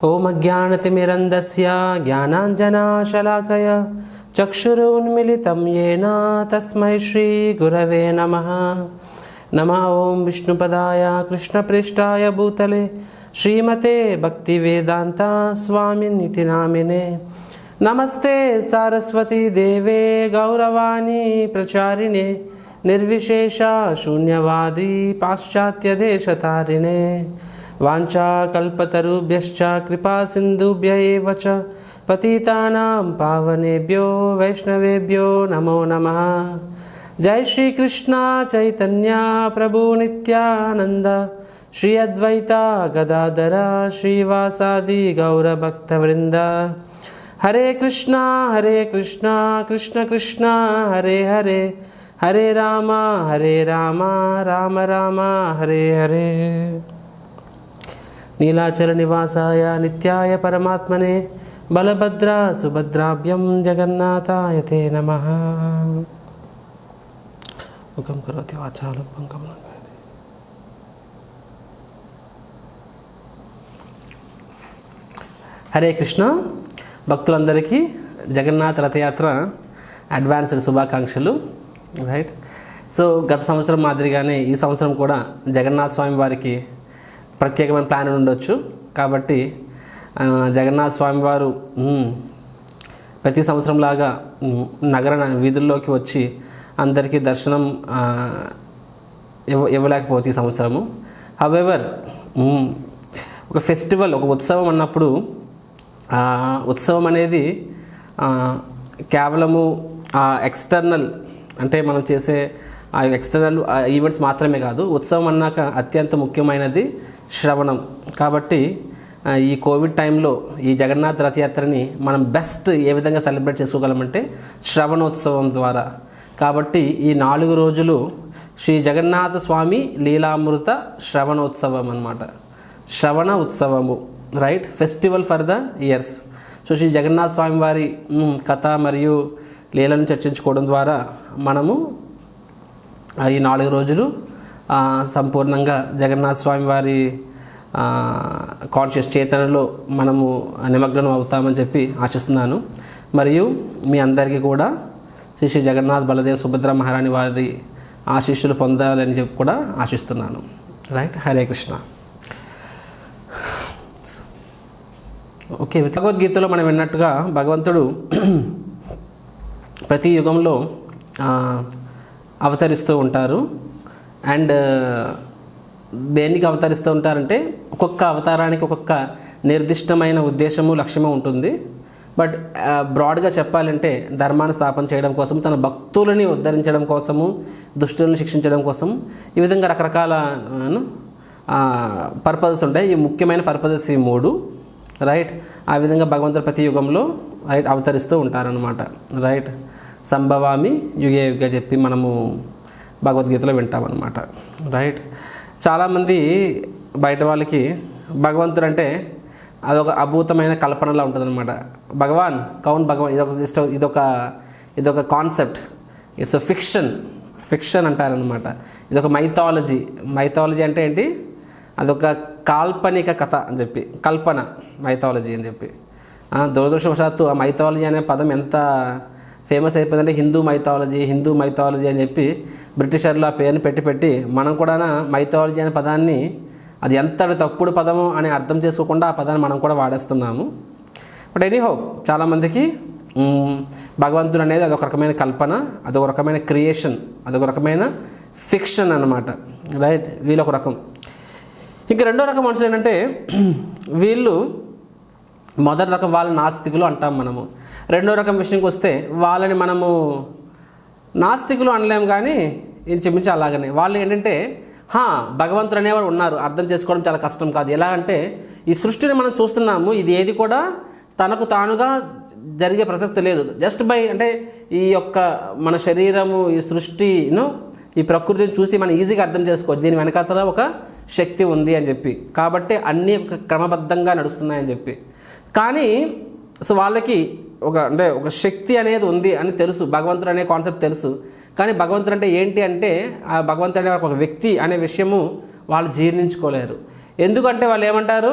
ఓం అజ్ఞానతిమిరంధస్య జ్ఞానాంజనాశలాకయ చక్షురున్మిళితం యేన తస్మై శ్రీ గురవే నమః. నమః ఓం విష్ణుపదాయ కృష్ణప్రేష్ఠాయ భూతలే శ్రీమతే భక్తివేదాంత స్వామినితి నామినే. నమస్తే సారస్వతీ దేవే గౌరవాణి ప్రచారిణే నిర్విశేష శూన్యవాది పాశ్చాత్యదేశతారిణే. వాంఛాకల్పతరుభ్యశ్చ కృపా సింధుభ్య ఏవ చ పతితానాం పావనేభ్యో వైష్ణవేభ్యో నమో నమః. జై శ్రీకృష్ణ చైతన్య ప్రభు నిత్యానంద శ్రీ అద్వైత గదాధర శ్రీవాసాది గౌరభక్తవృంద. హరే కృష్ణ కృష్ణ కృష్ణ హరే హరే హరే రామ రామ రామ హరే హరే. నీలాచల నివాసాయ నిత్యాయ పరమాత్మనే బలభద్ర సుభద్రాభ్యం జగన్నాథాయ తే నమః. ముఖం కరోతి వాచాలం పంకం. హరే కృష్ణ. భక్తులందరికీ జగన్నాథ రథయాత్ర అడ్వాన్స్డ్ శుభాకాంక్షలు. రైట్. సో గత సంవత్సరం మాదిరిగానే ఈ సంవత్సరం కూడా జగన్నాథ స్వామి వారికి ప్రత్యేకమైన ప్లాన్ ఉండొచ్చు. కాబట్టి జగన్నాథ స్వామి వారు ప్రతి సంవత్సరంలాగా నగర వీధుల్లోకి వచ్చి అందరికీ దర్శనం ఇవ్వలేకపోవచ్చు ఈ సంవత్సరము. హవెవర్ ఒక ఫెస్టివల్, ఒక ఉత్సవం అన్నప్పుడు ఉత్సవం అనేది కేవలము ఎక్స్టర్నల్, అంటే మనం చేసే ఆ ఎక్స్టర్నల్ ఈవెంట్స్ మాత్రమే కాదు. ఉత్సవం అన్నాక అత్యంత ముఖ్యమైనది శ్రవణం. కాబట్టి ఈ కోవిడ్ టైంలో ఈ జగన్నాథ రథయాత్రని మనం బెస్ట్ ఏ విధంగా సెలబ్రేట్ చేసుకోగలమంటే శ్రవణోత్సవం ద్వారా. కాబట్టి ఈ 4 రోజులు శ్రీ జగన్నాథ స్వామి లీలామృత శ్రవణోత్సవం అన్నమాట. శ్రవణ ఉత్సవము, right, festival for the years. So Shri Jagannatha Swami వారి కథ మరియు లీలను చర్చించుకోవడం ద్వారా మనము ఈ 4 రోజులు సంపూర్ణంగా జగన్నాథ స్వామి వారి కాన్షియస్ చేతనలో మనము నిమగ్నం అవుతామని చెప్పి ఆశిస్తున్నాను. మరియు మీ అందరికీ కూడా శ్రీ శ్రీ జగన్నాథ్ బలదేవ్ సుభద్ర మహారాణి వారి ఆశీస్సులు పొందాలని చెప్పి కూడా ఆశిస్తున్నాను. రైట్. హరే కృష్ణ. ఓకే. భగవద్గీతలో మనం విన్నట్టుగా భగవంతుడు ప్రతి యుగంలో అవతరిస్తూ ఉంటారు. అండ్ దేనికి అవతరిస్తూ ఉంటారంటే ఒక్కొక్క అవతారానికి ఒక్కొక్క నిర్దిష్టమైన ఉద్దేశము, లక్ష్యము ఉంటుంది. బట్ బ్రాడ్గా చెప్పాలంటే ధర్మాన్ని స్థాపన చేయడం కోసం, తన భక్తులని ఉద్ధరించడం కోసము, దుష్టులను శిక్షించడం కోసం, ఈ విధంగా రకరకాల పర్పజెస్ ఉంటాయి. ఈ ముఖ్యమైన పర్పజెస్ ఈ 3. రైట్. ఆ విధంగా భగవంతుడు ప్రతి యుగంలో రైట్ అవతరిస్తూ ఉంటారనమాట. రైట్. సంభవామి యుగే యుగే చెప్పి మనము భగవద్గీతలో వింటామన్నమాట. రైట్. చాలామంది బయట వాళ్ళకి భగవంతుడు అంటే అదొక అద్భుతమైన కల్పనలా ఉంటుందన్నమాట. భగవాన్ భగవాన్ ఇదొక కాన్సెప్ట్. ఇట్స్ అ ఫిక్షన్ అంటారనమాట. ఇదొక మైథాలజీ అంటే ఏంటి? అదొక కాల్పనిక కథ అని చెప్పి, కల్పన, మైథాలజీ అని చెప్పి. దురదృష్టవశాత్తు ఆ మైథాలజీ అనే పదం ఎంత ఫేమస్ అయిపోయిందంటే హిందూ మైథాలజీ అని చెప్పి బ్రిటిషర్లు ఆ పేరుని పెట్టి మనం కూడా మైథాలజీ అనే పదాన్ని అది ఎంత తప్పుడు పదము అని అర్థం చేసుకోకుండా ఆ పదాన్ని మనం కూడా వాడేస్తున్నాము. బట్ ఎనీహౌ చాలామందికి భగవంతుడు అనేది అదొక రకమైన కల్పన, అదొక రకమైన క్రియేషన్, అదొక రకమైన ఫిక్షన్ అన్నమాట. రైట్. వీళ్ళొక రకం. ఇంకా రెండో రకం మనుషులు ఏంటంటే వీళ్ళు మొదటి రకం, వాళ్ళు నాస్తికులు అంటాం మనము. రెండో రకం విషయంకి వస్తే వాళ్ళని మనము నాస్తికులు అనలేము, కానీ ఇంచుమించు అలాగనే. వాళ్ళు ఏంటంటే భగవంతుడు అనేవారు ఉన్నారు, అర్థం చేసుకోవడం చాలా కష్టం కాదు. ఎలా అంటే ఈ సృష్టిని మనం చూస్తున్నాము, ఇది ఏది కూడా తనకు తానుగా జరిగే ప్రసక్తి లేదు. జస్ట్ బై అంటే ఈ యొక్క మన శరీరము, ఈ సృష్టిను, ఈ ప్రకృతిని చూసి మనం ఈజీగా అర్థం చేసుకోవచ్చు దీని వెనకాతల ఒక శక్తి ఉంది అని చెప్పి. కాబట్టి అన్నీ ఒక క్రమబద్ధంగా నడుస్తున్నాయని చెప్పి. కానీ సో వాళ్ళకి ఒక శక్తి అనేది ఉంది అని తెలుసు, భగవంతుడు అనే కాన్సెప్ట్ తెలుసు. కానీ భగవంతుడు అంటే ఏంటి అంటే ఆ భగవంతుడు అనే ఒక వ్యక్తి అనే విషయము వాళ్ళు జీర్ణించుకోలేరు. ఎందుకంటే వాళ్ళు ఏమంటారు,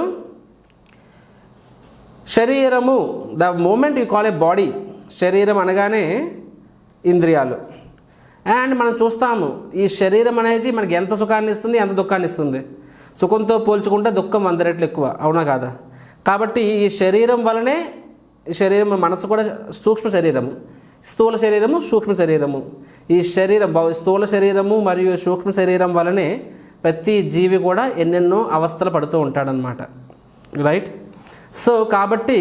శరీరము, the moment you call a body, శరీరం అనగానే ఇంద్రియాలు. అండ్ మనం చూస్తాము ఈ శరీరం అనేది మనకి ఎంత సుఖాన్ని ఇస్తుంది, ఎంత దుఃఖాన్ని ఇస్తుంది. సుఖంతో పోల్చుకుంటే దుఃఖం 100 రెట్లు ఎక్కువ, అవునా కాదా? కాబట్టి ఈ శరీరం వలనే, శరీరం మనసు కూడా సూక్ష్మ శరీరము, స్థూల శరీరము, సూక్ష్మ శరీరము. ఈ శరీరం స్థూల శరీరము మరియు సూక్ష్మ శరీరం వలనే ప్రతి జీవి కూడా ఎన్నెన్నో అవస్థలు పడుతూ ఉంటాడనమాట, రైట్? సో కాబట్టి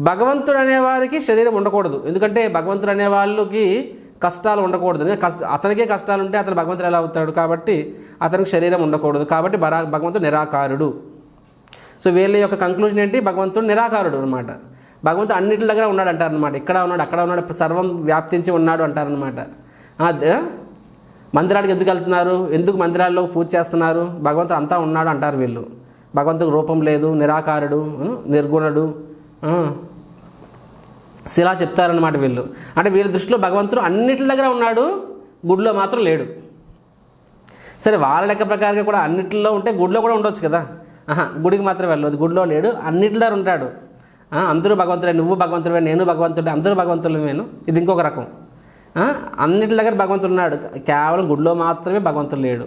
భగవంతుడు అనేవారికి శరీరం ఉండకూడదు. ఎందుకంటే భగవంతుడు అనే వాళ్ళకి కష్టాలు ఉండకూడదు. అతనికే కష్టాలు ఉంటే అతను భగవంతుడు ఎలా అవుతాడు? కాబట్టి అతనికి శరీరం ఉండకూడదు. కాబట్టి భగవంతుడు నిరాకారుడు. సో వీళ్ళ యొక్క కంక్లూజన్ ఏంటి? భగవంతుడు నిరాకారుడు అనమాట. భగవంతుడు అన్నింటి దగ్గర ఉన్నాడు అంటారనమాట. ఇక్కడ ఉన్నాడు, అక్కడ ఉన్నాడు, సర్వం వ్యాప్తించి ఉన్నాడు అంటారనమాట. మందిరానికి ఎందుకు వెళ్తున్నారు, ఎందుకు మందిరాల్లో పూజ చేస్తున్నారు? భగవంతుడు అంతా ఉన్నాడు అంటారు వీళ్ళు. భగవంతుడికి రూపం లేదు, నిరాకారుడు, నిర్గుణుడు, ఇలా చెప్తారనమాట వీళ్ళు. అంటే వీళ్ళ దృష్టిలో భగవంతుడు అన్నిటి దగ్గర ఉన్నాడు, గుడిలో మాత్రం లేడు. సరే, వాళ్ళ లెక్క ప్రకారంగా కూడా అన్నిటిలో ఉంటే గుడిలో కూడా ఉండొచ్చు కదా. గుడికి మాత్రం వెళ్ళదు, గుడిలో లేడు, అన్నిటి దగ్గర ఉంటాడు. అందరూ భగవంతుడే, నువ్వు భగవంతుడే, నేను భగవంతుడే, అందరూ భగవంతులమేను. ఇది ఇంకొక రకం. అన్నిటి దగ్గర భగవంతుడు ఉన్నాడు, కేవలం గుడిలో మాత్రమే భగవంతుడు లేడు.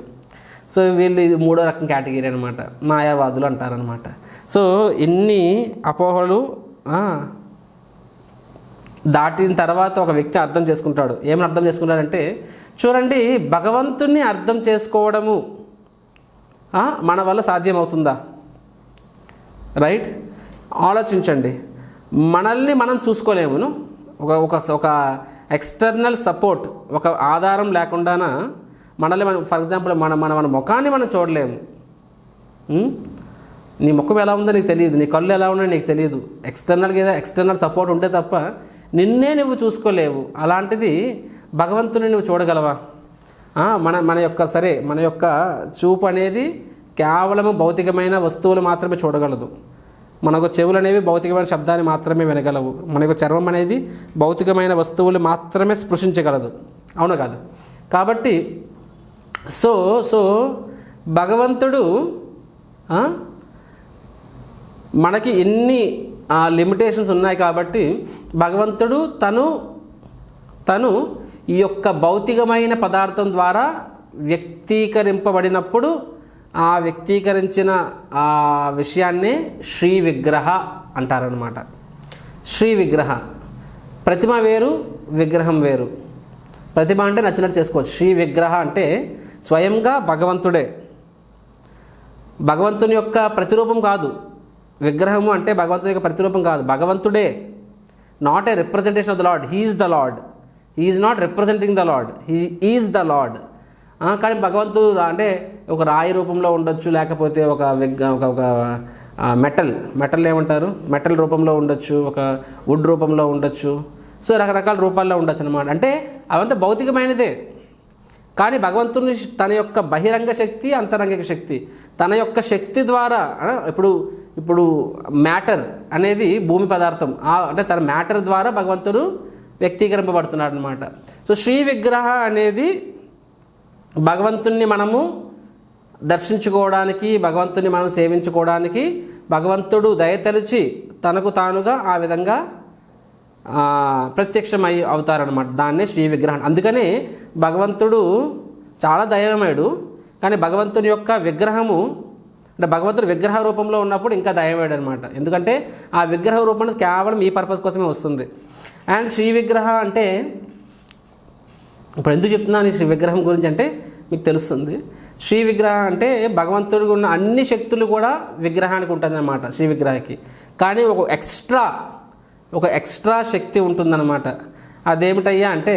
సో వీళ్ళు ఇది 3వ రకం కేటగిరీ అనమాట, మాయావాదులు అంటారనమాట. సో ఇన్ని అపోహలు దాటిన తర్వాత ఒక వ్యక్తి అర్థం చేసుకుంటాడు. ఏమని అర్థం చేసుకుంటాడంటే, చూడండి, భగవంతుణ్ణి అర్థం చేసుకోవడము మన వల్ల సాధ్యమవుతుందా? రైట్? ఆలోచించండి. మనల్ని మనం చూసుకోలేమును. ఒక ఎక్స్టర్నల్ సపోర్ట్, ఒక ఆధారం లేకుండానా మనల్ని మనం, ఫర్ ఎగ్జాంపుల్ మన ముఖాన్ని మనం చూడలేము. నీ ముఖం ఎలా ఉందో నీకు తెలియదు, నీ కళ్ళు ఎలా ఉన్నాయో నీకు తెలియదు. ఎక్స్టర్నల్ సపోర్ట్ ఉంటే తప్ప నిన్నే నువ్వు చూసుకోలేవు. అలాంటిది భగవంతుని నువ్వు చూడగలవా? మన యొక్క చూపు అనేది కేవలము భౌతికమైన వస్తువులు మాత్రమే చూడగలదు. మనకు చెవులు అనేవి భౌతికమైన శబ్దాన్ని మాత్రమే వినగలవు. మనకు చర్మం అనేది భౌతికమైన వస్తువులు మాత్రమే స్పృశించగలదు, అవును కాదు? కాబట్టి సో భగవంతుడు మనకి ఎన్ని లిమిటేషన్స్ ఉన్నాయి. కాబట్టి భగవంతుడు తను ఈ యొక్క భౌతికమైన పదార్థం ద్వారా వ్యక్తీకరింపబడినప్పుడు ఆ వ్యక్తీకరించిన ఆ విషయాన్నే శ్రీ విగ్రహ అంటారనమాట. శ్రీ విగ్రహ, ప్రతిమ వేరు, విగ్రహం వేరు. ప్రతిమ అంటే నచ్చినట్టు చేసుకోవచ్చు. శ్రీ విగ్రహ అంటే స్వయంగా భగవంతుడే, భగవంతుని యొక్క ప్రతిరూపం కాదు. విగ్రహము అంటే భగవంతుని యొక్క ప్రతిరూపం కాదు, భగవంతుడే. Not a representation of the lord, he is the lord. He is not representing the lord, he is the lord. కానీ భగవంతుడు అంటే ఒక రాయి రూపంలో ఉండొచ్చు, లేకపోతే ఒక మెటల్ ఏమంటారు, మెటల్ రూపంలో ఉండొచ్చు, ఒక వుడ్ రూపంలో ఉండొచ్చు. సో రకరకాల రూపాల్లో ఉండొచ్చు అనమాట. అంటే అవంతా భౌతికమైనదే. కానీ భగవంతుని తన యొక్క బహిరంగ శక్తి, అంతరంగిక శక్తి, తన యొక్క శక్తి ద్వారా ఇప్పుడు మ్యాటర్ అనేది భూమి పదార్థం, అంటే తన మ్యాటర్ ద్వారా భగవంతుడు వ్యక్తీకరింపబడుతున్నాడు అనమాట. సో శ్రీ విగ్రహ అనేది భగవంతుణ్ణి మనము దర్శించుకోవడానికి, భగవంతుని మనం సేవించుకోవడానికి భగవంతుడు దయతలిచి తనకు తానుగా ఆ విధంగా ప్రత్యక్షమై అవుతారనమాట. దాన్నే శ్రీ విగ్రహం. అందుకనే భగవంతుడు చాలా దయమయుడు. కానీ భగవంతుని యొక్క విగ్రహము అంటే భగవంతుడు విగ్రహ రూపంలో ఉన్నప్పుడు ఇంకా దయమయుడు అనమాట. ఎందుకంటే ఆ విగ్రహ రూపం కేవలం ఈ పర్పస్ కోసమే వస్తుంది. అండ్ శ్రీ విగ్రహ అంటే ఇప్పుడు ఎందుకు చెప్తున్నాను ఈ శ్రీ విగ్రహం గురించి అంటే మీకు తెలుస్తుంది. శ్రీ విగ్రహం అంటే భగవంతుడికి ఉన్న అన్ని శక్తులు కూడా విగ్రహానికి ఉంటుందన్నమాట, శ్రీ విగ్రహానికి. కానీ ఒక ఎక్స్ట్రా శక్తి ఉంటుందన్నమాట. అదేమిటయ్యా అంటే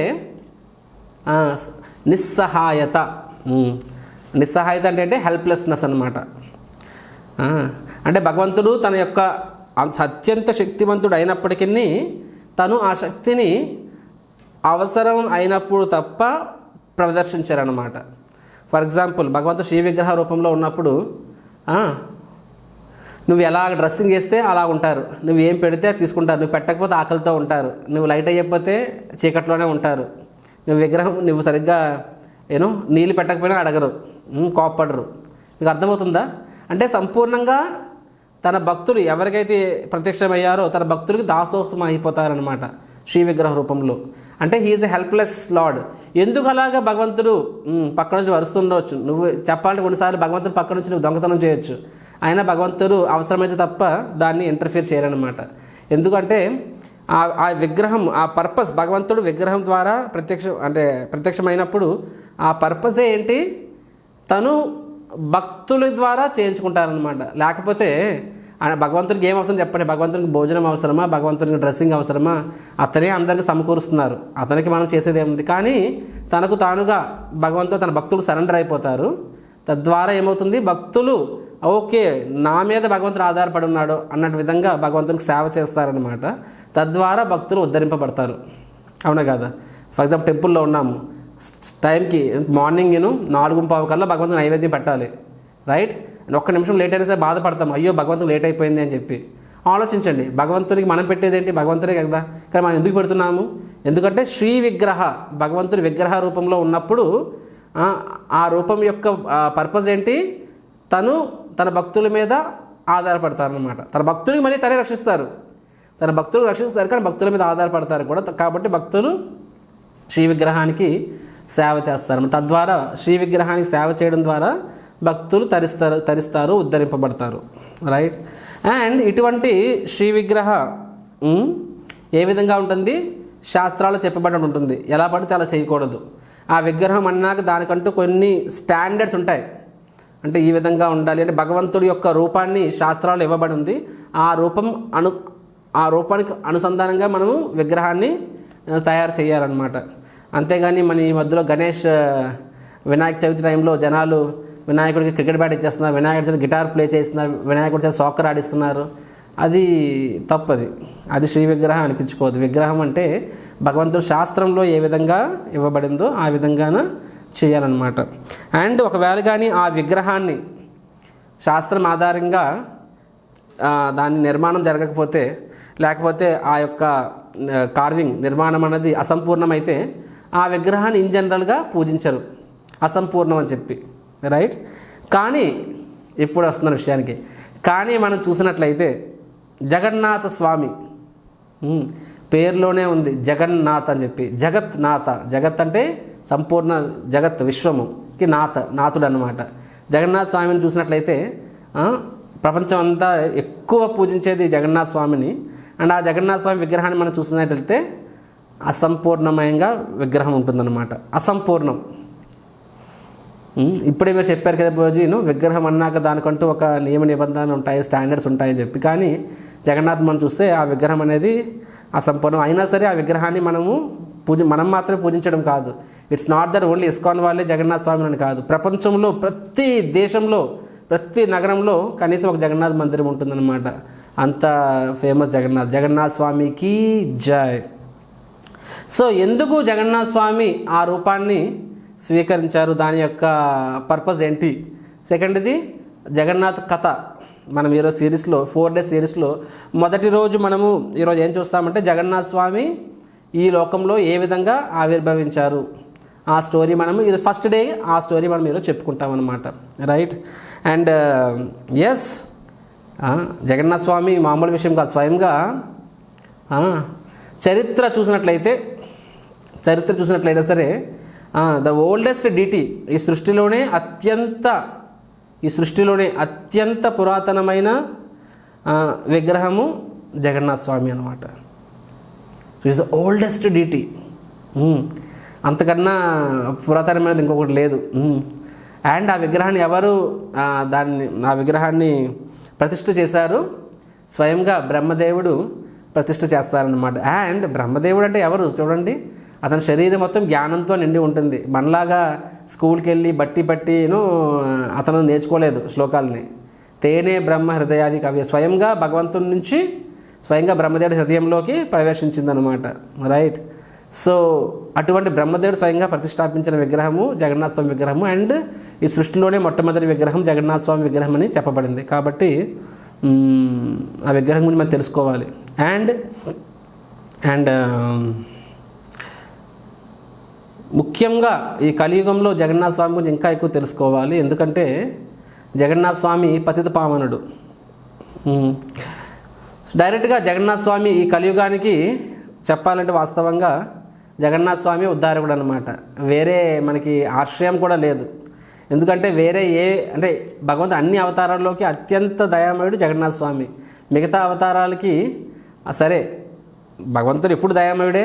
నిస్సహాయత. నిస్సహాయత అంటే హెల్ప్లెస్నెస్ అనమాట. అంటే భగవంతుడు తన యొక్క అత్యంత శక్తివంతుడు అయినప్పటికీ తను ఆ శక్తిని అవసరం అయినప్పుడు తప్ప ప్రదర్శించారనమాట. ఫర్ ఎగ్జాంపుల్, భగవంతుడు శ్రీ విగ్రహ రూపంలో ఉన్నప్పుడు నువ్వు ఎలా డ్రెస్సింగ్ వేస్తే అలా ఉంటారు, నువ్వు ఏం పెడితే తీసుకుంటారు, నువ్వు పెట్టకపోతే ఆకలితో ఉంటారు, నువ్వు లైట్ అయ్యకపోతే చీకట్లోనే ఉంటారు, నువ్వు సరిగ్గా నీళ్ళు పెట్టకపోయినా అడగరు, కోప్పడరు. నీకు అర్థమవుతుందా? అంటే సంపూర్ణంగా తన భక్తులు ఎవరికైతే ప్రత్యక్షమయ్యారో తన భక్తులకి దాసోహం అయిపోతారనమాట శ్రీ విగ్రహ రూపంలో. అంటే హీఈస్ ఎ హెల్ప్లెస్ లార్డ్. ఎందుకు అలాగా భగవంతుడు పక్క నుంచి వరుస్తుండవచ్చు? నువ్వు చెప్పాలంటే కొన్నిసార్లు భగవంతుడు పక్క నుంచి నువ్వు దొంగతనం చేయొచ్చు, అయినా భగవంతుడు అవసరమైతే తప్ప దాన్ని ఇంటర్ఫియర్ చేయరనమాట. ఎందుకంటే ఆ విగ్రహం, ఆ పర్పస్, భగవంతుడు విగ్రహం ద్వారా ప్రత్యక్షమైనప్పుడు ఆ పర్పసే ఏంటి? తను భక్తుల ద్వారా చేయించుకుంటారనమాట. లేకపోతే భగవంతుడికి ఏం అవసరం చెప్పండి? భగవంతుడికి భోజనం అవసరమా? భగవంతుడికి డ్రెస్సింగ్ అవసరమా? అతనే అందరికీ సమకూరుస్తున్నారు, అతనికి మనం చేసేది ఏముంది? కానీ తనకు తానుగా భగవంతుడు తన భక్తులు సరెండర్ అయిపోతారు. తద్వారా ఏమవుతుంది? భక్తులు ఓకే నా మీద భగవంతుడు ఆధారపడి ఉన్నాడు అన్నట్టు విధంగా భగవంతునికి సేవ చేస్తారనమాట. తద్వారా భక్తులు ఉద్ధరింపబడతారు. అవునా కదా? ఫర్ ఎగ్జాంపుల్ టెంపుల్లో ఉన్నాము, టైంకి మార్నింగ్ 4:15 కల్లా భగవంతుని నైవేద్యం పెట్టాలి, రైట్? ఒక్క నిమిషం లేట్ అయినా సరే బాధపడతాం, అయ్యో భగవంతుడు లేట్ అయిపోయింది అని చెప్పి. ఆలోచించండి, భగవంతునికి మనం పెట్టేది ఏంటి? భగవంతుడే కదా. కానీ మనం ఎందుకు పెడుతున్నాము? ఎందుకంటే శ్రీ విగ్రహ, భగవంతుడి విగ్రహ రూపంలో ఉన్నప్పుడు ఆ రూపం యొక్క పర్పస్ ఏంటి? తన భక్తుల మీద ఆధారపడతారనమాట. తన భక్తులకి మళ్ళీ తనే రక్షిస్తారు, తన భక్తులు రక్షిస్తారు, కానీ భక్తుల మీద ఆధారపడతారు కూడా. కాబట్టి భక్తులు శ్రీ విగ్రహానికి సేవ చేస్తారు. తద్వారా శ్రీ విగ్రహానికి సేవ చేయడం ద్వారా భక్తులు తరిస్తారు, ఉద్ధరింపబడతారు, రైట్? అండ్ ఇటువంటి శ్రీ విగ్రహ ఏ విధంగా ఉంటుంది? శాస్త్రాలు చెప్పబడి ఉంటుంది. ఎలా పడితే అలా చేయకూడదు. ఆ విగ్రహం అన్నాక దానికంటూ కొన్ని స్టాండర్డ్స్ ఉంటాయి. అంటే ఈ విధంగా ఉండాలి అంటే భగవంతుడి యొక్క రూపాన్ని శాస్త్రాలు ఇవ్వబడి ఉంది. ఆ రూపానికి అనుసంధానంగా మనము విగ్రహాన్ని తయారు చేయాలన్నమాట. అంతేగాని మన ఈ మధ్యలో వినాయక చవితి టైంలో జనాలు వినాయకుడికి క్రికెట్ బ్యాట్ ఇచ్చేస్తున్నారు, వినాయకుడి చేత గిటార్ ప్లే చేస్తున్నారు, వినాయకుడి చేత సాకర్ ఆడిస్తున్నారు. అది తప్పది. అది శ్రీ విగ్రహం అనిపించుకోవద్దు. విగ్రహం అంటే భగవంతుడు శాస్త్రంలో ఏ విధంగా ఇవ్వబడిందో ఆ విధంగాన చేయాలన్నమాట. అండ్ ఒకవేళ కానీ ఆ విగ్రహాన్ని శాస్త్రం ఆధారంగా దాని నిర్మాణం జరగకపోతే, లేకపోతే ఆ యొక్క కార్వింగ్ నిర్మాణం అనేది అసంపూర్ణమైతే ఆ విగ్రహాన్ని ఇన్ జనరల్గా పూజించరు, అసంపూర్ణం అని చెప్పి, రైట్? కానీ ఇప్పుడు వస్తున్న విషయానికి, కానీ మనం చూసినట్లయితే జగన్నాథ స్వామి పేరులోనే ఉంది జగన్నాథ్ అని చెప్పి. జగత్నాథ, జగత్ అంటే సంపూర్ణ జగత్, విశ్వముకి నాథుడు అన్నమాట. జగన్నాథ స్వామిని చూసినట్లయితే ప్రపంచం అంతా ఎక్కువ పూజించేది జగన్నాథ స్వామిని. అండ్ ఆ జగన్నాథ స్వామి విగ్రహాన్ని మనం చూసినట్లయితే అసంపూర్ణమయంగా విగ్రహం ఉంటుందన్నమాట. అసంపూర్ణం. ఇప్పుడే మీరు చెప్పారు కదా బాబుజీ, విగ్రహం అన్నాక దానికంటూ ఒక నియమ నిబంధనలు ఉంటాయి, స్టాండర్డ్స్ ఉంటాయని చెప్పి. కానీ జగన్నాథ్ మనం చూస్తే ఆ విగ్రహం అనేది అసంపూర్ణం. అయినా సరే ఆ విగ్రహాన్ని మనం మాత్రమే పూజించడం కాదు. It's not that only ISKCON వాళ్ళే జగన్నాథ స్వామిని అని కాదు. ప్రపంచంలో ప్రతి దేశంలో ప్రతి నగరంలో కనీసం ఒక జగన్నాథ్ మందిరం ఉంటుందన్నమాట. అంత ఫేమస్ జగన్నాథ స్వామికి జై. సో ఎందుకు జగన్నాథ స్వామి ఆ రూపాన్ని స్వీకరించారు? దాని యొక్క పర్పస్ ఏంటి? సెకండ్ది జగన్నాథ్ కథ. మనం ఈరోజు సిరీస్లో 4 days సిరీస్లో మొదటి రోజు మనము ఈరోజు ఏం చూస్తామంటే జగన్నాథ స్వామి ఈ లోకంలో ఏ విధంగా ఆవిర్భవించారు ఆ స్టోరీ మనము ఇది ఫస్ట్ డే ఆ స్టోరీ మనం ఈరోజు చెప్పుకుంటాం అనమాట, రైట్? అండ్ ఎస్, జగన్నాథ స్వామి మామూలు విషయం కాదు. స్వయంగా చరిత్ర చూసినట్లయితే సరే ద ఓల్డెస్ట్ డిటీ ఈ సృష్టిలోనే అత్యంత పురాతనమైన విగ్రహము జగన్నాథ స్వామి అనమాట. It's the oldest deity. అంతకన్నా పురాతనమైనది ఇంకొకటి లేదు. అండ్ ఆ విగ్రహాన్ని ఎవరు ఆ విగ్రహాన్ని ప్రతిష్ఠ చేశారు? స్వయంగా బ్రహ్మదేవుడు ప్రతిష్ఠ చేస్తారనమాట. అండ్ బ్రహ్మదేవుడు అంటే ఎవరు చూడండి, అతని శరీరం మొత్తం జ్ఞానంతో నిండి ఉంటుంది. మనలాగా స్కూల్కి వెళ్ళి బట్టి అతను నేర్చుకోలేదు శ్లోకాలని. తేనే బ్రహ్మ హృదయాది కవి, స్వయంగా భగవంతుడి నుంచి స్వయంగా బ్రహ్మదేవుడి హృదయంలోకి ప్రవేశించిందనమాట, రైట్? సో అటువంటి బ్రహ్మదేవుడు స్వయంగా ప్రతిష్టాపించిన విగ్రహము జగన్నాథ స్వామి విగ్రహము. అండ్ ఈ సృష్టిలోనే మొట్టమొదటి విగ్రహం జగన్నాథ స్వామి విగ్రహం అని చెప్పబడింది. కాబట్టి ఆ విగ్రహం గురించి మనం తెలుసుకోవాలి. అండ్ ముఖ్యంగా ఈ కలియుగంలో జగన్నాథ స్వామి గురించి ఇంకా ఎక్కువ తెలుసుకోవాలి. ఎందుకంటే జగన్నాథ స్వామి పతిత పావనుడు. డైరెక్ట్గా జగన్నాథ స్వామి ఈ కలియుగానికి చెప్పాలంటే వాస్తవంగా జగన్నాథ స్వామి ఉద్ధారకుడు అనమాట. వేరే మనకి ఆశ్రయం కూడా లేదు. ఎందుకంటే వేరే అంటే భగవంతుడు అన్ని అవతారాల్లోకి అత్యంత దయామయుడు జగన్నాథ స్వామి. మిగతా అవతారాలకి సరే భగవంతుడు ఎప్పుడు దయామయుడే,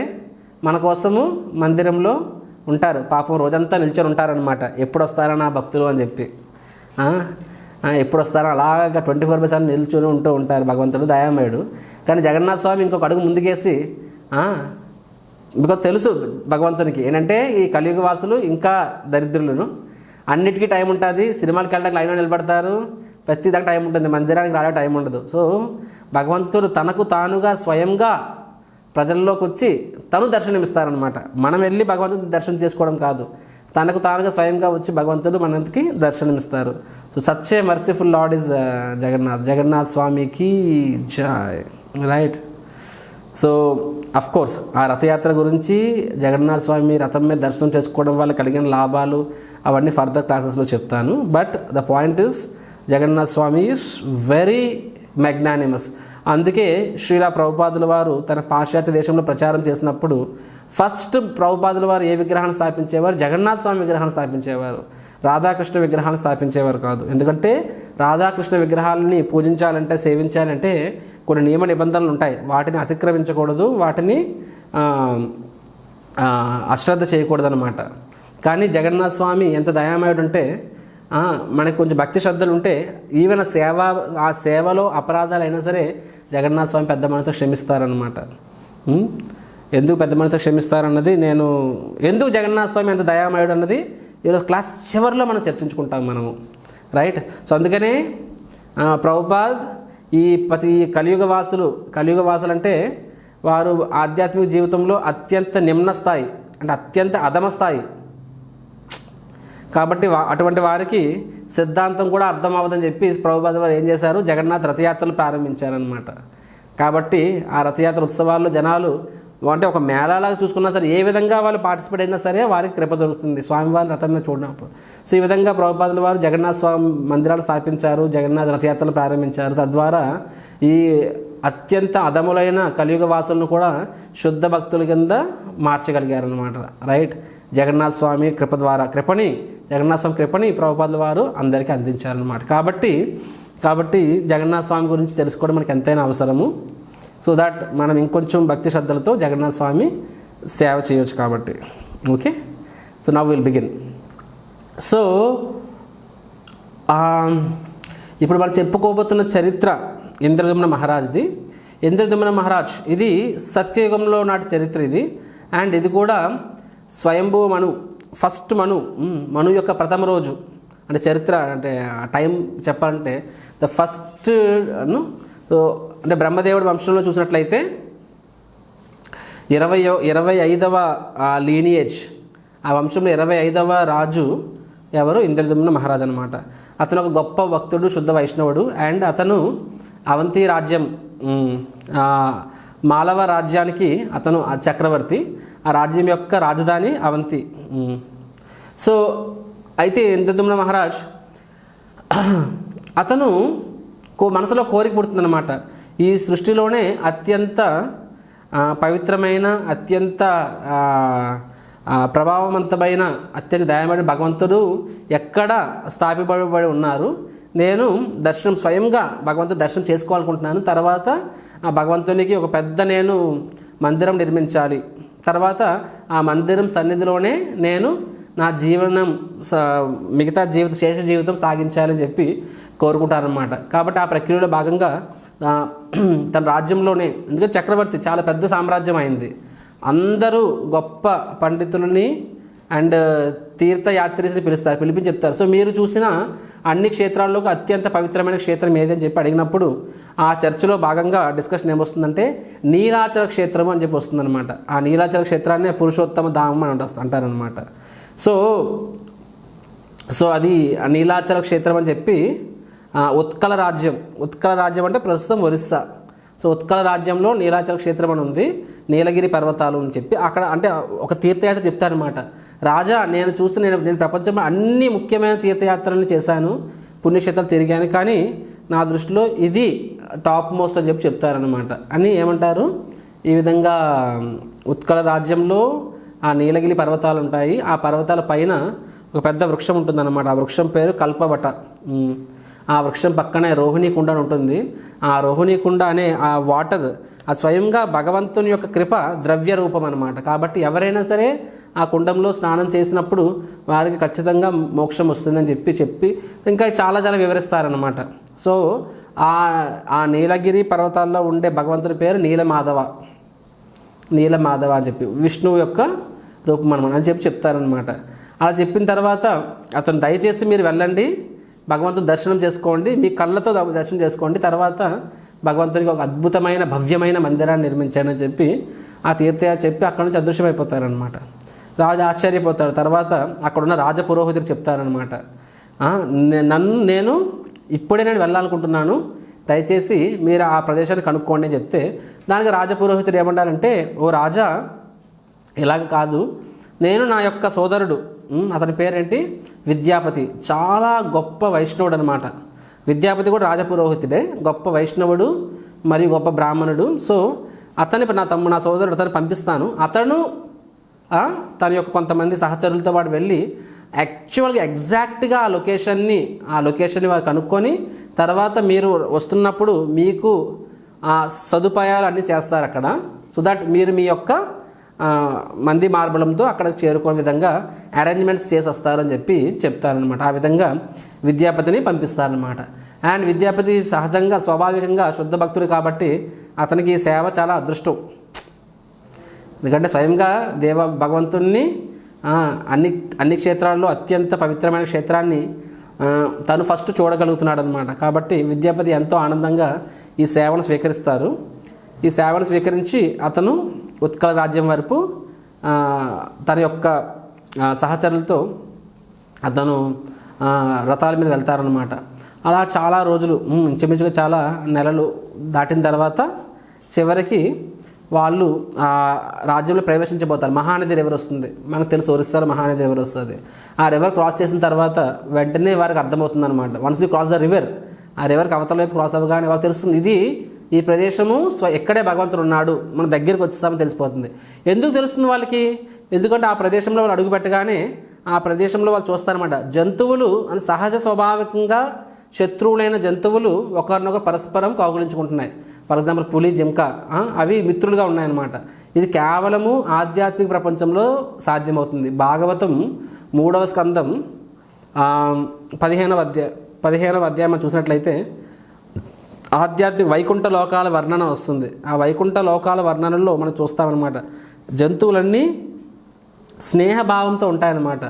మన కోసము మందిరంలో ఉంటారు, పాపం రోజంతా నిల్చొని ఉంటారనమాట. ఎప్పుడు వస్తారా నా భక్తులు అని చెప్పి, ఎప్పుడు వస్తారో అలాగా 24/7 నిల్చొని ఉంటూ ఉంటారు. భగవంతుడు దయామయుడు. కానీ జగన్నాథ స్వామి ఇంకొక అడుగు ముందుకేసి, బికాజ్ తెలుసు భగవంతునికి ఏంటంటే ఈ కలియుగ వాసులు ఇంకా దరిద్రులను, అన్నిటికీ టైం ఉంటుంది. సినిమాలకు వెళ్ళడానికి లైన్లో నిలబడతారు, ప్రతి దానికి టైం ఉంటుంది, మందిరానికి రావడానికి టైం ఉండదు. సో భగవంతుడు తనకు తానుగా స్వయంగా ప్రజల్లోకి వచ్చి తను దర్శనమిస్తారనమాట. మనం వెళ్ళి భగవంతుడిని దర్శనం చేసుకోవడం కాదు, తనకు తానుగా స్వయంగా వచ్చి భగవంతుడు మనకి దర్శనమిస్తారు. So such a merciful lord is Jagannath స్వామికి జై. రైట్. సో అఫ్ కోర్స్ ఆ రథయాత్ర గురించి, జగన్నాథ స్వామి రథం మీద దర్శనం చేసుకోవడం వల్ల కలిగిన లాభాలు అవన్నీ ఫర్దర్ క్లాసెస్లో చెప్తాను. But the point is Jagannatha Swami is very magnanimous. అందుకే శ్రీలా ప్రభుపాదుల వారు తన పాశ్చాత్య దేశంలో ప్రచారం చేసినప్పుడు ఫస్ట్ ప్రభుపాదుల వారు ఏ విగ్రహాన్ని స్థాపించేవారు? జగన్నాథ స్వామి విగ్రహాన్ని స్థాపించేవారు, రాధాకృష్ణ విగ్రహాన్ని స్థాపించేవారు కాదు. ఎందుకంటే రాధాకృష్ణ విగ్రహాలని పూజించాలంటే, సేవించాలంటే కొన్ని నియమ నిబంధనలు ఉంటాయి. వాటిని అతిక్రమించకూడదు, వాటిని అశ్రద్ధ చేయకూడదు అనమాట. కానీ జగన్నాథ స్వామి ఎంత దయామయుడు అంటే, మనకి కొంచెం భక్తి శ్రద్ధలు ఉంటే ఈవెన్ ఆ సేవలో అపరాధాలు అయినా సరే జగన్నాథ స్వామి పెద్ద మనతో క్షమిస్తారనమాట. ఎందుకు పెద్ద మనతో క్షమిస్తారన్నది ఎందుకు జగన్నాథ స్వామి ఎంత దయామయుడు అన్నది ఈరోజు క్లాస్ చివరిలో మనం చర్చించుకుంటాం మనము. రైట్. సో అందుకనే ప్రభుపాద్ ప్రతి కలియుగ వాసులు అంటే వారు ఆధ్యాత్మిక జీవితంలో అత్యంత నిమ్న స్థాయి, అంటే అత్యంత అధమ స్థాయి. కాబట్టి అటువంటి వారికి సిద్ధాంతం కూడా అర్థం అవ్వదని చెప్పి ప్రభుపాద వారు ఏం చేశారు? జగన్నాథ్ రథయాత్రలు ప్రారంభించారనమాట. కాబట్టి ఆ రథయాత్ర ఉత్సవాల్లో జనాలు అంటే ఒక మేళాలాగా చూసుకున్నా సరే, ఏ విధంగా వాళ్ళు పార్టిసిపేట్ అయినా సరే వారికి కృప దొరుకుతుంది స్వామివారిని రథం మీద చూడనప్పుడు. సో ఈ విధంగా ప్రభుపాదుల వారు జగన్నాథ స్వామి మందిరాలు స్థాపించారు, జగన్నాథ రథయాత్రలు ప్రారంభించారు. తద్వారా ఈ అత్యంత అధములైన కలియుగ వాసులను కూడా శుద్ధ భక్తుల కింద మార్చగలిగారనమాట. రైట్. జగన్నాథ స్వామి జగన్నాథ స్వామి కృపని ప్రభుపాదుల వారు అందరికీ అందించారనమాట. కాబట్టి జగన్నాథ స్వామి గురించి తెలుసుకోవడం మనకి ఎంతైనా అవసరము. సో దట్ మనం ఇంకొంచెం భక్తి శ్రద్ధలతో జగన్నాథ స్వామి సేవ చేయవచ్చు కాబట్టి. Okay. So now will begin. So ఇప్పుడు మనం చెప్పుకోబోతున్న చరిత్ర ఇంద్రద్యుమ్న మహారాజ్ది. ఇంద్రద్యుమ్న మహారాజ్ ఇది సత్యయుగంలో నాటి చరిత్ర ఇది. అండ్ ఇది కూడా స్వయంభూ ఫస్ట్ మను యొక్క ప్రథమ రోజు, అంటే చరిత్ర అంటే టైం చెప్పాలంటే ద ఫస్ట్ అంటే బ్రహ్మదేవుడి వంశంలో చూసినట్లయితే 25వ లీనియేజ్, ఆ వంశంలో 25వ రాజు ఎవరు? ఇంద్రద్యుమ్న మహారాజు అనమాట. అతను ఒక గొప్ప భక్తుడు, శుద్ధ వైష్ణవుడు. అండ్ అతను అవంతి రాజ్యం, మాలవ రాజ్యానికి అతను చక్రవర్తి. ఆ రాజ్యం యొక్క రాజధాని అవంతి. సో అయితే ఇంద్రద్యుమ్న మహారాజ్ అతను మనసులో కోరిక పుడుతుందన్నమాట. ఈ సృష్టిలోనే అత్యంత పవిత్రమైన, అత్యంత ప్రభావవంతమైన, అత్యంత దయమైన భగవంతుడు ఎక్కడ స్థాపించబడి ఉన్నారు, నేను స్వయంగా భగవంతుడు దర్శనం చేసుకోవాలనుకుంటున్నాను. తర్వాత ఆ భగవంతునికి ఒక పెద్ద మందిరం నిర్మించాలి. తర్వాత ఆ మందిరం సన్నిధిలోనే నేను నా మిగతా శేష జీవితం సాగించాలని చెప్పి కోరుకుంటారనమాట. కాబట్టి ఆ ప్రక్రియలో భాగంగా తన రాజ్యంలోనే, ఎందుకంటే చక్రవర్తి చాలా పెద్ద సామ్రాజ్యం అయింది, అందరూ గొప్ప పండితులని అండ్ తీర్థయాత్రిని పిలిపించి చెప్తారు. సో మీరు చూసిన అన్ని క్షేత్రాల్లో అత్యంత పవిత్రమైన క్షేత్రం ఏదని చెప్పి అడిగినప్పుడు ఆ చర్చలో భాగంగా డిస్కషన్ ఏమొస్తుందంటే నీలాచల క్షేత్రం అని చెప్పి వస్తుందన్నమాట. ఆ నీలాచల క్షేత్రాన్ని పురుషోత్తమ ధామం అని అంటారనమాట. సో అది నీలాచల క్షేత్రం అని చెప్పి ఉత్కల రాజ్యం అంటే ప్రస్తుతం ఒరిస్సా. సో ఉత్కల రాజ్యంలో నీలాచల క్షేత్రం అని ఉంది, నీలగిరి పర్వతాలు అని చెప్పి అక్కడ అంటే ఒక తీర్థయాత్ర చెప్తాడనమాట. రాజా, నేను ప్రపంచంలో అన్ని ముఖ్యమైన తీర్థయాత్రలను చేశాను, పుణ్యక్షేత్రాలు తిరిగాను, కానీ నా దృష్టిలో ఇది టాప్ మోస్ట్ అని చెప్పి చెప్తారనమాట. అని ఏమంటారు, ఈ విధంగా ఉత్కళ రాజ్యంలో ఆ నీలగిరి పర్వతాలు ఉంటాయి. ఆ పర్వతాల పైన ఒక పెద్ద వృక్షం ఉంటుందన్నమాట. ఆ వృక్షం పేరు కల్పవట. ఆ వృక్షం పక్కనే రోహిణీ కుండ అని ఉంటుంది. ఆ రోహిణీ కుండ అనే ఆ వాటర్ అది స్వయంగా భగవంతుని యొక్క కృప ద్రవ్య రూపం అనమాట. కాబట్టి ఎవరైనా సరే ఆ కుండంలో స్నానం చేసినప్పుడు వారికి ఖచ్చితంగా మోక్షం వస్తుందని చెప్పి ఇంకా చాలా చాలా వివరిస్తారనమాట. సో ఆ నీలగిరి పర్వతాల్లో ఉండే భగవంతుని పేరు నీలమాధవ అని చెప్పి విష్ణువు యొక్క రూపం అనమాట అని చెప్పి చెప్తారనమాట. అలా చెప్పిన తర్వాత అతను దయచేసి మీరు వెళ్ళండి, భగవంతుని దర్శనం చేసుకోండి, మీ కళ్ళతో దర్శనం చేసుకోండి, తర్వాత భగవంతునికి ఒక అద్భుతమైన భవ్యమైన మందిరాన్ని నిర్మించానని చెప్పి ఆ తీర్థయాత్ర చెప్పి అక్కడ నుంచి అదృశ్యమైపోతారనమాట. రాజు ఆశ్చర్యపోతాడు. తర్వాత అక్కడున్న రాజపురోహితుడు చెప్తారనమాట, నేను ఇప్పుడే వెళ్ళాలనుకుంటున్నాను, దయచేసి మీరు ఆ ప్రదేశాన్ని కనుక్కోండి అని చెప్తే దానికి రాజపురోహితుడు ఏమంటారంటే, ఓ రాజా, ఇలాగ కాదు, నేను నా యొక్క సోదరుడు, అతని పేరేంటి, విద్యాపతి, చాలా గొప్ప వైష్ణవుడు అనమాట. విద్యాపతి కూడా రాజపురోహితుడే, గొప్ప వైష్ణవుడు మరియు గొప్ప బ్రాహ్మణుడు. సో అతని నా సోదరుడు అతను పంపిస్తాను. అతను తన యొక్క కొంతమంది సహచరులతో పాటు వెళ్ళి యాక్చువల్గా ఎగ్జాక్ట్గా ఆ లొకేషన్ని వారు కనుక్కొని తర్వాత మీరు వస్తున్నప్పుడు మీకు ఆ సదుపాయాలు అన్నీ చేస్తారు అక్కడ. సో దట్ మీరు మీ యొక్క మంది మార్బలంతో అక్కడికి చేరుకునే విధంగా అరేంజ్మెంట్స్ చేసి వస్తారని చెప్పి చెప్తారనమాట. ఆ విధంగా విద్యాపతిని పంపిస్తారనమాట. అండ్ విద్యాపతి సహజంగా స్వాభావికంగా శుద్ధ భక్తుడు కాబట్టి అతనికి ఈ సేవ చాలా అదృష్టం. ఎందుకంటే స్వయంగా భగవంతుణ్ణి అన్ని క్షేత్రాల్లో అత్యంత పవిత్రమైన క్షేత్రాన్ని తను ఫస్ట్ చూడగలుగుతున్నాడు అనమాట. కాబట్టి విద్యాపతి ఎంతో ఆనందంగా ఈ సేవను స్వీకరిస్తారు. ఈ సేవను స్వీకరించి అతను ఉత్కళ రాజ్యం వరకు తన యొక్క సహచరులతో అతను రథాల మీద వెళ్తారనమాట. అలా చాలా రోజులు ఇంచుమించుగా చాలా నెలలు దాటిన తర్వాత చివరికి వాళ్ళు రాజ్యంలో ప్రవేశించబోతారు. మహానది రివర్ వస్తుంది, మనకు తెలుసు ఒరిస్సాలో మహానది రివర్ వస్తుంది. ఆ రివర్ క్రాస్ చేసిన తర్వాత వెంటనే వారికి అర్థమవుతుంది అనమాట, once the cross the river, ఆ రివర్కి అవతల వైపు క్రాస్ అవ్వగానే వాళ్ళకి తెలుస్తుంది ఈ ప్రదేశము ఎక్కడే భగవంతుడు ఉన్నాడు, మన దగ్గరికి వచ్చేస్తామని తెలిసిపోతుంది. ఎందుకు తెలుస్తుంది వాళ్ళకి, ఎందుకంటే ఆ ప్రదేశంలో వాళ్ళు అడుగు పెట్టగానే ఆ ప్రదేశంలో వాళ్ళు చూస్తారన్నమాట. జంతువులు అని సహజ స్వాభావికంగా శత్రువులైన జంతువులు ఒకరినొకరు పరస్పరం కౌగులించుకుంటున్నాయి. ఫర్ ఎగ్జాంపుల్ పులి, జింక, అవి మిత్రులుగా ఉన్నాయన్నమాట. ఇది కేవలము ఆధ్యాత్మిక ప్రపంచంలో సాధ్యమవుతుంది. భాగవతం 3వ స్కందం 15వ అధ్యాయం మనం చూసినట్లయితే ఆధ్యాత్మిక వైకుంఠ లోకాల వర్ణన వస్తుంది. ఆ వైకుంఠ లోకాల వర్ణనలో మనం చూస్తామన్నమాట, జంతువులన్నీ స్నేహభావంతో ఉంటాయన్నమాట.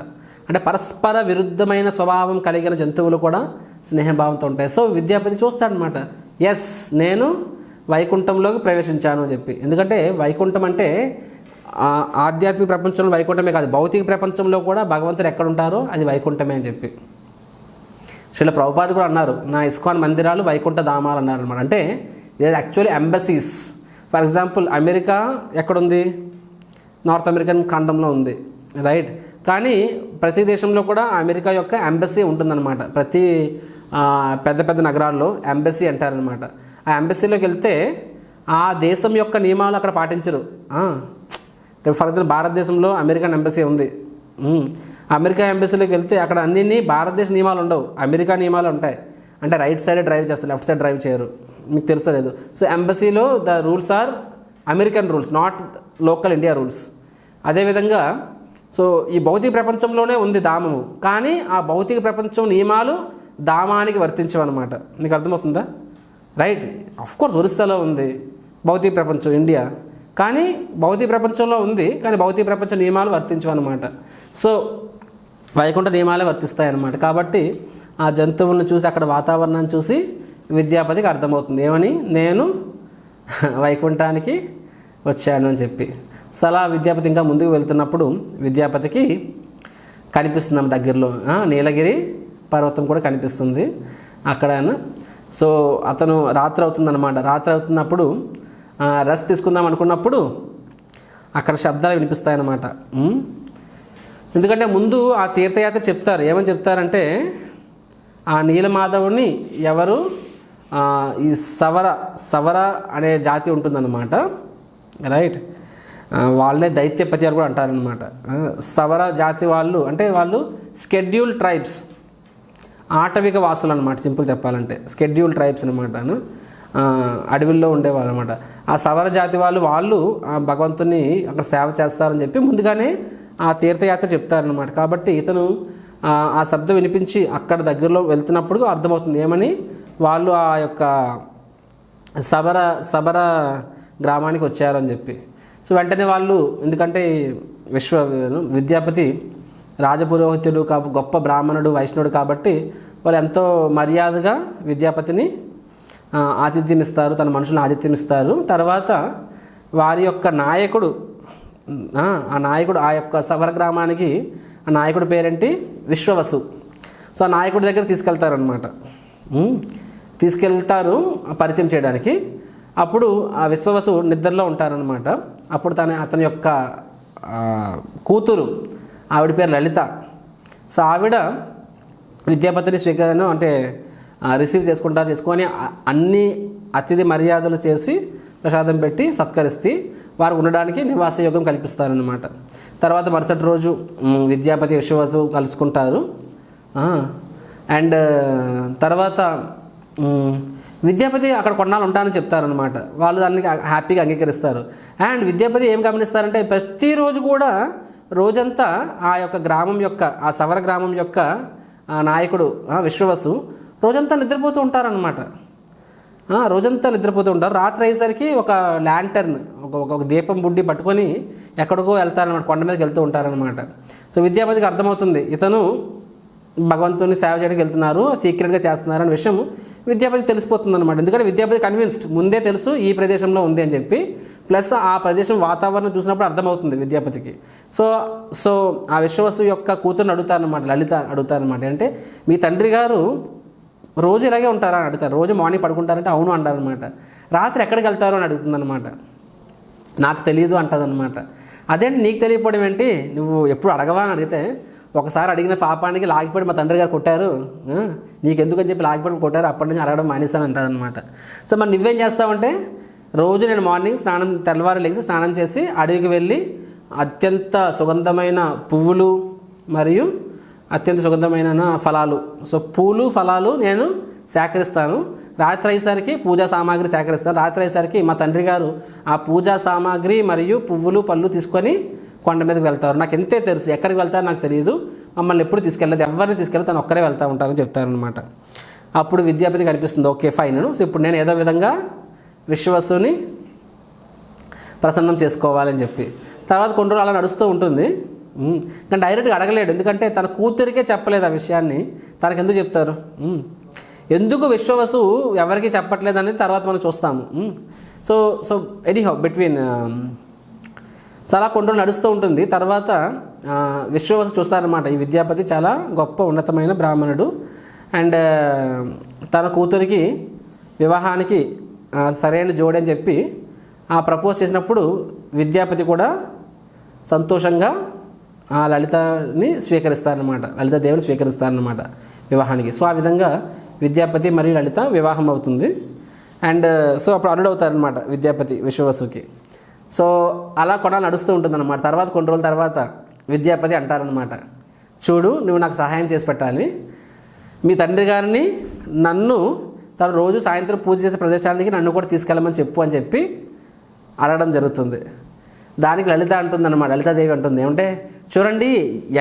అంటే పరస్పర విరుద్ధమైన స్వభావం కలిగిన జంతువులు కూడా స్నేహభావంతో ఉంటాయి. సో విద్యాపతి చూస్తాడనమాట, ఎస్ నేను వైకుంఠంలోకి ప్రవేశించాను అని చెప్పి. ఎందుకంటే వైకుంఠం అంటే ఆధ్యాత్మిక ప్రపంచంలో వైకుంఠమే కాదు, భౌతిక ప్రపంచంలో కూడా భగవంతుడు ఎక్కడ ఉంటారో అది వైకుంఠమే అని చెప్పి శ్రీల ప్రభుపాద కూడా అన్నారు, నా ఇస్కాన్ మందిరాలు వైకుంఠ ధామాలు అన్నారు అనమాట. అంటే ఇది actually embassies. For example America ఎక్కడుంది, నార్త్ అమెరికన్ ఖండంలో ఉంది, రైట్. కానీ ప్రతి దేశంలో కూడా అమెరికా యొక్క ఎంబసీ ఉంటుందన్నమాట. ప్రతి పెద్ద పెద్ద నగరాల్లో ఎంబసీ అంటారనమాట. ఆ ఎంబసీలోకి వెళ్తే ఆ దేశం యొక్క నియమాలు అక్కడ పాటించరు. ఫర్ ఎగ్జాంపుల్ భారతదేశంలో అమెరికన్ ఎంబసీ ఉంది. అమెరికా ఎంబసీలోకి వెళ్తే అక్కడ అన్ని భారతదేశ నియమాలు ఉండవు, అమెరికా నియమాలు ఉంటాయి. అంటే రైట్ సైడ్ డ్రైవ్ చేస్తారు, లెఫ్ట్ సైడ్ డ్రైవ్ చేయరు, మీకు తెలుసో లేదు. సో ఎంబసీలో the rules are American rules, not local India rules. అదేవిధంగా సో ఈ భౌతిక ప్రపంచంలోనే ఉంది ధామము, కానీ ఆ భౌతిక ప్రపంచం నియమాలు ధామానికి వర్తించవన్నమాట. మీకు అర్థమవుతుందా, రైట్. అఫ్కోర్స్ ఒరిస్సాలో ఉంది భౌతిక ప్రపంచం, ఇండియా, కానీ భౌతిక ప్రపంచంలో ఉంది, కానీ భౌతిక ప్రపంచ నియమాలు వర్తించవన్నమాట. సో వైకుంఠ నియమాలే వర్తిస్తాయన్నమాట. కాబట్టి ఆ జంతువులను చూసి అక్కడ వాతావరణాన్ని చూసి విద్యాపతికి అర్థమవుతుంది ఏమని, నేను వైకుంఠానికి వచ్చాను అని చెప్పి. సో అలా విద్యాపతి ఇంకా ముందుకు వెళ్తున్నప్పుడు విద్యాపతికి కనిపిస్తుంది దగ్గరలో నీలగిరి పర్వతం కూడా కనిపిస్తుంది అక్కడ. సో అతను రాత్రి అవుతుందన్నమాట. రాత్రి అవుతున్నప్పుడు రెస్ట్ తీసుకుందాం అనుకున్నప్పుడు అక్కడ శబ్దాలు వినిపిస్తాయన్నమాట. ఎందుకంటే ముందు ఆ తీర్థయాత్ర చెప్తారు, ఏమని చెప్తారంటే ఆ నీలమాధవుని ఎవరు ఈ సవర అనే జాతి ఉంటుందన్నమాట, రైట్. వాళ్ళే దైత్యపతి అని కూడా అంటారనమాట. సవర జాతి వాళ్ళు అంటే వాళ్ళు స్కెడ్యూల్ ట్రైబ్స్, ఆటవిక వాసులు అనమాట, సింపుల్ చెప్పాలంటే స్కెడ్యూల్ ట్రైబ్స్ అనమాట. అడవిల్లో ఉండేవాళ్ళు అనమాట. ఆ సవర జాతి వాళ్ళు భగవంతుని అక్కడ సేవ చేస్తారని చెప్పి ముందుగానే ఆ తీర్థయాత్ర చెప్తారనమాట. కాబట్టి ఇతను ఆ శబ్దం వినిపించి అక్కడ దగ్గరలో వెళ్తున్నప్పుడు అర్థమవుతుంది ఏమని, వాళ్ళు ఆ యొక్క సబర గ్రామానికి వచ్చారని చెప్పి. సో వెంటనే వాళ్ళు, ఎందుకంటే విద్యాపతి రాజపురోహితుడు గొప్ప బ్రాహ్మణుడు వైష్ణవుడు కాబట్టి వాళ్ళు ఎంతో మర్యాదగా విద్యాపతిని ఆతిథ్యం ఇస్తారు, తన మనుషులను ఆతిథ్యం ఇస్తారు. తర్వాత వారి యొక్క నాయకుడు ఆ యొక్క సవర గ్రామానికి ఆ నాయకుడి పేరేంటి, విశ్వవసు. సో ఆ నాయకుడి దగ్గర తీసుకెళ్తారనమాట, తీసుకెళ్తారు పరిచయం చేయడానికి. అప్పుడు ఆ విశ్వవసు నిద్రలో ఉంటారనమాట. అప్పుడు అతని యొక్క కూతురు, ఆవిడ పేరు లలిత. సో ఆవిడ విద్యాపతిని అంటే రిసీవ్ చేసుకొని అన్ని అతిథి మర్యాదలు చేసి ప్రసాదం పెట్టి సత్కరిస్తే వారు ఉండడానికి నివాస యోగం కల్పిస్తారనమాట. తర్వాత మరుసటి రోజు విద్యాపతి విశ్వవసు కలుసుకుంటారు. అండ్ తర్వాత విద్యాపతి అక్కడ కొన్నాళ్ళు ఉంటానని చెప్తారనమాట. వాళ్ళు దాన్ని హ్యాపీగా అంగీకరిస్తారు. అండ్ విద్యాపతి ఏం గమనిస్తారంటే ప్రతిరోజు కూడా రోజంతా ఆ యొక్క గ్రామం యొక్క ఆ సవర గ్రామం యొక్క నాయకుడు విశ్వవసు రోజంతా నిద్రపోతూ ఉంటారనమాట. రోజంతా నిద్రపోతూ ఉంటారు. రాత్రి అయ్యేసరికి ఒక ల్యాంటర్న్, ఒక దీపం బుడ్డి పట్టుకొని ఎక్కడికో వెళ్తారనమాట, కొండ మీదకి వెళ్తూ ఉంటారనమాట. సో విద్యాపతికి అర్థమవుతుంది ఇతను భగవంతుని సేవ చేయడానికి వెళ్తున్నారు, సీక్రెట్గా చేస్తున్నారు అనే విషయం విద్యాపతి తెలిసిపోతుంది అనమాట. ఎందుకంటే విద్యాపతి కన్విన్స్డ్, ముందే తెలుసు ఈ ప్రదేశంలో ఉంది అని చెప్పి. ప్లస్ ఆ ప్రదేశం వాతావరణం చూసినప్పుడు అర్థమవుతుంది విద్యాపతికి. సో ఆ విశ్వవసు యొక్క కూతురుని అడుగుతారనమాట, లలిత అడుగుతారనమాట. అంటే మీ తండ్రి గారు రోజు ఇలాగే ఉంటారా అని అడుగుతారు. రోజు మార్నింగ్ పడుకుంటారంటే అవును అంటారనమాట. రాత్రి ఎక్కడికి వెళ్తారు అని అడుగుతుందనమాట. నాకు తెలియదు అంటదనమాట. అదేంటి నీకు తెలియకపోవడం ఏంటి, నువ్వు ఎప్పుడు అడగవా అని అడిగితే, ఒకసారి అడిగిన పాపానికి లాగిపడి మా తండ్రి గారు కొట్టారు, నీకెందుకని చెప్పి లాగిపడి కొట్టారు, అప్పటి నుంచి అడగడం మానేసాను అంటారనమాట. సో మరి నువ్వేం చేస్తావంటే, రోజు నేను మార్నింగ్ తెల్లవారు లేచి స్నానం చేసి అడవికి వెళ్ళి అత్యంత సుగంధమైన పువ్వులు మరియు అత్యంత సుగంధమైన ఫలాలు, సో పూలు ఫలాలు నేను సేకరిస్తాను. రాత్రి అయ్యేసరికి పూజా సామాగ్రి సేకరిస్తాను. రాత్రి అయ్యేసరికి మా తండ్రి గారు ఆ పూజా సామాగ్రి మరియు పువ్వులు పళ్ళు తీసుకొని కొండ మీదకి వెళ్తారు. నాకు ఎంతే తెలుసు, ఎక్కడికి వెళ్తారో నాకు తెలియదు, మమ్మల్ని ఎప్పుడు తీసుకెళ్ళలేదు, ఎవరిని తీసుకెళ్ళి తను ఒక్కరే వెళ్తూ ఉంటారని చెప్తారనమాట. అప్పుడు విద్యాపతికి అనిపిస్తుంది ఓకే ఫైన్, సో ఇప్పుడు నేను ఏదో విధంగా విశ్వవసుని ప్రసన్నం చేసుకోవాలని చెప్పి. తర్వాత కొన్ని రోజులు అలా నడుస్తూ ఉంటుంది. కానీ డైరెక్ట్గా అడగలేడు, ఎందుకంటే తన కూతురికే చెప్పలేదు ఆ విషయాన్ని, తనకు ఎందుకు చెప్తారు, ఎందుకు విశ్వవసు ఎవరికి చెప్పట్లేదు అనేది తర్వాత మనం చూస్తాము. సో ఎనీహౌ బిట్వీన్ సో అలా కొన్ని రోజులు నడుస్తూ ఉంటుంది. తర్వాత విశ్వవసు చూస్తారనమాట, ఈ విద్యాపతి చాలా గొప్ప ఉన్నతమైన బ్రాహ్మణుడు అండ్ తన కూతురికి వివాహానికి సరైన జోడి అని చెప్పి ప్రపోజ్ చేసినప్పుడు విద్యాపతి కూడా సంతోషంగా ఆ లలితని స్వీకరిస్తారనమాట, లలితాదేవిని స్వీకరిస్తారనమాట వివాహానికి. సో ఆ విధంగా విద్యాపతి మరియు లలిత వివాహం అవుతుంది. అండ్ సో అప్పుడు అల్లుడు అవుతారనమాట విద్యాపతి విశ్వవసుకి. సో అలా కొన్నాళ్ళు నడుస్తూ ఉంటుందన్నమాట. తర్వాత కొన్ని రోజుల తర్వాత విద్యాపతి అంటారనమాట, చూడు నువ్వు నాకు సహాయం చేసి పెట్టాలి, మీ తండ్రి గారిని నన్ను తను రోజు సాయంత్రం పూజ చేసే ప్రదేశానికి నన్ను కూడా తీసుకెళ్ళమని చెప్పు అని చెప్పి అడగడం జరుగుతుంది. దానికి లలిత అంటుందన్నమాట, లలితాదేవి అంటుంది ఏమంటే, చూడండి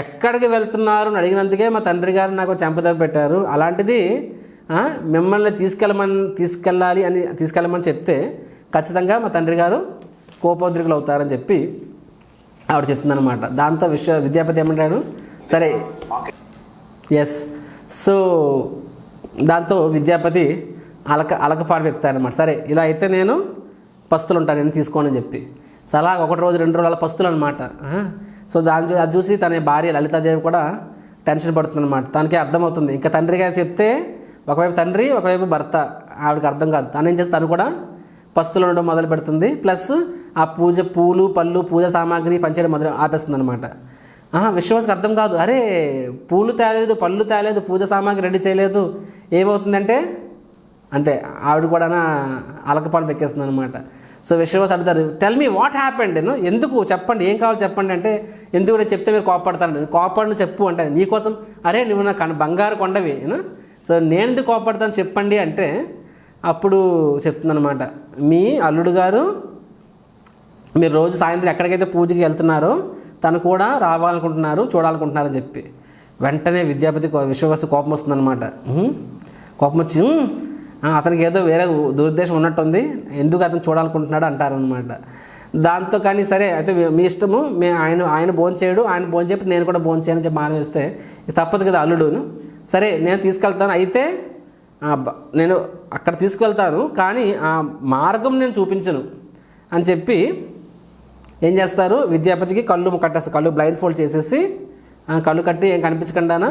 ఎక్కడికి వెళ్తున్నారు అని అడిగినందుకే మా తండ్రి గారు నాకు చెంపదెబ్బ పెట్టారు, అలాంటిది మిమ్మల్ని తీసుకెళ్ళమని చెప్తే ఖచ్చితంగా మా తండ్రి గారు కోపోద్రికులు అవుతారని చెప్పి ఆవిడ చెప్తుందనమాట. దాంతో విద్యాపతి ఏమంటాడు, సరే ఎస్. సో దాంతో విద్యాపతి అలకపాటు వ్యక్తారనమాట, సరే ఇలా అయితే నేను పస్తులు ఉంటాను, నేను తీసుకోని చెప్పి. సో అలా ఒకటి రోజు 2 రోజుల పస్తులు అనమాట. సో అది చూసి తన భార్య లలితాదేవి కూడా టెన్షన్ పడుతుందన్నమాట. తనకి అర్థమవుతుంది, ఇంకా తండ్రి గారు చెప్తే ఒకవైపు తండ్రి ఒకవైపు భర్త, ఆవిడకి అర్థం కాదు. తను ఏం చేస్తే తను కూడా పస్తులు ఉండడం మొదలు పెడుతుంది. ప్లస్ ఆ పూలు పళ్ళు పూజ సామాగ్రి పంచేయడం ఆపేస్తుంది అనమాట. విశ్వాసకు అర్థం కాదు, అరే పూలు తేలేదు పళ్ళు తేలేదు పూజ సామాగ్రి రెడీ చేయలేదు, ఏమవుతుందంటే అంతే, ఆవిడ కూడా అలకపాలు పెక్కేస్తుంది అనమాట. సో విశ్వవాసు అడుగుతారు, టెల్ మీ వాట్ హ్యాపెండ్, ఎందుకు చెప్పండి, ఏం కావాలో చెప్పండి అంటే, ఎందుకు నేను చెప్తే మీరు కోపడతాను, కోపడిని చెప్పు అంటే, నీకోసం, అరే నువ్వు నా బంగారు కొండవి, సో నేను ఎందుకు కోపడతాను చెప్పండి అంటే, అప్పుడు చెప్తుందనమాట, మీ అల్లుడు గారు మీరు రోజు సాయంత్రం ఎక్కడికైతే పూజకి వెళ్తున్నారో తను కూడా రావాలనుకుంటున్నారు, చూడాలనుకుంటున్నారని చెప్పి, వెంటనే విద్యాపతి విశ్వవాసు కోపం వస్తుందన్నమాట. కోపం వచ్చి అతనికి ఏదో వేరే దురుద్దేశం ఉన్నట్టుంది, ఎందుకు అతను చూడాలనుకుంటున్నాడు అంటారనమాట. దాంతో కానీ సరే అయితే మీ ఇష్టము, ఆయన భోంచేయడు, ఆయన భోంచేపి నేను కూడా భోంచేయని చెప్పి మానేస్తే తప్పదు కదా అల్లుడును. సరే నేను తీసుకెళ్తాను, అయితే నేను అక్కడ తీసుకువెళ్తాను, కానీ ఆ మార్గం నేను చూపించను అని చెప్పి ఏం చేస్తారు, విద్యాపతికి కళ్ళు కట్టేస్తారు, కళ్ళు బ్లైండ్ ఫోల్డ్ చేసేసి కళ్ళు కట్టి ఏం కనిపించకుండానా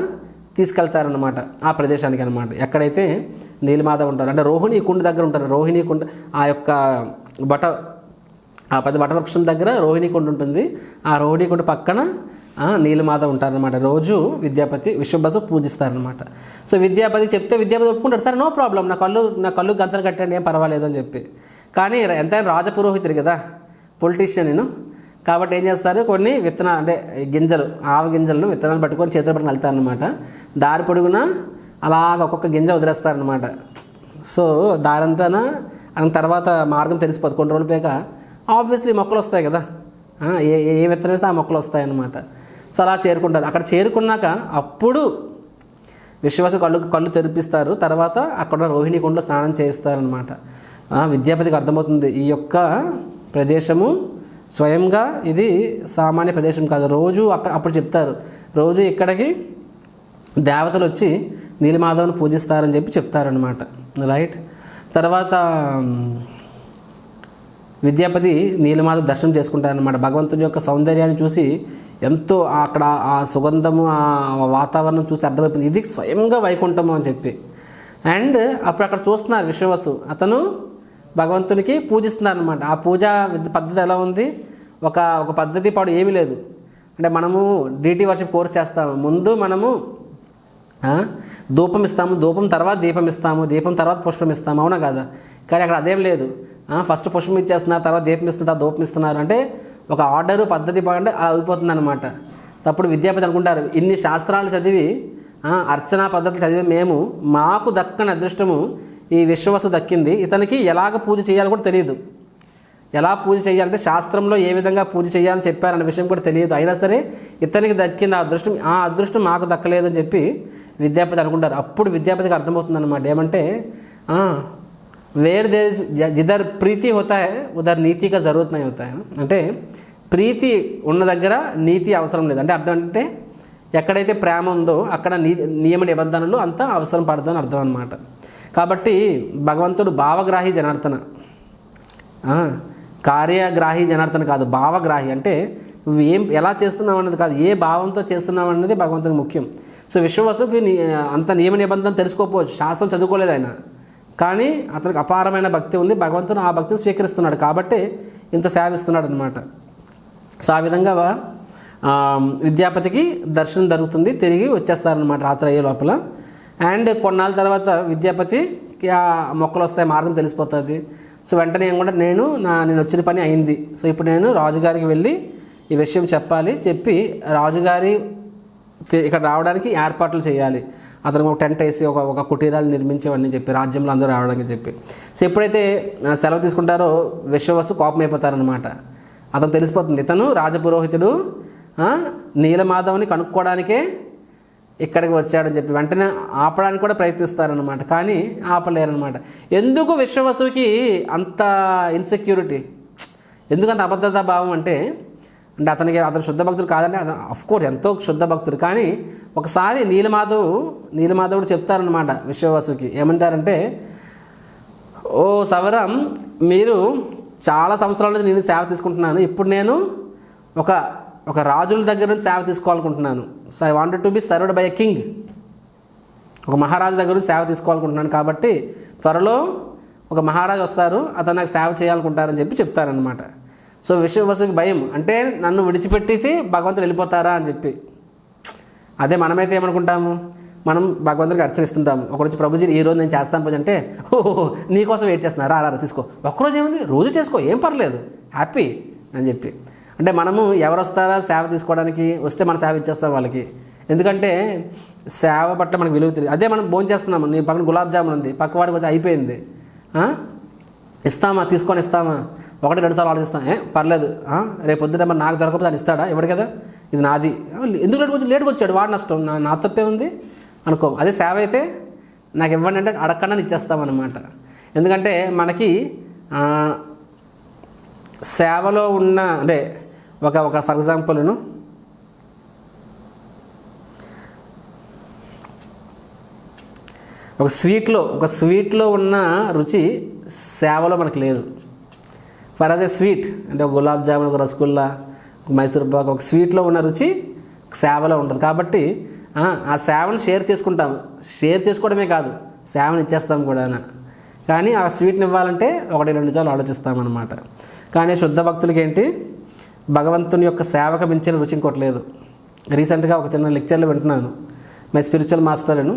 తీసుకెళ్తారనమాట ఆ ప్రదేశానికి అనమాట, ఎక్కడైతే నీలమాధవ్ ఉంటారు. అంటే రోహిణీ కుండ దగ్గర ఉంటారు. రోహిణీ కుండ ఆ యొక్క ఆ పెద్ద వటవృక్షం దగ్గర రోహిణీ కుండ ఉంటుంది. ఆ రోహిణీ కుండ పక్కన నీలమాధవ్ ఉంటారనమాట. రోజు విద్యాపతి విశ్వవాసు పూజిస్తారనమాట. సో విద్యాపతి చెప్తే విద్యాపతి ఒప్పుకుంటారు, సరే నో ప్రాబ్లం, నా కళ్ళు గంతలు కట్టండి, ఏం పర్వాలేదు అని చెప్పి. కానీ ఎంతైనా రాజపురోహితుడు కదా, పొలిటీషియన్ నేను, కాబట్టి ఏం చేస్తారు, కొన్ని విత్తనాలు అంటే గింజలు, ఆవు గింజలను విత్తనాలు పట్టుకొని చేతులు పట్టుకుని వెళ్తారనమాట. దారి పొడుగున అలాగ ఒక్కొక్క గింజ వదిలేస్తారనమాట. సో దారంతా తర్వాత మార్గం తెలిసిపోతుంది. కొన్ని రోజులు పోయాక ఆబ్వియస్లీ మొక్కలు వస్తాయి కదా, ఏ విత్తనం వేస్తే ఆ మొక్కలు వస్తాయన్నమాట. సో అలా చేరుకుంటారు. అక్కడ చేరుకున్నాక అప్పుడు విశ్వాసు కళ్ళు తెరిపిస్తారు. తర్వాత అక్కడ రోహిణీ కుండలో స్నానం చేయిస్తారనమాట. విద్యాపతికి అర్థమవుతుంది, ఈ యొక్క ప్రదేశము స్వయంగా ఇది సామాన్య ప్రదేశం కాదు. రోజు అప్పుడు చెప్తారు, రోజు ఇక్కడికి దేవతలు వచ్చి నీలమాధవ్ని పూజిస్తారని చెప్పి చెప్తారనమాట. రైట్. తర్వాత విద్యాపతి నీలమాధవ్ దర్శనం చేసుకుంటారనమాట. భగవంతుని యొక్క సౌందర్యాన్ని చూసి ఎంతో అక్కడ ఆ సుగంధము, ఆ వాతావరణం చూసి అర్థమైపోయింది, ఇది స్వయంగా వైకుంఠము అని చెప్పి. అండ్ అప్పుడు అక్కడ చూస్తున్నారు విశ్వవాసు, అతను భగవంతునికి పూజిస్తున్నారు అనమాట. ఆ పూజా పద్ధతి ఎలా ఉంది, ఒక పద్ధతి పాడు ఏమీ లేదు. అంటే మనము డీటీ వర్షిప్ కోర్స్ చేస్తాము, ముందు మనము ధూపం ఇస్తాము, ధూపం తర్వాత దీపం ఇస్తాము, దీపం తర్వాత పుష్పం ఇస్తాము, అవునా కదా. కానీ అక్కడ అదేం లేదు, ఫస్ట్ పుష్పం ఇచ్చేస్తున్నారు, తర్వాత దీపం ఇస్తున్నారు, ధూపం ఇస్తున్నారు. అంటే ఒక ఆర్డరు పద్ధతి అంటే అలా అయిపోతుంది అనమాట. అప్పుడు విద్యాపతి అనుకుంటారు, ఇన్ని శాస్త్రాలు చదివి అర్చనా పద్ధతులు చదివి మేము, మాకు దక్కని అదృష్టము ఈ విశ్వవాసు దక్కింది, ఇతనికి ఎలాగ పూజ చేయాలో కూడా తెలియదు. ఎలా పూజ చేయాలంటే శాస్త్రంలో ఏ విధంగా పూజ చేయాలని చెప్పారన్న విషయం కూడా తెలియదు. అయినా సరే ఇతనికి దక్కింది ఆ అదృష్టం మాకు దక్కలేదు అని చెప్పి విద్యాపతి అనుకుంటారు. అప్పుడు విద్యాపతికి అర్థమవుతుంది అనమాట, ఏమంటే వేర్ దేర్ జిధర్ ప్రీతి హోతా హై ఉధర్ నీతి కా జరూరత్ నహీ హోతా హై. అంటే ప్రీతి ఉన్న దగ్గర నీతి అవసరం లేదు. అంటే అర్థం అంటే ఎక్కడైతే ప్రేమ ఉందో అక్కడ నియమ నిబంధనలు అంతా అవసరం పడదని అర్థం అనమాట. కాబట్టి భగవంతుడు భావగ్రాహి జనార్దన, కార్యగ్రాహి జనార్దన కాదు, భావగ్రాహి. అంటే నువ్వు ఎలా చేస్తున్నావు అన్నది కాదు, ఏ భావంతో చేస్తున్నావు అన్నది భగవంతునికి ముఖ్యం. సో విశ్వవసుకి అంత నియమ నిబంధన తెలుసుకోకపోవచ్చు, శాస్త్రం చదువుకోలేదు ఆయన, కానీ అతనికి అపారమైన భక్తి ఉంది, భగవంతుడు ఆ భక్తిని స్వీకరిస్తున్నాడు కాబట్టి ఇంత సేవిస్తున్నాడు అనమాట. సో ఆ విధంగా విద్యాపతికి దర్శనం జరుగుతుంది, తిరిగి వచ్చేస్తారనమాట రాత్రి అయ్యే లోపల. అండ్ కొన్నాళ్ళ తర్వాత విద్యాపతికి ఆ మొక్కలు వస్తాయి, మార్గం తెలిసిపోతుంది. సో వెంటనే ఏం కూడా నేను వచ్చిన పని అయింది, సో ఇప్పుడు నేను రాజుగారికి వెళ్ళి ఈ విషయం చెప్పాలి, చెప్పి రాజుగారి ఇక్కడ రావడానికి ఏర్పాట్లు చేయాలి, అతనికి ఒక టెంట్ వేసి ఒక కుటీరాలు నిర్మించేవన్నీ చెప్పి రాజ్యంలో అందరూ రావడానికి చెప్పి. సో ఎప్పుడైతే సెలవు తీసుకుంటారో విశ్వవసు కోపం అయిపోతారనమాట. అతను తెలిసిపోతుంది, ఇతను రాజపురోహితుడు నీలమాధవ్ని కనుక్కోవడానికే ఇక్కడికి వచ్చాడని చెప్పి వెంటనే ఆపడానికి కూడా ప్రయత్నిస్తారనమాట, కానీ ఆపలేరనమాట. ఎందుకు విశ్వవసుకి అంత ఇన్సెక్యూరిటీ, ఎందుకంత అభద్రతా భావం అంటే అతను శుద్ధ భక్తుడు కాదంటే అఫ్కోర్స్ ఎంతో శుద్ధ భక్తుడు. కానీ ఒకసారి నీలమాధవుడు చెప్తారనమాట విశ్వవసుకి, ఏమంటారంటే, ఓ సవరం, మీరు చాలా సంవత్సరాల నుంచి నేను సేవ తీసుకుంటున్నాను, ఇప్పుడు నేను ఒక రాజుల దగ్గర నుంచి సేవ తీసుకోవాలనుకుంటున్నాను. So I wanted to be served by a king, ఒక మహారాజు దగ్గర నుంచి సేవ తీసుకోవాలనుకుంటున్నాను, కాబట్టి త్వరలో ఒక మహారాజు వస్తారు, అతను నాకు సేవ చేయాలనుకుంటారని చెప్పి చెప్తారనమాట. సో విశ్వవసుకి భయం, అంటే నన్ను విడిచిపెట్టేసి భగవంతుడు వెళ్ళిపోతారా అని చెప్పి. అదే మనమైతే ఏమనుకుంటాము, మనం భగవంతుడికి అర్చనిస్తుంటాం. ఒకరోజు ప్రభుజీ ఈరోజు నేను చేస్తాను పూజ అంటే, ఓహో నీకోసం వెయిట్ చేస్తున్నా, రా తీసుకో, ఒక్కరోజు ఏముంది, రోజు చేసుకో, ఏం పర్లేదు, హ్యాపీ అని చెప్పి. అంటే మనము ఎవరు వస్తారా సేవ తీసుకోవడానికి, వస్తే మన సేవ ఇచ్చేస్తాం వాళ్ళకి. ఎందుకంటే సేవ పట్ల మనకు విలువ తెలియదు. అదే మనం భోజనం చేస్తున్నాము, నీ పక్కన గులాబ్ జామున్ ఉంది, పక్కవాడికి వచ్చి అయిపోయింది, ఇస్తామా, తీసుకొని ఇస్తామా, 1-2 సార్లు ఆలోచిస్తాం, పర్లేదు, రేపు పొద్దున మరి నాకు దొరకకపోతే అని ఇస్తాడా, ఇవ్వడు కదా, ఇది నాది, ఎందుకు లేటుగా వచ్చాడు, వాడు నష్టం, నా తప్పే ఉంది అనుకో. అదే సేవ అయితే నాకు ఇవ్వండి అంటే అడగకుండా ఇచ్చేస్తామన్నమాట. ఎందుకంటే మనకి సేవలో ఉన్న అంటే ఒక ఫర్ ఎగ్జాంపుల్ను ఒక స్వీట్లో ఉన్న రుచి సేవలో మనకు లేదు. ఫర్ అదే స్వీట్ అంటే ఒక గులాబ్ జామున్, ఒక రసగుల్లా, ఒక మైసూర్ పాక్, ఒక స్వీట్లో ఉన్న రుచి సేవలో ఉంటుంది. కాబట్టి ఆ సేవను షేర్ చేసుకుంటాం, షేర్ చేసుకోవడమే కాదు సేవను ఇచ్చేస్తాం కూడా. కానీ ఆ స్వీట్ని ఇవ్వాలంటే 1-2 సార్లు ఆలోచిస్తామన్నమాట. కానీ శుద్ధ భక్తులకి ఏంటి, భగవంతుని యొక్క సేవకు మించిన రుచి ఇంకోటి లేదు. రీసెంట్గా ఒక చిన్న లెక్చర్లో వింటున్నాను, మై స్పిరిచువల్ మాస్టర్ను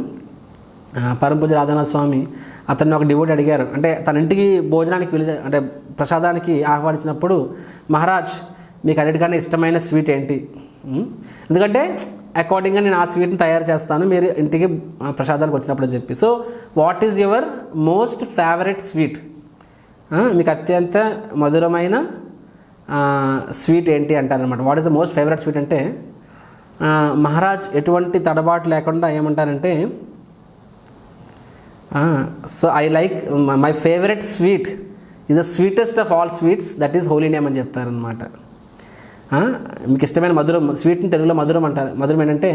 పరమపూజ్య రాధానాథ స్వామి, అతన్ని ఒక డివోటీ అడిగారు. అంటే తన ఇంటికి భోజనానికి అంటే ప్రసాదానికి ఆహ్వానించినప్పుడు, మహారాజ్ మీకు అన్నిటికన్నా ఇష్టమైన స్వీట్ ఏంటి, ఎందుకంటే అకార్డింగ్గా నేను ఆ స్వీట్ని తయారు చేస్తాను మీరు ఇంటికి ప్రసాదానికి వచ్చినప్పుడు అని చెప్పి. So what is your most favourite sweet, మీకు అత్యంత మధురమైన స్వీట్ ఏంటి అంటారనమాట. What is the most favourite sweet అంటే మహారాజ్ ఎటువంటి తడబాటు లేకుండా ఏమంటారంటే, so I like my favourite sweet is the sweetest of all sweets, that is holy name అని చెప్తారనమాట. మీకు ఇష్టమైన మధురం స్వీట్ని తెలుగులో మధురం అంటారు. మధురం ఏంటంటే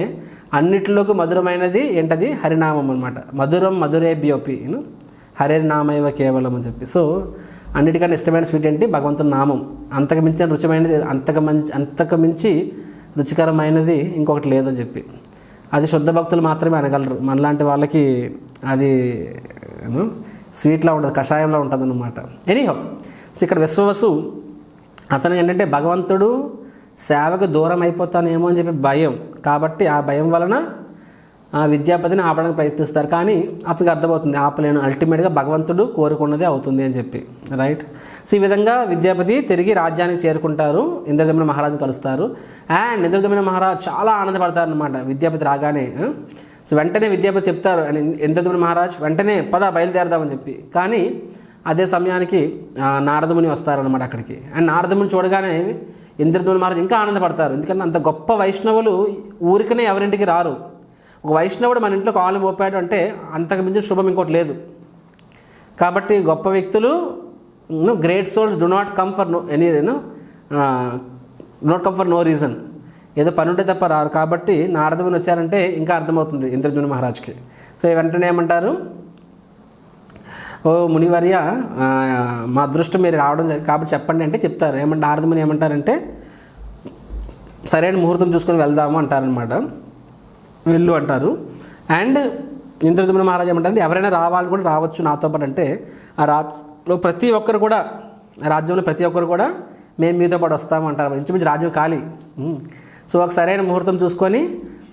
అన్నిటిలోకి మధురమైనది ఏంటది, హరినామం అనమాట. మధురం మధురేభ్యోపి హరినామైవ కేవలం అని చెప్పి. సో అన్నిటికన్నా ఇష్టమైన స్వీట్ ఏంటి, భగవంతుని నామం. అంతకు మించిన రుచిమైనది, అంతకు మించి రుచికరమైనది ఇంకొకటి లేదని చెప్పి. అది శుద్ధ భక్తులు మాత్రమే అనగలరు. మనలాంటి వాళ్ళకి అది స్వీట్లా ఉంటుంది, కషాయంలో ఉంటుంది అన్నమాట. ఎనీహో, సో ఇక్కడ విశ్వవసు అతను ఏంటంటే భగవంతుడు సేవకు దూరం అయిపోతానేమో అని చెప్పి భయం. కాబట్టి ఆ భయం వలన ఆ విద్యాపతిని ఆపడానికి ప్రయత్నిస్తారు. కానీ అతనికి అర్థమవుతుంది ఆపలేను, అల్టిమేట్గా భగవంతుడు కోరుకున్నదే అవుతుంది అని చెప్పి, రైట్. సో ఈ విధంగా విద్యాపతి తిరిగి రాజ్యానికి చేరుకుంటారు, ఇంద్రదమన మహారాజుని కలుస్తారు. అండ్ ఇంద్రదమన మహారాజు చాలా ఆనందపడతారు అనమాట విద్యాపతి రాగానే. సో వెంటనే విద్యాపతి చెప్తారు, అండ్ ఇంద్రదమన మహారాజు వెంటనే బయలుదేరదామని చెప్పి. కానీ అదే సమయానికి నారదముని వస్తారనమాట అక్కడికి. అండ్ నారదముని చూడగానే ఇంద్రదమన మహారాజు ఇంకా ఆనందపడతారు. ఎందుకంటే అంత గొప్ప వైష్ణవులు ఊరికనే ఎవరింటికి రారు. ఒక వైష్ణవుడు మన ఇంట్లో కాలు మోపాడు అంటే అంతకు మించిన శుభం ఇంకోటి లేదు. కాబట్టి గొప్ప వ్యక్తులు, great souls do not come for no reason, ఏదో పని ఉంటే తప్ప రారు. కాబట్టి నారదముని వచ్చారంటే ఇంకా అర్థమవుతుంది ఇంద్రదమన మహారాజుకి. సో వెంటనే ఏమంటారు, ఓ మునివర్య మా అదృష్టం మీరు రావడం కాబట్టి చెప్పండి అంటే చెప్తారు. నారదముని ఏమంటారంటే సరైన ముహూర్తం చూసుకొని వెళ్దాము అంటారనమాట. వెళ్ళు అంటారు. అండ్ ఇంద్రదమన మహారాజు ఏమంటారంటే ఎవరైనా రావాలి కూడా రావచ్చు నాతో పాటు అంటే, ఆ రాజ్యంలో ప్రతి ఒక్కరు కూడా మేము మీతో పాటు వస్తాము అంటారు. ఇంచుమించు రాజ్యం ఖాళీ. సో ఒక సరైన ముహూర్తం చూసుకొని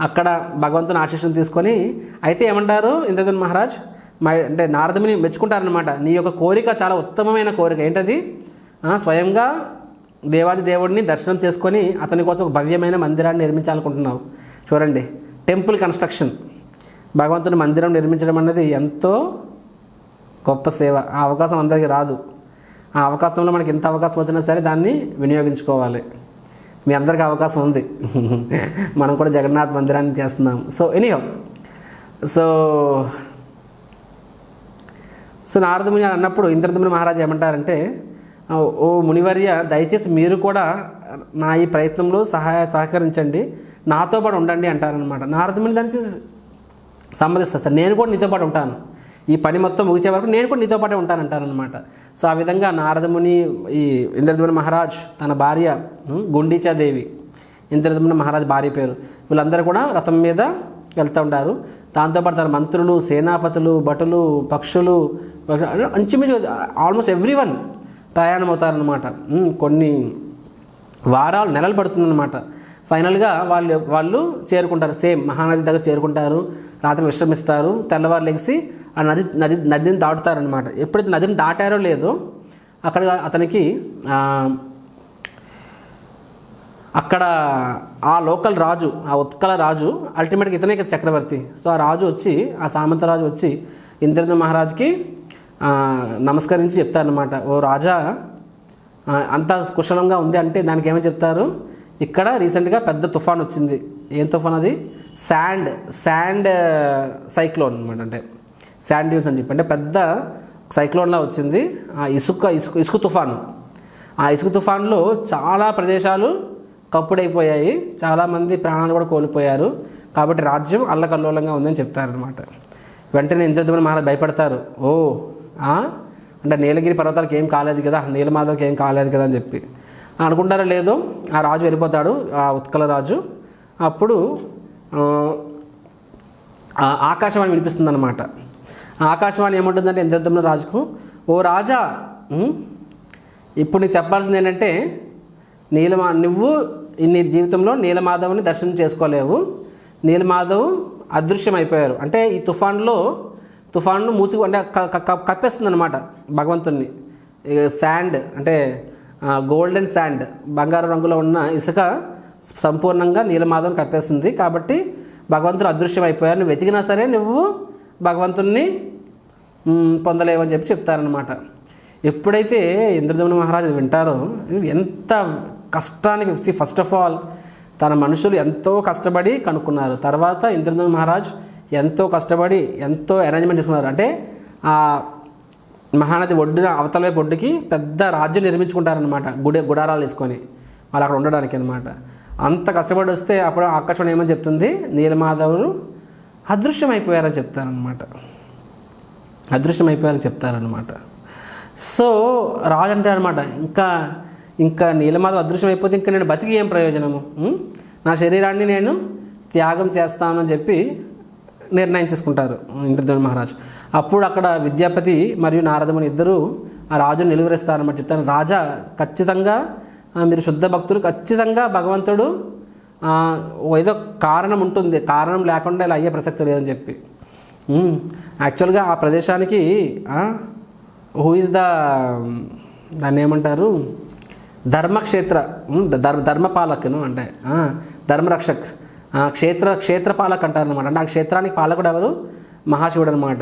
అక్కడ భగవంతుని ఆశీస్సును తీసుకొని అయితే ఏమంటారు ఇంద్రదమన మహారాజ్ అంటే నారదముని మెచ్చుకుంటారనమాట. నీ యొక్క కోరిక చాలా ఉత్తమమైన కోరిక. ఏంటది, స్వయంగా దేవాది దేవుడిని దర్శనం చేసుకొని అతని కోసం ఒక భవ్యమైన మందిరాన్ని నిర్మించాలనుకుంటున్నావు. చూడండి, టెంపుల్ కన్స్ట్రక్షన్, భగవంతుని మందిరం నిర్మించడం అనేది ఎంతో గొప్ప సేవ. ఆ అవకాశం అందరికీ రాదు. ఆ అవకాశంలో మనకి ఎంత అవకాశం వచ్చినా సరే దాన్ని వినియోగించుకోవాలి. మీ అందరికీ అవకాశం ఉంది. మనం కూడా జగన్నాథ్ మందిరాన్ని చేస్తున్నాం. సో ఎనీహో, సో నారదముని అన్నప్పుడు ఇంద్రదమన మహారాజు ఏమంటారంటే, ఓ మునివర్య దయచేసి మీరు కూడా నా ఈ ప్రయత్నంలో సహకరించండి, నాతో పాటు ఉండండి అంటారనమాట. నారదముని దానికి సమ్మతిస్తారు. సార్ నేను కూడా నీతో పాటు ఉంటాను, ఈ పని మొత్తం ముగిసే వరకు నేను కూడా నీతో పాటే ఉంటానంటారనమాట. సో ఆ విధంగా నారదముని ఈ ఇంద్రదమన మహారాజ్ తన భార్య గుండీచాదేవి, ఇంద్రదమన మహారాజ్ భార్య పేరు, వీళ్ళందరూ కూడా రథం మీద వెళ్తూ ఉంటారు. దాంతోపాటు తన మంత్రులు, సేనాపతులు, భటులు, పక్షులు, అంచుమించు ఆల్మోస్ట్ ఎవ్రీవన్ ప్రయాణం అవుతారనమాట. కొన్ని వారాలు, నెలలు పడుతుందన్నమాట. ఫైనల్గా వాళ్ళు చేరుకుంటారు, సేమ్ మహానది దగ్గర చేరుకుంటారు. రాత్రి విశ్రమిస్తారు, తెల్లవారు లెగిసి ఆ నదిని దాటుతారనమాట. ఎప్పుడైతే నదిని దాటారో లేదో అక్కడ అతనికి అక్కడ ఆ లోకల్ రాజు, ఆ ఉత్కళ రాజు, అల్టిమేట్గా ఇతనే కదా చక్రవర్తి. సో ఆ రాజు వచ్చి, ఆ సామంత రాజు వచ్చి ఇంద్రద్యుమ్న మహారాజుకి నమస్కరించి చెప్తారనమాట, ఓ రాజా అంతా కుశలంగా ఉంది అంటే దానికి ఏమని చెప్తారు, ఇక్కడ రీసెంట్గా పెద్ద తుఫాన్ వచ్చింది. ఏం తుఫాన్ అది? శాండ్ సైక్లోన్ అనమాట. అంటే శాండ్ డ్యూన్స్ అని చెప్పి అంటే పెద్ద సైక్లోన్లా వచ్చింది. ఆ ఇసుక తుఫాను. ఆ ఇసుక తుఫాన్లో చాలా ప్రదేశాలు కప్పుడైపోయాయి, చాలామంది ప్రాణాలు కూడా కోల్పోయారు. కాబట్టి రాజ్యం అల్లకల్లోలంగా ఉందని చెప్తారనమాట. వెంటనే ఇంద్రద్యుమ్న మహారాజు భయపడతారు. అంటే నీలగిరి పర్వతాలకు ఏం కాలేదు కదా, నీలమాధవ్కి ఏం కాలేదు కదా అని చెప్పి అనుకుంటారో లేదో ఆ రాజు వెళ్ళిపోతాడు, ఆ ఉత్కళ రాజు. అప్పుడు ఆకాశవాణి వినిపిస్తుంది అనమాట. ఆకాశవాణి ఏముంటుందంటే ఇంద్రద్యుమ్న రాజుకు, ఓ రాజా, ఇప్పుడు నీకు చెప్పాల్సింది ఏంటంటే నువ్వు నీ జీవితంలో నీలమాధవ్ని దర్శనం చేసుకోలేవు. నీలమాధవ్ అదృశ్యం అయిపోయారు. అంటే ఈ తుఫాన్ను మూసి అంటే కప్పేస్తుంది అనమాట భగవంతుణ్ణి. శాండ్ అంటే గోల్డెన్ శాండ్, బంగారు రంగులో ఉన్న ఇసుక సంపూర్ణంగా నీలమాధవ్ని కప్పేస్తుంది. కాబట్టి భగవంతుడు అదృశ్యం అయిపోయారు, నువ్వు వెతికినా సరే నువ్వు భగవంతుణ్ణి పొందలేవని చెప్పి చెప్తారనమాట. ఎప్పుడైతే ఇంద్రద్యుమ్న మహారాజు వింటారో ఎంత కష్టానికి, ఫస్ట్ ఆఫ్ ఆల్ తన మనుషులు ఎంతో కష్టపడి కనుక్కున్నారు. తర్వాత ఇంద్రద్యుమ్న మహారాజ్ ఎంతో కష్టపడి ఎంతో అరేంజ్మెంట్ చేసుకున్నారు. అంటే ఆ మహానది ఒడ్డున అవతల వైపు ఒడ్డుకి పెద్ద రాజ్యం నిర్మించుకుంటారనమాట, గుడారాలు వేసుకొని వాళ్ళు అక్కడ ఉండడానికి అనమాట. అంత కష్టపడి వస్తే అప్పుడు ఆకాశవాణి ఏమని చెప్తుంది, నీలమాధవులు అదృశ్యం అయిపోయారని చెప్తారనమాట. సో రాజు అంటే అనమాట, ఇంకా నీలమాధవ్ అదృశ్యం అయిపోతే ఇంకా నేను బతికి ఏం ప్రయోజనము, నా శరీరాన్ని నేను త్యాగం చేస్తానని చెప్పి నిర్ణయించేసుకుంటారు ఇంద్రద్యుమ్న మహారాజు. అప్పుడు అక్కడ విద్యాపతి మరియు నారదముని ఇద్దరు ఆ రాజును నిలువరిస్తారన్నమాట. చెప్తాను, రాజా ఖచ్చితంగా మీరు శుద్ధ భక్తులు, ఖచ్చితంగా భగవంతుడు ఏదో కారణం ఉంటుంది, కారణం లేకుండా ఇలా అయ్యే ప్రసక్తి లేదని చెప్పి. యాక్చువల్గా ఆ ప్రదేశానికి హూ ఇస్ దాన్ని ఏమంటారు, ధర్మక్షేత్ర ధర్మపాలకును అంటే ధర్మరక్షక్, క్షేత్రపాలక్ అంటారు అనమాట. అంటే ఆ క్షేత్రానికి పాలకుడు ఎవరు, మహాశివుడు అనమాట.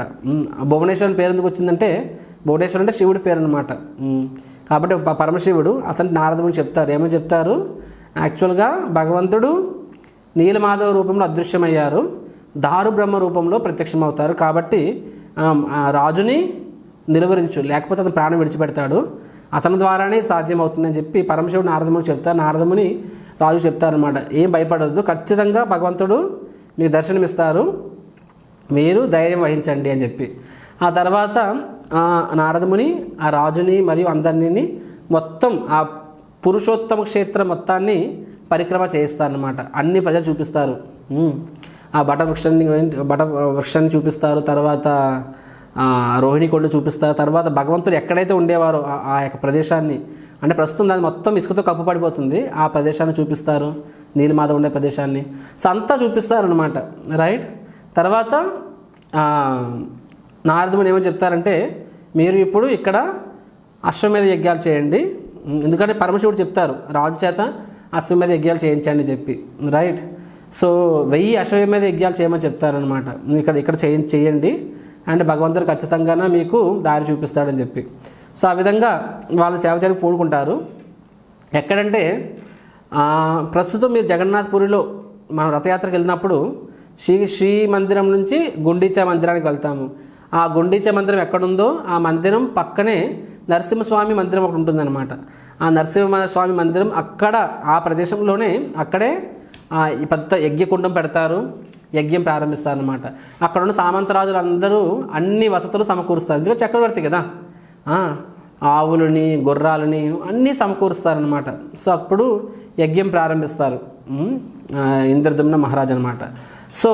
భువనేశ్వరుని పేరు ఎందుకు వచ్చిందంటే, భువనేశ్వరుడు అంటే శివుడి పేరు అనమాట. కాబట్టి పరమశివుడు అతను నారదుని చెప్తారు, ఏమని చెప్తారు, యాక్చువల్గా భగవంతుడు నీలమాధవ రూపంలో అదృశ్యమయ్యారు, దారు బ్రహ్మ రూపంలో ప్రత్యక్షమవుతారు. కాబట్టి రాజుని నిలువరించు, లేకపోతే అతను ప్రాణం విడిచిపెడతాడు, అతని ద్వారానే సాధ్యమవుతుందని చెప్పి పరమశివుడు నారదముని చెప్తారు. నారదముని రాజు చెప్తారనమాట, ఏం భయపడద్దు, ఖచ్చితంగా భగవంతుడు మీకు దర్శనమిస్తారు, మీరు ధైర్యం వహించండి అని చెప్పి. ఆ తర్వాత నారదముని ఆ రాజుని మరియు అందరినీ మొత్తం ఆ పురుషోత్తమ క్షేత్రం మొత్తాన్ని పరిక్రమ చేయిస్తారనమాట. అన్ని ప్రజలు చూపిస్తారు, ఆ బట వృక్షాన్ని చూపిస్తారు, తర్వాత రోహిణి కొండ చూపిస్తారు. తర్వాత భగవంతుడు ఎక్కడైతే ఉండేవారో ఆ యొక్క ప్రదేశాన్ని, అంటే ప్రస్తుతం దాన్ని మొత్తం ఇసుకతో కప్పు పడిపోతుంది, ఆ ప్రదేశాన్ని చూపిస్తారు, నీలమాధవ్ ఉండే ప్రదేశాన్ని. సో అంతా చూపిస్తారనమాట, రైట్. తర్వాత నారదుని ఏమని చెప్తారంటే, మీరు ఇప్పుడు ఇక్కడ అశ్వమేధ యజ్ఞాలు చేయండి, ఎందుకంటే పరమశివుడు చెప్తారు రాజు చేత అశ్వమేధ యజ్ఞాలు చేయించండి చెప్పి, రైట్. సో 1000 అశ్వమేధ యజ్ఞాలు చేయమని చెప్తారనమాట. ఇక్కడ చేయండి అండ్ భగవంతుడు ఖచ్చితంగా మీకు దారి చూపిస్తాడని చెప్పి. సో ఆ విధంగా వాళ్ళు సేవ చేయడానికి పూనుకుంటారు. ఎక్కడంటే ప్రస్తుతం మీరు జగన్నాథ్పురిలో మనం రథయాత్రకు వెళ్ళినప్పుడు శ్రీ మందిరం నుంచి గుండీచా మందిరానికి వెళ్తాము. ఆ గుండీచా మందిరం ఎక్కడుందో ఆ మందిరం పక్కనే నరసింహస్వామి మందిరం ఒకటి ఉంటుందన్నమాట. ఆ నరసింహస్వామి మందిరం అక్కడ ఆ ప్రదేశంలోనే అక్కడే ఈ పెద్ద యజ్ఞకుండం పెడతారు, యజ్ఞం ప్రారంభిస్తారనమాట. అక్కడ ఉన్న సామంతరాజులు అందరూ అన్ని వసతులు సమకూరుస్తారు, ఎందుకంటే చక్రవర్తి కదా, ఆవులని గుర్రాలని అన్నీ సమకూరుస్తారనమాట. సో అప్పుడు యజ్ఞం ప్రారంభిస్తారు ఇంద్రద్యుమ్న మహారాజు అనమాట. సో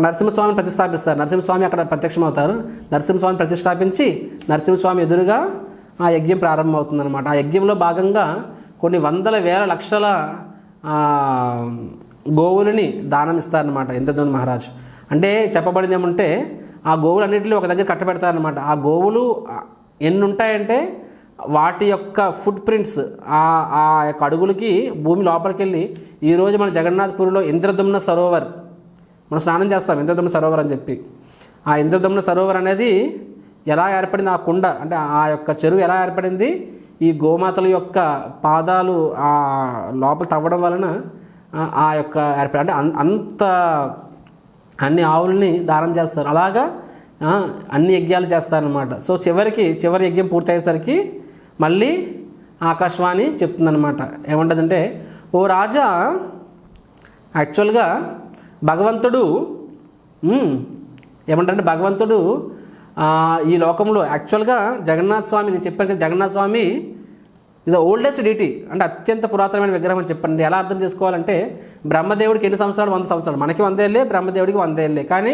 నరసింహస్వామిని ప్రతిష్టాపిస్తారు, నరసింహస్వామి అక్కడ ప్రత్యక్షమవుతారు. నరసింహస్వామిని ప్రతిష్టాపించి నరసింహస్వామి ఎదురుగా ఆ యజ్ఞం ప్రారంభమవుతుందన్నమాట. ఆ యజ్ఞంలో భాగంగా కొన్ని వందల వేల లక్షల గోవులని దానం ఇస్తారనమాట ఇంద్రద్యుమ్న మహారాజు. అంటే చెప్పబడింది ఏమంటే ఆ గోవులు అన్నింటినీ ఒక దగ్గర కట్టబెడతారనమాట. ఆ గోవులు ఎన్ని ఉంటాయంటే వాటి యొక్క ఫుట్ ప్రింట్స్ ఆ యొక్క అడుగులకి భూమి లోపలికి వెళ్ళి ఈరోజు మన జగన్నాథ్పూర్లో ఇంద్రదుమ్న సరోవర్ మనం స్నానం చేస్తాం, ఇంద్రదుమ్న సరోవర్ అని చెప్పి. ఆ ఇంద్రదుమ్న సరోవర్ అనేది ఎలా ఏర్పడింది, ఆ కుండ అంటే ఆ యొక్క చెరువు ఎలా ఏర్పడింది, ఈ గోమాతల యొక్క పాదాలు ఆ లోపల తవ్వడం వలన ఆ యొక్క ఏర్పడి అంటే అంత అన్ని ఆవుల్ని దానం చేస్తారు. అలాగా అన్ని యజ్ఞాలు చేస్తారనమాట. సో చివరి యజ్ఞం పూర్తయ్యేసరికి మళ్ళీ ఆకాశవాణి చెప్తుందనమాట. ఏమంటుందంటే, ఓ రాజా, యాక్చువల్గా భగవంతుడు ఏమంటారంటే భగవంతుడు ఈ లోకంలో యాక్చువల్గా జగన్నాథ స్వామి, నేను చెప్పాను కదా, జగన్నాథ స్వామి ఇది ఓల్డెస్ట్ డీటీ అంటే అత్యంత పురాతనమైన విగ్రహం అని చెప్పండి. ఎలా అర్థం చేసుకోవాలంటే బ్రహ్మదేవుడికి ఎన్ని సంవత్సరాలు? 100 సంవత్సరాలు. మనకి 100 ఏళ్ళే, బ్రహ్మదేవుడికి 100 ఏళ్ళే. కానీ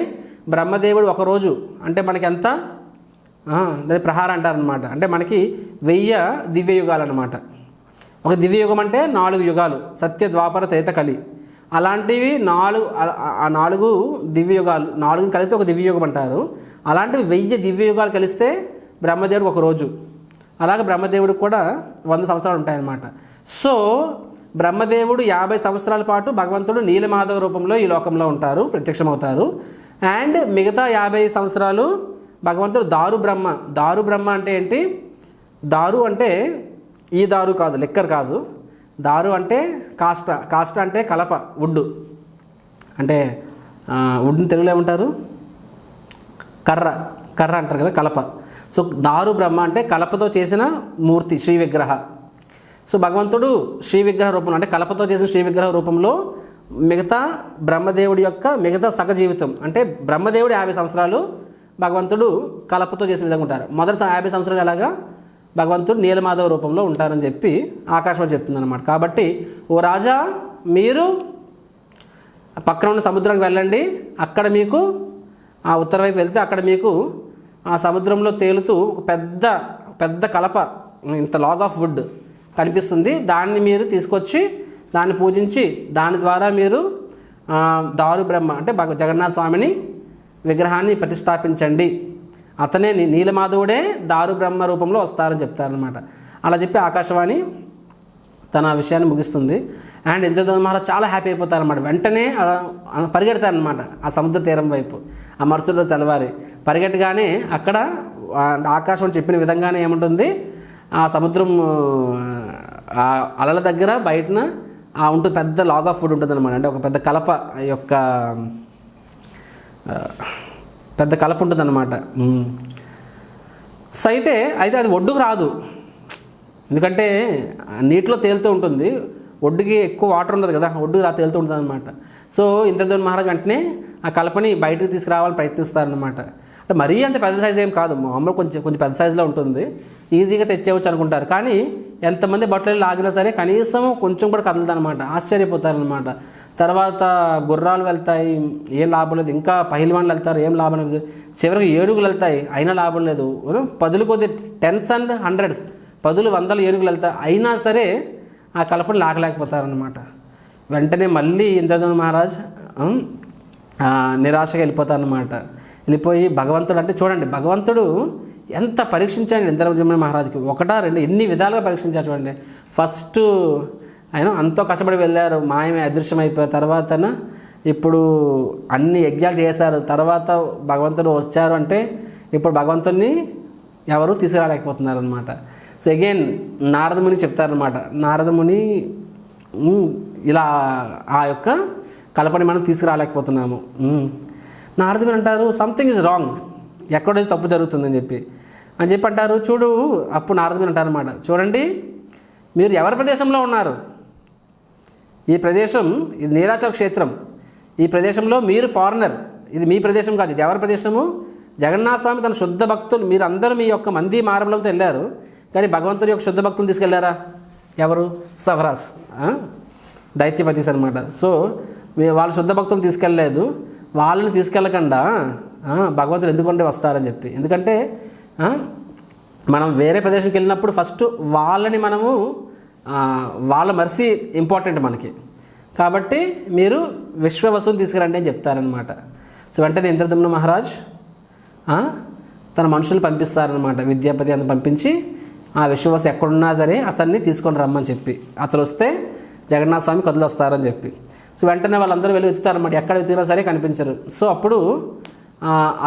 బ్రహ్మదేవుడు ఒకరోజు అంటే మనకి ఎంత ప్రహార అంటారనమాట. అంటే మనకి 1000 దివ్యయుగాలు అనమాట. ఒక దివ్యయుగం అంటే 4 యుగాలు, సత్య ద్వాపర త్రేత కలి. అలాంటివి 4 దివ్యయుగాలు, 4 కలిపితే ఒక దివ్యయుగం అంటారు. అలాంటివి 1000 దివ్యయుగాలు కలిస్తే బ్రహ్మదేవుడికి ఒక రోజు. అలాగే బ్రహ్మదేవుడికి కూడా 100 సంవత్సరాలు ఉంటాయన్నమాట. సో బ్రహ్మదేవుడు 50 సంవత్సరాల పాటు భగవంతుడు నీలమాధవ రూపంలో ఈ లోకంలో ఉంటారు, ప్రత్యక్షమవుతారు. అండ్ మిగతా 50 సంవత్సరాలు భగవంతుడు దారు బ్రహ్మ అంటే ఏంటి? దారు అంటే ఈ దారు కాదు, లెక్కర్ కాదు. దారు అంటే కాష్ట అంటే కలప, వుడ్ అంటే వుడ్ని తెలుగులో ఏమంటారు? కర్ర అంటారు కదా, కలప. సో దారు బ్రహ్మ అంటే కలపతో చేసిన మూర్తి, శ్రీ విగ్రహ. సో భగవంతుడు శ్రీ విగ్రహ రూపంలో అంటే కలపతో చేసిన శ్రీ విగ్రహ రూపంలో మిగతా బ్రహ్మదేవుడి యొక్క మిగతా సగ జీవితం అంటే బ్రహ్మదేవుడు 50 సంవత్సరాలు, భగవంతుడు కలపతో చేసిన విధంగా ఉంటారు. మొదటి 50 సంవత్సరాలు ఎలాగా భగవంతుడు నీలమాధవ రూపంలో ఉంటారని చెప్పి ఆకాశవాణి చెప్తుంది అనమాట. కాబట్టి ఓ రాజా, మీరు పక్కన ఉన్న సముద్రానికి వెళ్ళండి. అక్కడ మీకు ఆ ఉత్తర వైపు వెళ్తే అక్కడ మీకు ఆ సముద్రంలో తేలుతూ ఒక పెద్ద కలప, ఇంత లాగ్ ఆఫ్ వుడ్ కనిపిస్తుంది. దాన్ని మీరు తీసుకొచ్చి దాన్ని పూజించి దాని ద్వారా మీరు దారు బ్రహ్మ అంటే జగన్నాథ స్వామిని విగ్రహాన్ని ప్రతిష్టాపించండి. అతనే నీలమాధవుడే దారు బ్రహ్మ రూపంలో వస్తారని చెప్తారనమాట. అలా చెప్పి ఆకాశవాణి తన విషయాన్ని ముగిస్తుంది. అండ్ ఇంద్రద్యుమ్న మహారాజ్ చాలా హ్యాపీ అయిపోతారనమాట. వెంటనే పరిగెడతారనమాట ఆ సముద్ర తీరం వైపు. ఆ మరుసటి రోజు తెల్లవారి పరిగెట్టగానే అక్కడ ఆకాశవాణి చెప్పిన విధంగానే ఏముంటుంది, ఆ సముద్రం అలల దగ్గర బయటన ఉంటుంది పెద్ద లాగ్ ఆఫ్ వుడ్ ఉంటుంది అనమాట. అంటే ఒక పెద్ద కలప యొక్క పెద్ద కలప ఉంటుంది అనమాట. సో అయితే అది ఒడ్డుకు రాదు, ఎందుకంటే నీటిలో తేలుతూ ఉంటుంది. ఒడ్డుకి ఎక్కువ వాటర్ ఉండదు కదా, ఒడ్డుకు తేలుతూ ఉంటుంది అనమాట. సో ఇంద్రద్యుమ్న మహారాజ్ వెంటనే ఆ కలపని బయటకు తీసుకురావాలని ప్రయత్నిస్తారనమాట. అంటే మరీ అంత పెద్ద సైజు ఏం కాదు, మామూలు కొంచెం పెద్ద సైజులో ఉంటుంది, ఈజీగా తెచ్చేవచ్చు అనుకుంటారు. కానీ ఎంతమంది బట్టలు లాగినా సరే కనీసం కొంచెం కూడా కదలదనమాట. ఆశ్చర్యపోతారనమాట. తర్వాత గుర్రాలు వెళ్తాయి, ఏం లాభం లేదు. ఇంకా పహిల్వాన్లు వెళ్తారు, ఏం లాభం లేదు. చివరికి ఏనుగులు వెళ్తాయి, అయినా లాభం లేదు. 10 కొద్ది 10s and 100s 10, 100 ఏనుగులు వెళ్తాయి, అయినా సరే ఆ కలపను లాగలేకపోతారనమాట. వెంటనే మళ్ళీ ఇంద్రద్యుమ్న మహారాజ్ నిరాశగా వెళ్ళిపోతారనమాట. వెళ్ళిపోయి భగవంతుడు అంటే చూడండి, భగవంతుడు ఎంత పరీక్షించాడు ఇంద్రద్యుమ్న మహారాజుకి. 1, 2 ఎన్ని విధాలుగా పరీక్షించారు చూడండి. ఫస్ట్ ఆయన అంతో కష్టపడి వెళ్ళారు, మాయమే అదృశ్యం అయిపోయారు. తర్వాత ఇప్పుడు అన్ని యజ్ఞాలు చేశారు. తర్వాత భగవంతుడు వచ్చారు అంటే ఇప్పుడు భగవంతుడిని ఎవరు తీసుకురాలేకపోతున్నారు అనమాట. సో అగైన్ నారదముని చెప్తారనమాట. నారదముని ఇలా ఆ యొక్క కలపని మనం తీసుకురాలేకపోతున్నాము. నారదముని అంటారు సంథింగ్ ఈజ్ రాంగ్, ఎక్కడో తప్పు జరుగుతుందని చెప్పి అంటారు. చూడు, అప్పుడు నారదముని అంటారనమాట, చూడండి మీరు ఎవరి ప్రదేశంలో ఉన్నారు? ఈ ప్రదేశం ఇది నీలాచల క్షేత్రం. ఈ ప్రదేశంలో మీరు ఫారినర్, ఇది మీ ప్రదేశం కాదు. ఇది ఎవరి ప్రదేశము? జగన్నాథ స్వామి తన శుద్ధ భక్తులు, మీరు అందరూ మీ యొక్క మంది మార్బలంతో వెళ్ళారు, కానీ భగవంతుడి యొక్క శుద్ధ భక్తులు తీసుకెళ్లారా? ఎవరు? సవరాస్ దైత్యపతిస్ అనమాట. సో వాళ్ళ శుద్ధ భక్తులు తీసుకెళ్ళలేదు. వాళ్ళని తీసుకెళ్ళకుండా భగవంతుడు ఎందుకంటే వస్తారని చెప్పి. ఎందుకంటే మనం వేరే ప్రదేశంకి వెళ్ళినప్పుడు ఫస్ట్ వాళ్ళని మనము వాళ్ళ మర్సీ ఇంపార్టెంట్ మనకి. కాబట్టి మీరు విశ్వవసుని తీసుకురండి అని చెప్తారనమాట. సో వెంటనే ఇంద్రద్యుమ్న మహారాజ్ తన మనుషులు పంపిస్తారనమాట, విద్యాపతి అని పంపించి ఆ విశ్వవసు ఎక్కడున్నా సరే అతన్ని తీసుకొని రమ్మని చెప్పి, అతను వస్తే జగన్నాథ స్వామి కదులు వస్తారని చెప్పి. సో వెంటనే వాళ్ళందరూ వెళ్ళి వెతుకుతారన్నమాట, ఎక్కడ వెతికినా సరే కనిపించరు. సో అప్పుడు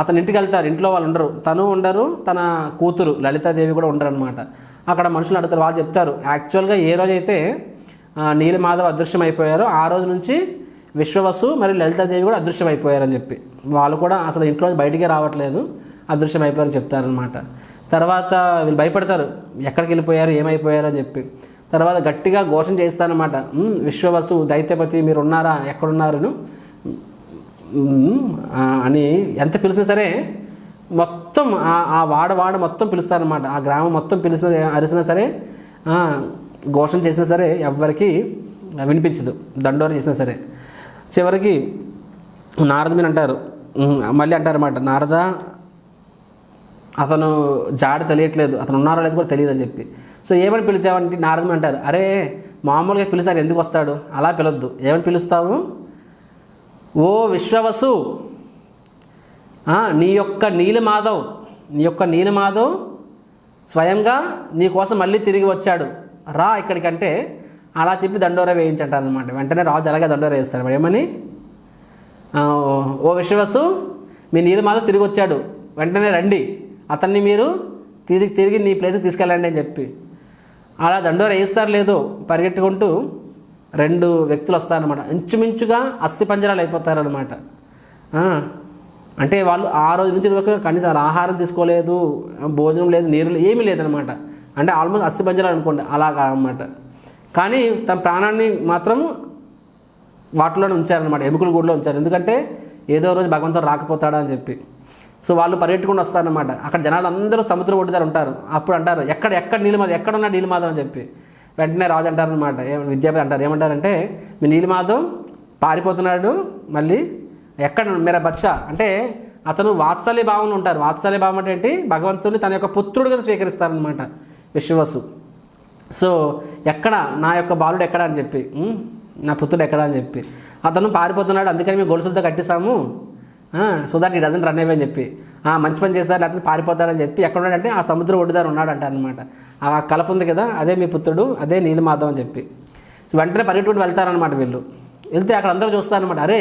అతని ఇంటికి వెళ్తారు, ఇంట్లో వాళ్ళు ఉండరు, తను ఉండరు, తన కూతురు లలితాదేవి కూడా ఉండరు అనమాట. అక్కడ మనుషులు అడుగుతారు, వాళ్ళు చెప్తారు యాక్చువల్గా ఏ రోజైతే నీలమాధవ్ అదృశ్యం అయిపోయారో ఆ రోజు నుంచి విశ్వవసు మరియు లలితాదేవి కూడా అదృశ్యం అయిపోయారని చెప్పి, వాళ్ళు కూడా అసలు ఇంట్లో బయటికే రావట్లేదు, అదృశ్యం అయిపోయారని చెప్తారనమాట. తర్వాత వీళ్ళు భయపడతారు, ఎక్కడికి వెళ్ళిపోయారు ఏమైపోయారు అని చెప్పి. తర్వాత గట్టిగా ఘోషణ చేస్తారనమాట, విశ్వవసు దైత్యపతి మీరు ఉన్నారా, ఎక్కడున్నారు అని ఎంత పిలిచినా సరే మొత్తం ఆ వాడ మొత్తం పిలుస్తారనమాట, ఆ గ్రామం మొత్తం పిలిచిన అరిసినా సరే ఘోషణ చేసినా సరే ఎవ్వరికి వినిపించదు, దండోర చేసినా సరే. చివరికి నారదుని అంటారు, మళ్ళీ అంటారన్నమాట, నారద అతను జాడ తెలియట్లేదు, అతను ఉన్నారో లేదు కూడా తెలియదు అని చెప్పి. సో ఏమని పిలిచావంటే నారదుని అంటారు, అరే మామూలుగా పిలిచారు ఎందుకు వస్తాడు, అలా పిలవద్దు, ఏమని పిలుస్తావు, ఓ విశ్వవసు నీ యొక్క నీలమాధవ్ స్వయంగా నీ కోసం మళ్ళీ తిరిగి వచ్చాడు, రా ఇక్కడికంటే అలా చెప్పి దండోర వేయించంటారనమాట. వెంటనే రాజు అలాగే దండోర వేస్తాడు, ఏమని, ఓ విశ్వవసు మీ నీలమాధవ్ తిరిగి వచ్చాడు, వెంటనే రండి, అతన్ని మీరు తిరిగి నీ ప్లేస్కి తీసుకెళ్ళండి అని చెప్పి అలా దండోర వేయిస్తారు. లేదో పరిగెట్టుకుంటూ 2 వ్యక్తులు వస్తారనమాట, ఇంచుమించుగా అస్థిపంజరాలు అయిపోతారనమాట. అంటే వాళ్ళు ఆ రోజు నుంచి కనీసం ఆహారం తీసుకోలేదు, భోజనం లేదు, నీరు ఏమీ లేదనమాట, అంటే ఆల్మోస్ట్ అస్థిపంజరాలు అనుకోండి అలాగా అనమాట. కానీ తన ప్రాణాన్ని మాత్రం వాటిలోనే ఉంచారనమాట, ఎముకల గూడులో ఉంచారు, ఎందుకంటే ఏదో రోజు భగవంతుడు రాకపోతాడా అని చెప్పి. సో వాళ్ళు పరిగెట్టుకుని వస్తారనమాట, అక్కడ జనాలు అందరూ సముద్రం ఒడ్డుదారు ఉంటారు. అప్పుడు అంటారు, ఎక్కడ నీలిమాధవ్, ఎక్కడున్నా నీలిమాధవ్ అని చెప్పి. వెంటనే రాజు అంటారనమాట, విద్యాపతి అంటారు, ఏమంటారంటే మీ నీలిమాధవ్ పారిపోతున్నాడు, మళ్ళీ ఎక్కడ మేరా బచ్చా అంటే అతను వాత్సల్య భావంలో ఉంటారు. వాత్సల్య భావం అంటే ఏంటి, భగవంతుని తన యొక్క పుత్రుడిగా స్వీకరిస్తారనమాట విశ్వవసు. సో ఎక్కడ నా యొక్క బాలుడు ఎక్కడ అని చెప్పి, నా పుత్రుడు ఎక్కడ అని చెప్పి అతను పారిపోతున్నాడు, అందుకని మేము గొలుసులతో కట్టిస్తాము, సో దట్ ఈ డజన్ రన్ అవే అని చెప్పి, మంచి పని చేస్తారు లేకపోతే పారిపోతాడని చెప్పి. ఎక్కడ ఉన్నాడంటే ఆ సముద్రం ఒడ్డుదారు ఉన్నాడు అంటారనమాట. ఆ కలప ఉంది కదా, అదే మీ పుత్రుడు, అదే నీలమాధవ్ అని చెప్పి. సో వెంటనే పరిగెట్టుకుని వెళ్తారనమాట. వీళ్ళు వెళ్తే అక్కడ అందరూ చూస్తారనమాట, అరే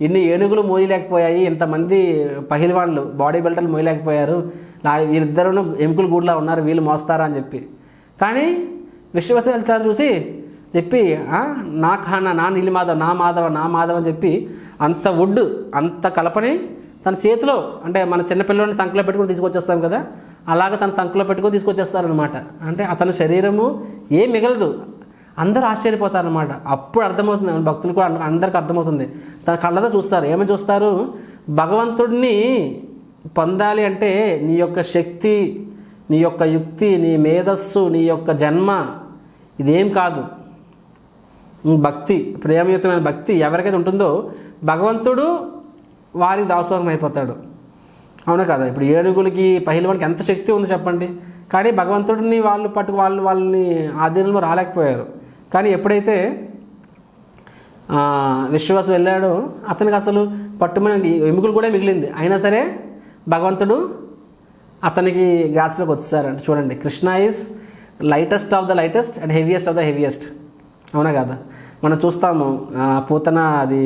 ఇన్ని ఏనుగులు మోయలేకపోయాయి, ఇంతమంది పహిల్వాన్లు బాడీ బిల్డర్లు మోయలేకపోయారు, వీళ్ళిద్దరూ ఎముకల గూడులా ఉన్నారు, వీళ్ళు మోస్తారా అని చెప్పి. కానీ విశ్వవసు వెళ్తారు చూసి చెప్పి, నా ఖానా, నా నీలిమాధవ్, నా మాధవ్ అని చెప్పి అంత వుడ్ అంత కలపని తన చేతిలో, అంటే మన చిన్నపిల్లలని సంకలో పెట్టుకుని తీసుకొచ్చేస్తాం కదా, అలాగ తన సంకలో పెట్టుకుని తీసుకొచ్చేస్తారనమాట. అంటే అతని శరీరము ఏం మిగలదు, అందరూ ఆశ్చర్యపోతారనమాట. అప్పుడు అర్థమవుతుంది, భక్తులు కూడా అందరికీ అర్థమవుతుంది, తన కళ్ళతో చూస్తారు. ఏమని చూస్తారు, భగవంతుడిని పొందాలి అంటే నీ యొక్క శక్తి, నీ యొక్క యుక్తి, నీ మేధస్సు, నీ యొక్క జన్మ ఇదేం కాదు, భక్తి, ప్రేమయుతమైన భక్తి ఎవరికైతే ఉంటుందో భగవంతుడు వారికి దాసోహం అయిపోతాడు. అవునా కదా? ఇప్పుడు ఏనుగులకి పహిల్వాన్కి ఎంత శక్తి ఉంది చెప్పండి, కానీ భగవంతుడిని వాళ్ళు వాళ్ళని ఆధీనంలో రాలేకపోయారు. కానీ ఎప్పుడైతే విశ్వవసు వెళ్ళాడో అతనికి అసలు పట్టుమని ఎముకలు కూడా మిగిలింది, అయినా సరే భగవంతుడు అతనికి గ్రాస్లోకి వచ్చేసారంట. చూడండి, Krishna is lightest of the lightest and heaviest of the heaviest. అవునా కదా? మనం చూస్తాము పూతన అది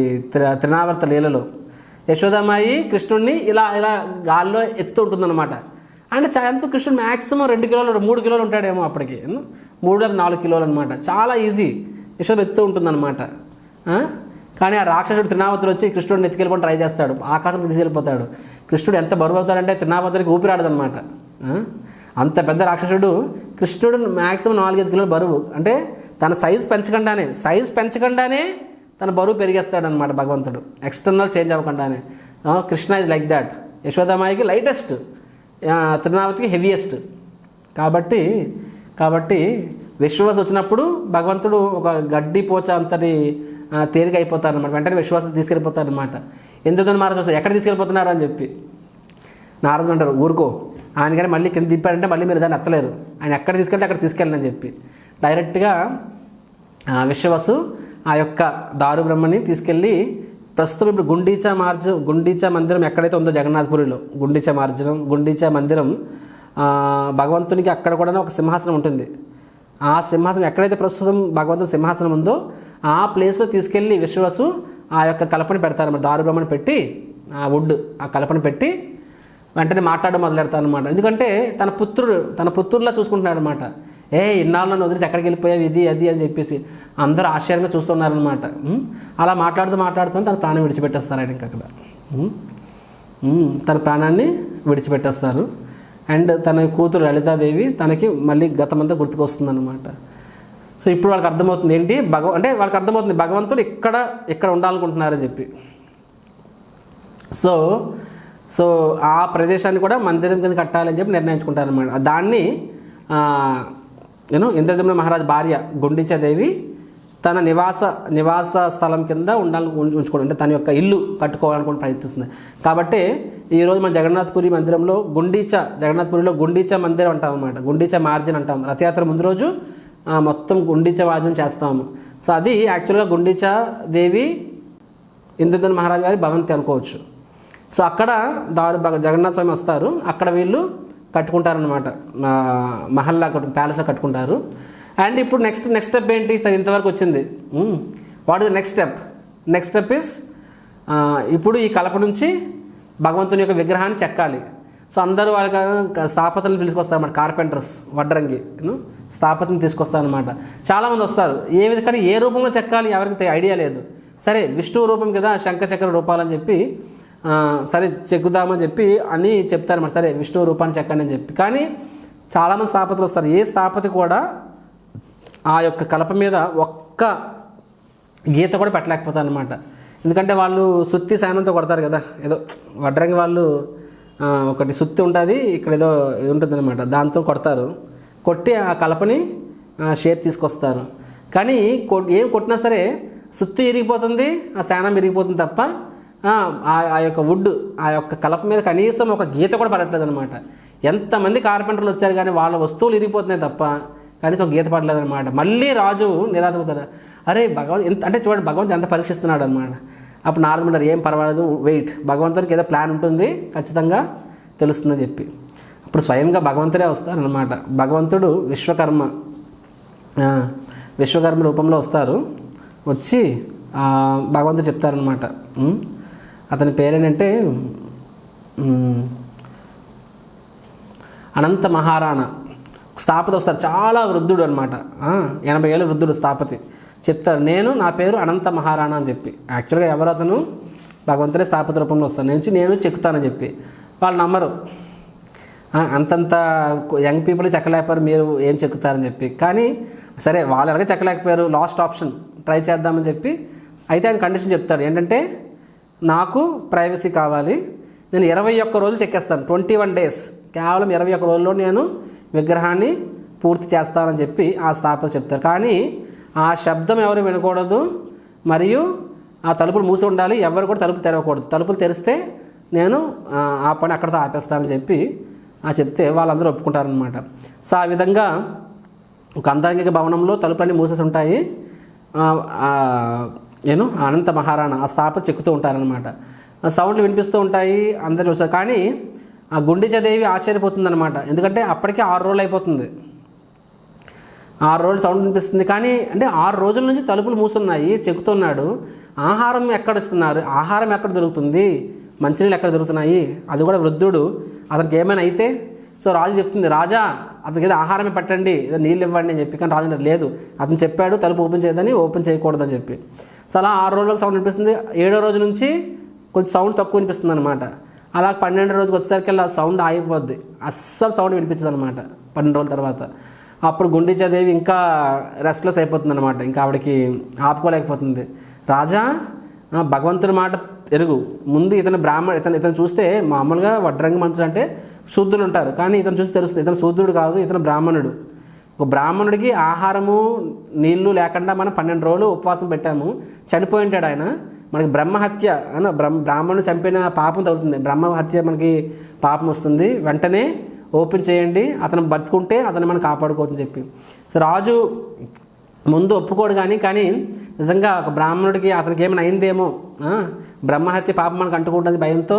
త్రినావర్త లీలలో యశోదామాయి కృష్ణుడిని ఇలా గాల్లో ఎత్తుతూ ఉంటుందన్నమాట. అంటే ఎంత కృష్ణుడు మ్యాక్సిమం 2 కిలోలు 3 కిలోలు ఉంటాడేమో అప్పటికి, 3-4 కిలోలు అనమాట, చాలా ఈజీ. యశోద ఎత్తుతూ ఉంటుందన్నమాట. కానీ ఆ రాక్షసుడు త్రినావతుడు వచ్చి కృష్ణుడిని ఎత్తుకెళ్ళిపోవడం ట్రై చేస్తాడు, ఆకాశం తీసుకెళ్ళిపోతాడు. కృష్ణుడు ఎంత బరువు అవుతాడంటే త్రినావతుడికి ఊపిరాడదనమాట. అంత పెద్ద రాక్షసుడు కృష్ణుడు మ్యాక్సిమం 4-5 కిలోలు బరువు, అంటే తన సైజు పెంచకుండానే తన బరువు పెరిగేస్తాడనమాట భగవంతుడు, ఎక్స్టర్నల్ చేంజ్ అవ్వకుండానే. Krishna is like that. యశోదామాయికి లైటెస్ట్, త్రినావతికి హెవియెస్ట్. కాబట్టి విశ్వవసు వచ్చినప్పుడు భగవంతుడు ఒక గడ్డి పోచ అంతటి తేలిక అయిపోతారనమాట. వెంటనే విశ్వాసం తీసుకెళ్ళిపోతారనమాట. ఎందుకని మహారాజు వస్తారు, ఎక్కడ తీసుకెళ్ళిపోతున్నారు అని చెప్పి. నారదుడు అంటారు, ఊరుకో, ఆయన కానీ మళ్ళీ కింద దింపాడంటే మళ్ళీ మీరు దాన్ని ఎత్తలేరు, ఆయన ఎక్కడ తీసుకెళ్తే అక్కడ తీసుకెళ్ళని చెప్పి డైరెక్ట్గా విశ్వవసు ఆ యొక్క దారు బ్రహ్మని తీసుకెళ్ళి ప్రస్తుతం ఇప్పుడు గుండీచా మందిరం ఎక్కడైతే ఉందో జగన్నాథపురిలో గుండీచా మందిరం భగవంతునికి అక్కడ కూడా ఒక సింహాసనం ఉంటుంది. ఆ సింహాసనం ఎక్కడైతే ప్రస్తుతం భగవంతుని సింహాసనం ఉందో ఆ ప్లేస్లో తీసుకెళ్ళి విశ్వవసు ఆ యొక్క కలపని పెడతారు. మరి దారుబ్రహ్మని పెట్టి ఆ వుడ్ ఆ కలపని పెట్టి వెంటనే మాట్లాడడం మొదలెడతారు అనమాట. ఎందుకంటే తన పుత్రుల్లా చూసుకుంటున్నాడు అనమాట. ఇన్నాళ్ళు నన్ను వదిలితే ఎక్కడికి వెళ్ళిపోయావు, ఇది అది అని చెప్పేసి అందరూ ఆశ్చర్యంగా చూస్తున్నారనమాట. అలా మాట్లాడుతూ తన ప్రాణం విడిచిపెట్టేస్తారు. ఆయన అక్కడ తన ప్రాణాన్ని విడిచిపెట్టేస్తారు. అండ్ తన కూతురు లలితాదేవి తనకి మళ్ళీ గతమంతా గుర్తుకొస్తుందన్నమాట. సో ఇప్పుడు వాళ్ళకి అర్థమవుతుంది ఏంటి వాళ్ళకి అర్థమవుతుంది భగవంతుడు ఇక్కడ ఉండాలనుకుంటున్నారని చెప్పి. సో ఆ ప్రదేశాన్ని కూడా మందిరం కింద కట్టాలని చెప్పి నిర్ణయించుకుంటారనమాట. దాన్ని ఇంద్రజమున మహారాజ్ భార్య గుండీచాదేవి తన నివాస స్థలం కింద ఉంచుకోవడం, అంటే తన యొక్క ఇల్లు కట్టుకోవాలనుకుని ప్రయత్నిస్తుంది. కాబట్టి ఈరోజు మన జగన్నాథపురి మందిరంలో జగన్నాథపురిలో గుండీచా మందిరం అంటాం అనమాట. గుండీచా మార్జిన్ అంటాం. రథయాత్ర ముందు రోజు మొత్తం గుండీచా మార్జిన్ చేస్తాము. సో అది యాక్చువల్గా గుండీచా దేవి ఇంద్రజమున మహారాజ్ గారి భవంతి అనుకోవచ్చు. సో అక్కడ జగన్నాథ స్వామి వస్తారు. అక్కడ వీళ్ళు కట్టుకుంటారనమాట. మహల్లా ప్యాలెస్లో కట్టుకుంటారు. అండ్ ఇప్పుడు నెక్స్ట్ స్టెప్ ఏంటి? సరే ఇంతవరకు వచ్చింది. What is the next step is ఇప్పుడు ఈ కలప నుంచి భగవంతుని యొక్క విగ్రహాన్ని చెక్కాలి. సో అందరూ వాళ్ళకి స్థాపతలను తీసుకొస్తారన్నమాట. కార్పెంటర్స్ వడ్రంగి స్థాపతని తీసుకొస్తారనమాట. చాలామంది వస్తారు. కానీ ఏ రూపంలో చెక్కాలి ఎవరికి ఐడియా లేదు. సరే విష్ణువు రూపం కదా, శంఖచక్ర రూపాలని చెప్పి సరే చెక్కుదామని చెప్పి అని చెప్తారు మరి. సరే విష్ణువు రూపాన్ని చెక్కండి అని చెప్పి. కానీ చాలామంది స్థాపతులు వస్తారు. ఏ స్థాపతి కూడా ఆ యొక్క కలప మీద ఒక్క గీత కూడా పెట్టలేకపోతారు అనమాట. ఎందుకంటే వాళ్ళు సుత్తి సాయంతో కొడతారు కదా. ఏదో వడ్రంగి వాళ్ళు ఒకటి సుత్తి ఉంటుంది, ఇక్కడ ఏదో ఇది ఉంటుంది అనమాట, దాంతో కొట్టి ఆ కలపని షేప్ తీసుకొస్తారు. కానీ ఏం కొట్టినా సరే సుత్తి ఇరిగిపోతుంది, ఆ శానం ఇరిగిపోతుంది తప్ప ఆ యొక్క వుడ్ ఆ యొక్క కలప మీద కనీసం ఒక గీత కూడా పడట్లేదు అనమాట. ఎంతమంది కార్పెంటర్లు వచ్చారు కానీ వాళ్ళ వస్తువులు ఇరిగిపోతున్నాయి తప్ప కనీసం గీత పడలేదు అనమాట. మళ్ళీ రాజు నిరాశపోతాడు. అరే అంటే చూడండి భగవంతుడు ఎంత పరీక్షిస్తున్నాడు అనమాట. అప్పుడు నారదుడు ఏం పర్వాలేదు, వెయిట్, భగవంతుడికి ఏదో ప్లాన్ ఉంటుంది, ఖచ్చితంగా తెలుస్తుందని చెప్పి అప్పుడు స్వయంగా భగవంతుడే వస్తారనమాట. భగవంతుడు విశ్వకర్మ రూపంలో వస్తారు. వచ్చి భగవంతుడు చెప్తారనమాట. అతని పేరేంటంటే అనంత మహారాణా. స్థాపతి వస్తారు, చాలా వృద్ధుడు అనమాట. 80 ఏళ్ళ వృద్ధుడు స్థాపతి చెప్తారు, నా పేరు అనంత మహారాణా అని చెప్పి. యాక్చువల్గా ఎవరు అతను? భగవంతుడే స్థాపతి రూపంలో వస్తాను, నేను చెక్కుతానని చెప్పి. వాళ్ళు నమ్మరు. అంతంత యంగ్ పీపుల్ చెక్కలేకపోయారు, మీరు ఏం చెక్కుతారని చెప్పి. కానీ సరే వాళ్ళు ఎలాగే చెక్కలేకపోయారు, లాస్ట్ ఆప్షన్ ట్రై చేద్దామని చెప్పి. అయితే ఆయన కండిషన్ చెప్తాడు ఏంటంటే, నాకు ప్రైవసీ కావాలి, నేను 21 రోజులు చెక్కేస్తాను, 21 డేస్, కేవలం 21 రోజుల్లో నేను విగ్రహాన్ని పూర్తి చేస్తానని చెప్పి ఆ స్థాపన చెప్తారు. కానీ ఆ శబ్దం ఎవరు వినకూడదు, మరియు ఆ తలుపులు మూసి ఉండాలి, ఎవరు కూడా తలుపులు తెరవకూడదు. తలుపులు తెరిస్తే నేను ఆ పని అక్కడితో ఆపేస్తానని చెప్పి చెప్తే వాళ్ళందరూ ఒప్పుకుంటారనమాట. సో ఆ విధంగా ఒక అంతరంగిక భవనంలో తలుపులన్నీ మూసేసి ఉంటాయి. అనంత మహారాణా ఆ స్థాపన చెక్కుతూ ఉంటారనమాట. సౌండ్లు వినిపిస్తూ ఉంటాయి, అందరూ చూస్తారు. కానీ ఆ గుండీచాదేవి ఆశ్చర్యపోతుందన్నమాట. ఎందుకంటే అప్పటికే 6 రోజులు అయిపోతుంది. 6 రోజులు సౌండ్ వినిపిస్తుంది. కానీ అంటే 6 రోజుల నుంచి తలుపులు మూసున్నాయి, చెక్కుతున్నాడు. ఆహారం ఎక్కడ ఇస్తున్నారు, ఆహారం ఎక్కడ దొరుకుతుంది, మంచినీళ్ళు ఎక్కడ దొరుకుతున్నాయి, అది కూడా వృద్ధుడు, అతనికి ఏమైనా అయితే. సో రాజు చెప్తుంది, రాజా అతనికి ఏదో ఆహారమే పెట్టండి, ఏదో నీళ్ళు ఇవ్వండి అని చెప్పి. కానీ రాజు లేదు, అతను చెప్పాడు తలుపు ఓపెన్ చేయకూడదని చెప్పి. సో అలా 6 రోజులకు సౌండ్ వినిపిస్తుంది. 7వ రోజు నుంచి కొంచెం సౌండ్ తక్కువ వినిపిస్తుంది అనమాట. అలా 12వ రోజుకి వచ్చేసరికి ఆ సౌండ్ ఆగిపోద్ది, అస్సలు సౌండ్ వినిపించదు అనమాట 12 రోజుల తర్వాత. అప్పుడు గుండీచాదేవి ఇంకా రెస్ట్లెస్ అయిపోతుంది అనమాట. ఇంకా ఆవిడకి ఆపుకోలేకపోతుంది. రాజా భగవంతుడి మాట ఎరుగు, ముందు ఇతను చూస్తే మామూలుగా వడ్రంగి మనుషులు అంటే శూద్రులు ఉంటారు, కానీ ఇతను చూసి తెలుస్తుంది ఇతను శూద్రుడు కాదు, ఇతను బ్రాహ్మణుడు. ఒక బ్రాహ్మణుడికి ఆహారము నీళ్లు లేకుండా మనం 12 రోజులు ఉపవాసం పెట్టాము, చనిపోయి ఉంటాడు ఆయన. మనకి బ్రహ్మహత్య బ్రాహ్మణుడు చంపిన పాపం తగులుతుంది, బ్రహ్మహత్య మనకి పాపం వస్తుంది, వెంటనే ఓపెన్ చేయండి, అతను బతుకుంటే అతను మనం కాపాడుకోవచ్చని చెప్పి. సో రాజు ముందు ఒప్పుకోడు కానీ నిజంగా ఒక బ్రాహ్మణుడికి అతనికి ఏమైనా అయిందేమో, బ్రహ్మహత్య పాపం మనకు అంటుకుంటుంది భయంతో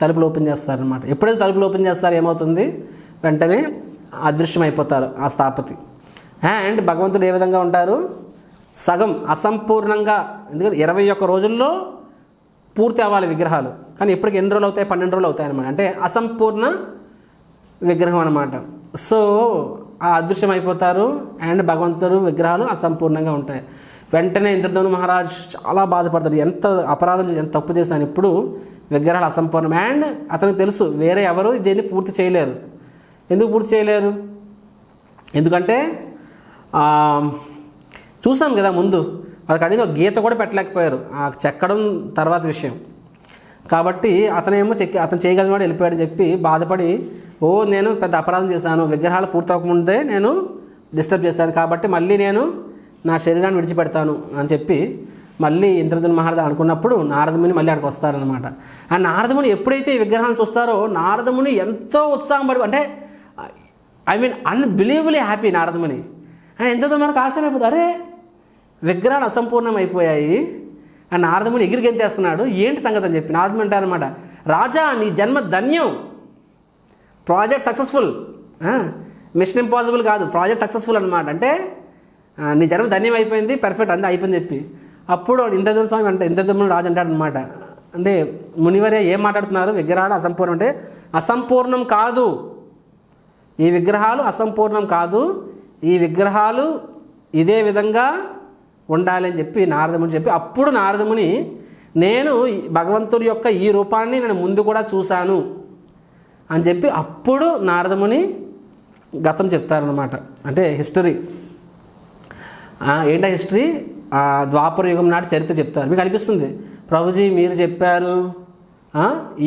తలుపులు ఓపెన్ చేస్తారనమాట. ఎప్పుడైతే తలుపులు ఓపెన్ చేస్తారో ఏమవుతుంది, వెంటనే అదృశ్యం అయిపోతారు ఆ స్థాపతి. అండ్ భగవంతుడు ఏ విధంగా ఉంటారు, సగం అసంపూర్ణంగా, ఎందుకంటే 21 రోజుల్లో పూర్తి అవ్వాలి విగ్రహాలు, కానీ ఇప్పటికి ఎన్ని రోజులు అవుతాయి, 12 రోజులు అవుతాయి అనమాట. అంటే అసంపూర్ణ విగ్రహం అనమాట. సో ఆ అదృశ్యం అయిపోతారు అండ్ భగవంతుడు విగ్రహాలు అసంపూర్ణంగా ఉంటాయి. వెంటనే ఇంద్రధను మహారాజ్ చాలా బాధపడతాడు, ఎంత అపరాధం ఎంత తప్పు చేశాను, ఇప్పుడు విగ్రహాలు అసంపూర్ణం. అండ్ అతనికి తెలుసు వేరే ఎవరు దీన్ని పూర్తి చేయలేరు. ఎందుకు పూర్తి చేయలేరు, ఎందుకంటే చూసాం కదా ముందు వాళ్ళకి అనేది ఒక గీత కూడా పెట్టలేకపోయారు, ఆ చెక్కడం తర్వాత విషయం. కాబట్టి అతనేమో అతను చేయగలిగిన వాడు వెళ్ళిపోయాడని చెప్పి బాధపడి, నేను పెద్ద అపరాధం చేశాను, విగ్రహాలు పూర్తవకముందే నేను డిస్టర్బ్ చేశాను, కాబట్టి మళ్ళీ నేను నా శరీరాన్ని విడిచిపెడతాను అని చెప్పి మళ్ళీ ఇంద్రధను మహారాజు అనుకున్నప్పుడు నారదముని మళ్ళీ అక్కడికి వస్తారనమాట. ఆ నారదముని ఎప్పుడైతే ఈ విగ్రహాలను చూస్తారో నారదముని ఎంతో ఉత్సాహం పడి, అంటే అన్బిలీవబుల్లీ హ్యాపీ నారదముని. అండ్ ఎంతో మనకు ఆశ్చర్యమైపోతుంది, అరే విగ్రహాలు అసంపూర్ణం అయిపోయాయి. ఆ నారదముని ఎగిరి గెంతేస్తున్నాడు, ఏంటి సంగతి అని చెప్పి నారదముని అంటారనమాట, రాజా నీ జన్మ ధన్యం, ప్రాజెక్ట్ సక్సెస్ఫుల్, మిషన్ ఇంపాసిబుల్ కాదు, ప్రాజెక్ట్ సక్సెస్ఫుల్ అనమాట. అంటే నీ జన్మ ధన్యం అయిపోయింది, పర్ఫెక్ట్ అంతా అయిపోయింది చెప్పి. అప్పుడు ఇంద్రధను స్వామి అంటే ఇంద్రధను రాజు అంటాడనమాట, అంటే మునివరే ఏం మాట్లాడుతున్నారు, విగ్రహాలు అసంపూర్ణం అంటే అసంపూర్ణం కాదు, ఈ విగ్రహాలు అసంపూర్ణం కాదు, ఈ విగ్రహాలు ఇదే విధంగా ఉండాలని చెప్పి నారదముని చెప్పి, అప్పుడు నారదముని నేను భగవంతుడి యొక్క ఈ రూపాన్ని నేను ముందు కూడా చూశాను అని చెప్పి అప్పుడు నారదముని గతం చెప్తారనమాట. అంటే హిస్టరీ ఏంటో హిస్టరీ, ద్వాపర యుగం నాటి చరిత్ర చెప్తారు. మీకు అనిపిస్తుంది ప్రభుజీ మీరు చెప్పారు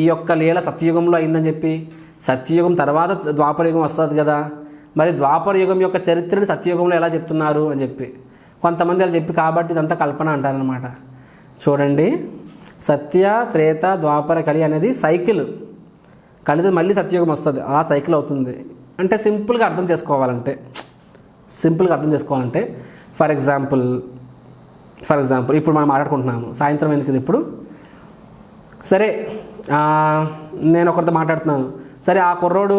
ఈ యొక్క లీల సత్యయుగంలో అయిందని చెప్పి, సత్యయుగం తర్వాత ద్వాపర యుగం వస్తుంది కదా, మరి ద్వాపర యుగం యొక్క చరిత్రని సత్యయుగంలో ఎలా చెప్తున్నారు అని చెప్పి కొంతమంది అలా చెప్పి, కాబట్టి ఇదంతా కల్పన అంటారనమాట. చూడండి, సత్య త్రేత ద్వాపర కలి అనేది సైకిల్, కలిసి మళ్ళీ సత్యయుగం వస్తుంది, ఆ సైకిల్ అవుతుంది. అంటే సింపుల్గా అర్థం చేసుకోవాలంటే ఫర్ ఎగ్జాంపుల్ ఇప్పుడు మనం మాట్లాడుకుంటున్నాము, సాయంత్రం ఎందుకు ఇప్పుడు, సరే నేను ఒకరితో మాట్లాడుతున్నాను, సరే ఆ కుర్రోడు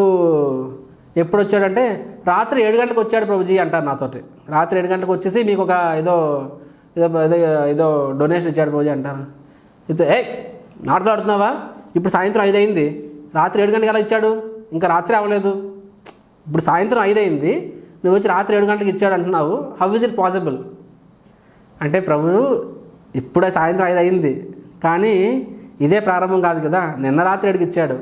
ఎప్పుడు వచ్చాడంటే రాత్రి 7 గంటలకు వచ్చాడు ప్రభుజీ అంటారు నాతోటి. రాత్రి 7 గంటలకు వచ్చేసి మీకు ఒక ఏదో డొనేషన్ ఇచ్చాడు ప్రభుజీ అంటారు. నాటలాడుతున్నావా, ఇప్పుడు సాయంత్రం 5 అయింది, రాత్రి 7 గంటలకు ఎలా ఇచ్చాడు, ఇంకా రాత్రి అవ్వలేదు, ఇప్పుడు సాయంత్రం 5 అయింది, నువ్వు వచ్చి రాత్రి 7 గంటలకు ఇచ్చాడు అంటున్నావు, హౌ ఇస్ ఇట్ పాసిబుల్ అంటే, ప్రభు ఇప్పుడే సాయంత్రం 5 అయింది, కానీ ఇదే ప్రారంభం కాదు కదా, నిన్న రాత్రి 7కి ఇచ్చాడు,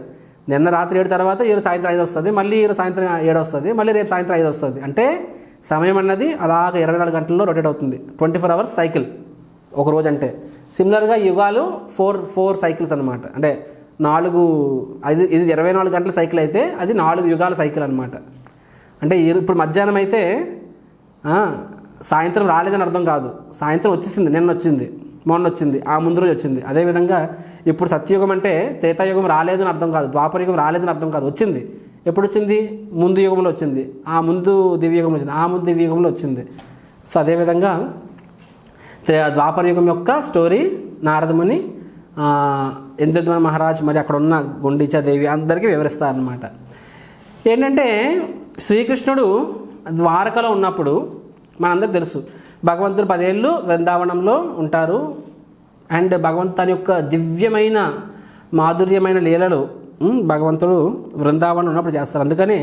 నిన్న రాత్రి 7 తర్వాత ఈరోజు సాయంత్రం 5 వస్తుంది, మళ్ళీ ఈరోజు సాయంత్రం 7 వస్తుంది, మళ్ళీ రేపు సాయంత్రం 5 వస్తుంది. అంటే సమయం అన్నది అలాగ 24 గంటల్లో రొటేట్ అవుతుంది, 24 అవర్స్ సైకిల్ ఒక రోజు. అంటే సిమిలర్గా యుగాలు 4 సైకిల్స్ అనమాట. అంటే 4 ఇది 24 గంటల సైకిల్ అయితే అది 4 యుగాల సైకిల్ అనమాట. అంటే ఇప్పుడు మధ్యాహ్నం అయితే సాయంత్రం రాలేదని అర్థం కాదు, సాయంత్రం వచ్చేసింది, నిన్న వచ్చింది, మొన్న వచ్చింది, ఆ ముందు రోజు వచ్చింది. అదేవిధంగా ఇప్పుడు సత్యయుగం అంటే త్రేతాయుగం రాలేదని అర్థం కాదు, ద్వాపరయుగం రాలేదని అర్థం కాదు, వచ్చింది. ఎప్పుడు వచ్చింది, ముందు యుగంలో వచ్చింది, ఆ ముందు దివ్యయుగంలో వచ్చింది, ఆ ముందు దివ్యయుగంలో వచ్చింది. సో అదేవిధంగా ద్వాపరయుగం యొక్క స్టోరీ నారదముని ఇంద్రధను మహారాజ్ మరి అక్కడ ఉన్న గుండిచాదేవి అందరికీ వివరిస్తారనమాట. ఏంటంటే శ్రీకృష్ణుడు ద్వారకలో ఉన్నప్పుడు మనందరికి తెలుసు భగవంతుడు 10 ఏళ్ళు వృందావనంలో ఉంటారు. అండ్ భగవంతు తన యొక్క దివ్యమైన మాధుర్యమైన లీలలు భగవంతుడు బృందావనం ఉన్నప్పుడు చేస్తారు. అందుకని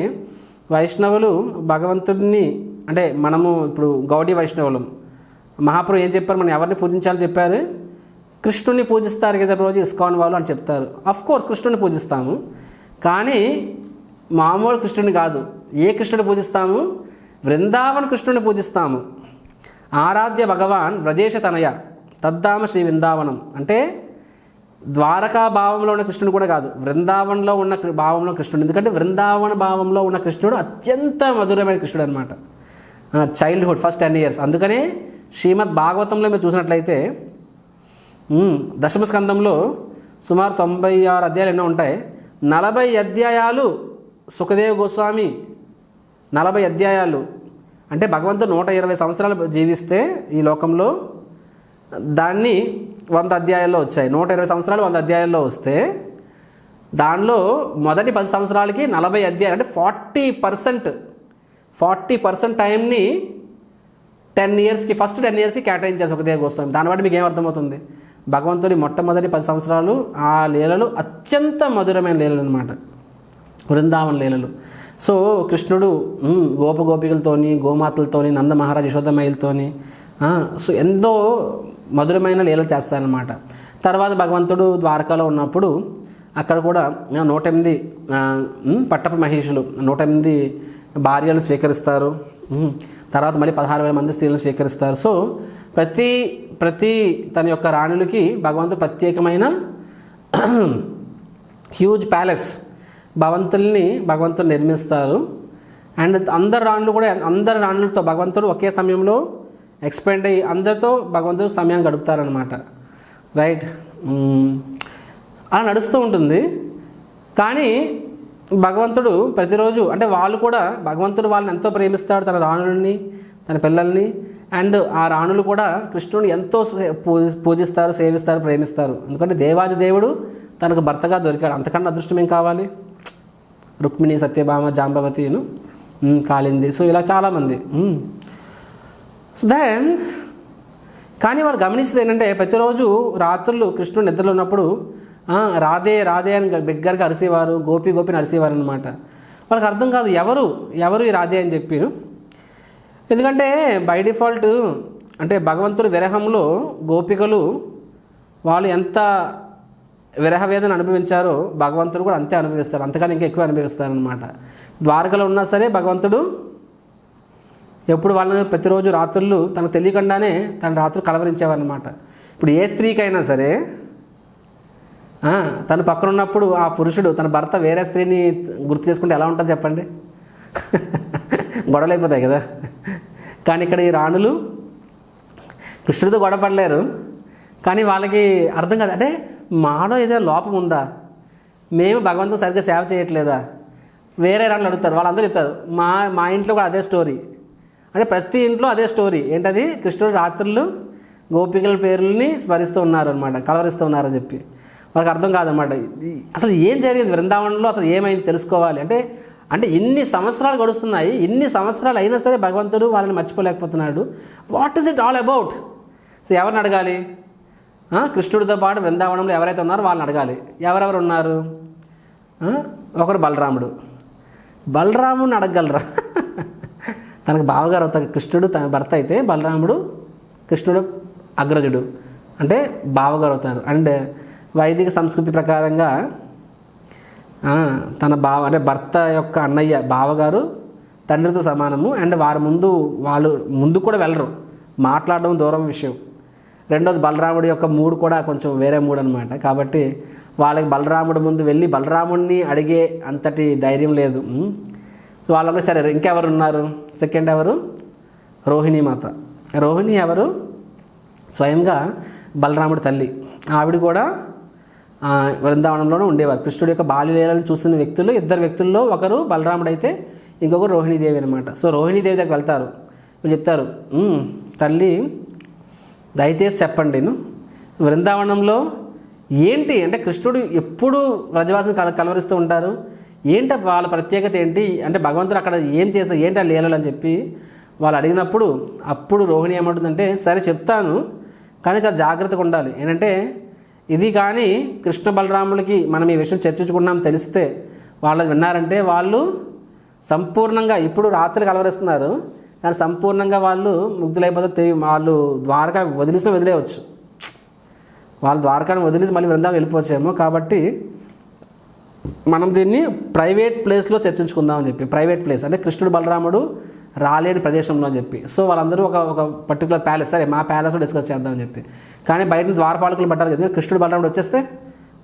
వైష్ణవులు భగవంతుడిని, అంటే మనము ఇప్పుడు గౌడీ వైష్ణవులం, మహాప్రభు ఏం చెప్పారు, మనం ఎవరిని పూజించాలని చెప్పారు, కృష్ణుని పూజిస్తారు కదా రోజు ఇస్కాన్ వాళ్ళు అని చెప్తారు. కోర్స్ కృష్ణుని పూజిస్తాము, కానీ మామూలు కృష్ణుని కాదు. ఏ కృష్ణుని పూజిస్తాము, వృందావన కృష్ణుని పూజిస్తాము. ఆరాధ్య భగవాన్ వ్రజేశ తనయ తద్దామ శ్రీ వృందావనం. అంటే ద్వారకా భావంలో ఉన్న కృష్ణుడు కూడా కాదు, వృందావనంలో ఉన్న భావంలో కృష్ణుడు. ఎందుకంటే వృందావన భావంలో ఉన్న కృష్ణుడు అత్యంత మధురమైన కృష్ణుడు అనమాట, చైల్డ్హుడ్ ఫస్ట్ 10 years. అందుకనే శ్రీమద్ భాగవతంలో మీరు చూసినట్లయితే దశమ స్కందంలో సుమారు 96 అధ్యాయాలు ఎన్నో ఉంటాయి. 40 అధ్యాయాలు సుఖదేవ్ గోస్వామి, 40 అధ్యాయాలు అంటే భగవంతుడు 120 సంవత్సరాలు జీవిస్తే ఈ లోకంలో దాన్ని 100 అధ్యాయాల్లో వచ్చాయి. 120 సంవత్సరాలు 100 అధ్యాయాల్లో వస్తే దానిలో మొదటి 10 సంవత్సరాలకి 40 అధ్యాయాలు, అంటే 40% టైంని 10 ఇయర్స్కి, ఫస్ట్ 10 ఇయర్స్కి కేటాయించారు సుఖదేవ గోస్వామి. దాన్ని బట్టి మీకు ఏమర్థమవుతుంది? భగవంతుడి మొట్టమొదటి 10 సంవత్సరాలు ఆ లీలలు అత్యంత మధురమైన లీలలు అనమాట, వృందావన లీలలు. సో కృష్ణుడు గోపగోపికలతోని, గోమాతలతోని, నంద మహారాజ్ యశోదమయ్యలతోని సో ఎంతో మధురమైన లీలలు చేస్తారనమాట. తర్వాత భగవంతుడు ద్వారకాలో ఉన్నప్పుడు అక్కడ కూడా 108 పట్టపు మహిషులు 108 భార్యలను స్వీకరిస్తారు. తర్వాత మళ్ళీ 16,000 మంది స్త్రీలను స్వీకరిస్తారు. సో ప్రతి తన యొక్క రాణులకి భగవంతుడు ప్రత్యేకమైన హ్యూజ్ ప్యాలెస్ భగవంతుడు నిర్మిస్తారు. అండ్ అందరు రాణులతో భగవంతుడు ఒకే సమయంలో ఎక్స్పెండ్ అయ్యి అందరితో భగవంతుడు సమయం గడుపుతారనమాట. రైట్, అలా నడుస్తూ ఉంటుంది. కానీ భగవంతుడు ప్రతిరోజు, అంటే వాళ్ళు కూడా భగవంతుడు వాళ్ళని ఎంతో ప్రేమిస్తాడు, తన రాణులని, తన పిల్లల్ని. అండ్ ఆ రాణులు కూడా కృష్ణుని ఎంతో పూజిస్తారు, సేవిస్తారు, ప్రేమిస్తారు. ఎందుకంటే దేవాది దేవుడు తనకు భర్తగా దొరికాడు. అంతకన్నా అదృష్టం ఏం కావాలి? రుక్మిణి, సత్యభామ, జాంబవతిను, కాళింది, సో ఇలా చాలామంది. సో దెన్ కానీ వాళ్ళు గమనిస్తుంది ఏంటంటే ప్రతిరోజు రాత్రులు కృష్ణుడు నిద్రలో ఉన్నప్పుడు రాధే రాధే అని బిగ్గరగా అరిసేవారు, గోపిని అరిసేవారు అనమాట. వాళ్ళకి అర్థం కాదు ఎవరు ఈ రాధే అని చెప్పారు. ఎందుకంటే బై డిఫాల్ట్ అంటే భగవంతుడి విరహంలో గోపికలు వాళ్ళు ఎంత విరహ వేదన అనుభవించారో భగవంతుడు కూడా అంతే అనుభవిస్తాడు, అంతకన్నా ఇంకా ఎక్కువ అనుభవిస్తారనమాట. ద్వారకలో ఉన్నా సరే భగవంతుడు ఎప్పుడు వాళ్ళని ప్రతిరోజు రాత్రులు తనకు తెలియకుండానే తన రాత్రులు కలవరించేవారనమాట. ఇప్పుడు ఏ స్త్రీకైనా సరే తన పక్కన ఉన్నప్పుడు ఆ పురుషుడు తన భర్త వేరే స్త్రీని గుర్తు చేసుకుంటే ఎలా ఉంటుంది చెప్పండి? గొడవలు అయిపోతాయి కదా. కానీ ఇక్కడ ఈ రాణులు కృష్ణుడితో గొడవపడలేరు. కానీ వాళ్ళకి అర్థం కాదు, అంటే మాలో ఏదైనా లోపం ఉందా, మేము భగవంతుడు సరిగ్గా సేవ చేయట్లేదా? వేరే రాణులు అడుగుతారు, వాళ్ళందరూ చెప్తారు మా ఇంట్లో కూడా అదే స్టోరీ. అంటే ప్రతి ఇంట్లో అదే స్టోరీ. ఏంటది? కృష్ణుడు రాత్రులు గోపికల పేర్లని స్మరిస్తూ ఉన్నారు అనమాట, కలవరిస్తూ ఉన్నారని చెప్పి. వాళ్ళకి అర్థం కాదనమాట అసలు ఏం జరిగింది వృందావనంలో, అసలు ఏమైంది తెలుసుకోవాలి. అంటే ఇన్ని సంవత్సరాలు గడుస్తున్నాయి, ఇన్ని సంవత్సరాలు అయినా సరే భగవంతుడు వాళ్ళని మర్చిపోలేకపోతున్నాడు. What is it all about? So ఎవరిని అడగాలి? కృష్ణుడితో పాటు వృందావనంలో ఎవరైతే ఉన్నారో వాళ్ళని అడగాలి. ఎవరెవరు ఉన్నారు? ఒకరు బలరాముడిని అడగగలరా? తనకు బావగారు అవుతారు. కృష్ణుడు తన భర్త అయితే కృష్ణుడు అగ్రజుడు అంటే బావగారు అవుతారు. అండ్ వైదిక సంస్కృతి ప్రకారంగా తన అంటే భర్త యొక్క అన్నయ్య బావగారు తండ్రితో సమానము. అండ్ వాళ్ళు ముందు కూడా వెళ్ళరు, మాట్లాడడం దూరం విషయం. రెండోది బలరాముడి యొక్క మూడు కూడా కొంచెం వేరే మూడు అనమాట. కాబట్టి వాళ్ళకి బలరాముడి ముందు వెళ్ళి బలరాముడిని అడిగే అంతటి ధైర్యం లేదు. సో వాళ్ళందరూ సరే ఇంకెవరు ఉన్నారు? సెకండ్ ఎవరు? రోహిణీ మాత. రోహిణి ఎవరు? స్వయంగా బలరాముడి తల్లి. ఆవిడ కూడా వృందావనంలోనే ఉండేవారు. కృష్ణుడి యొక్క బాల్యలీలను చూసిన వ్యక్తులు, ఇద్దరు వ్యక్తుల్లో ఒకరు బలరాముడు అయితే ఇంకొకరు రోహిణీదేవి అనమాట. సో రోహిణీదేవి దగ్గరికి వెళ్తారు. వీళ్ళు చెప్తారు, తల్లి దయచేసి చెప్పండి, వృందావనంలో ఏంటి అంటే కృష్ణుడు ఎప్పుడు వ్రజవాసిని కలవరిస్తూ ఉంటారు, ఏంటి వాళ్ళ ప్రత్యేకత ఏంటి అంటే భగవంతుడు అక్కడ ఏం చేస్తారు, ఏంటి ఆ లీలలు అని చెప్పి వాళ్ళు అడిగినప్పుడు అప్పుడు రోహిణి ఏమంటుందంటే సరే చెప్తాను, కానీ చాలా జాగ్రత్తగా ఉండాలి. ఏంటంటే ఇది కానీ కృష్ణ బలరాములకి మనం ఈ విషయం చర్చించుకున్నాం తెలిస్తే వాళ్ళు విన్నారంటే వాళ్ళు సంపూర్ణంగా ఇప్పుడు రాత్రి కలవరిస్తున్నారు కానీ సంపూర్ణంగా వాళ్ళు ముగ్ధులైపోతే వాళ్ళు ద్వారకా వదిలేయవచ్చు. వాళ్ళు ద్వారకాన్ని వదిలేసి మళ్ళీ వృందావనం వెళ్ళిపోవచ్చేమో. కాబట్టి మనం దీన్ని ప్రైవేట్ ప్లేస్లో చర్చించుకుందామని చెప్పి, ప్రైవేట్ ప్లేస్ అంటే కృష్ణుడు బలరాముడు రాలేని ప్రదేశంలో అని చెప్పి. సో వాళ్ళందరూ ఒక పర్టికులర్ ప్యాలెస్, సరే మా ప్యాలెస్లో డిస్కస్ చేద్దామని చెప్పి. కానీ బయట ద్వారపాలకులు పట్టాలి కదా, కృష్ణుడు బలరాముడు వచ్చేస్తే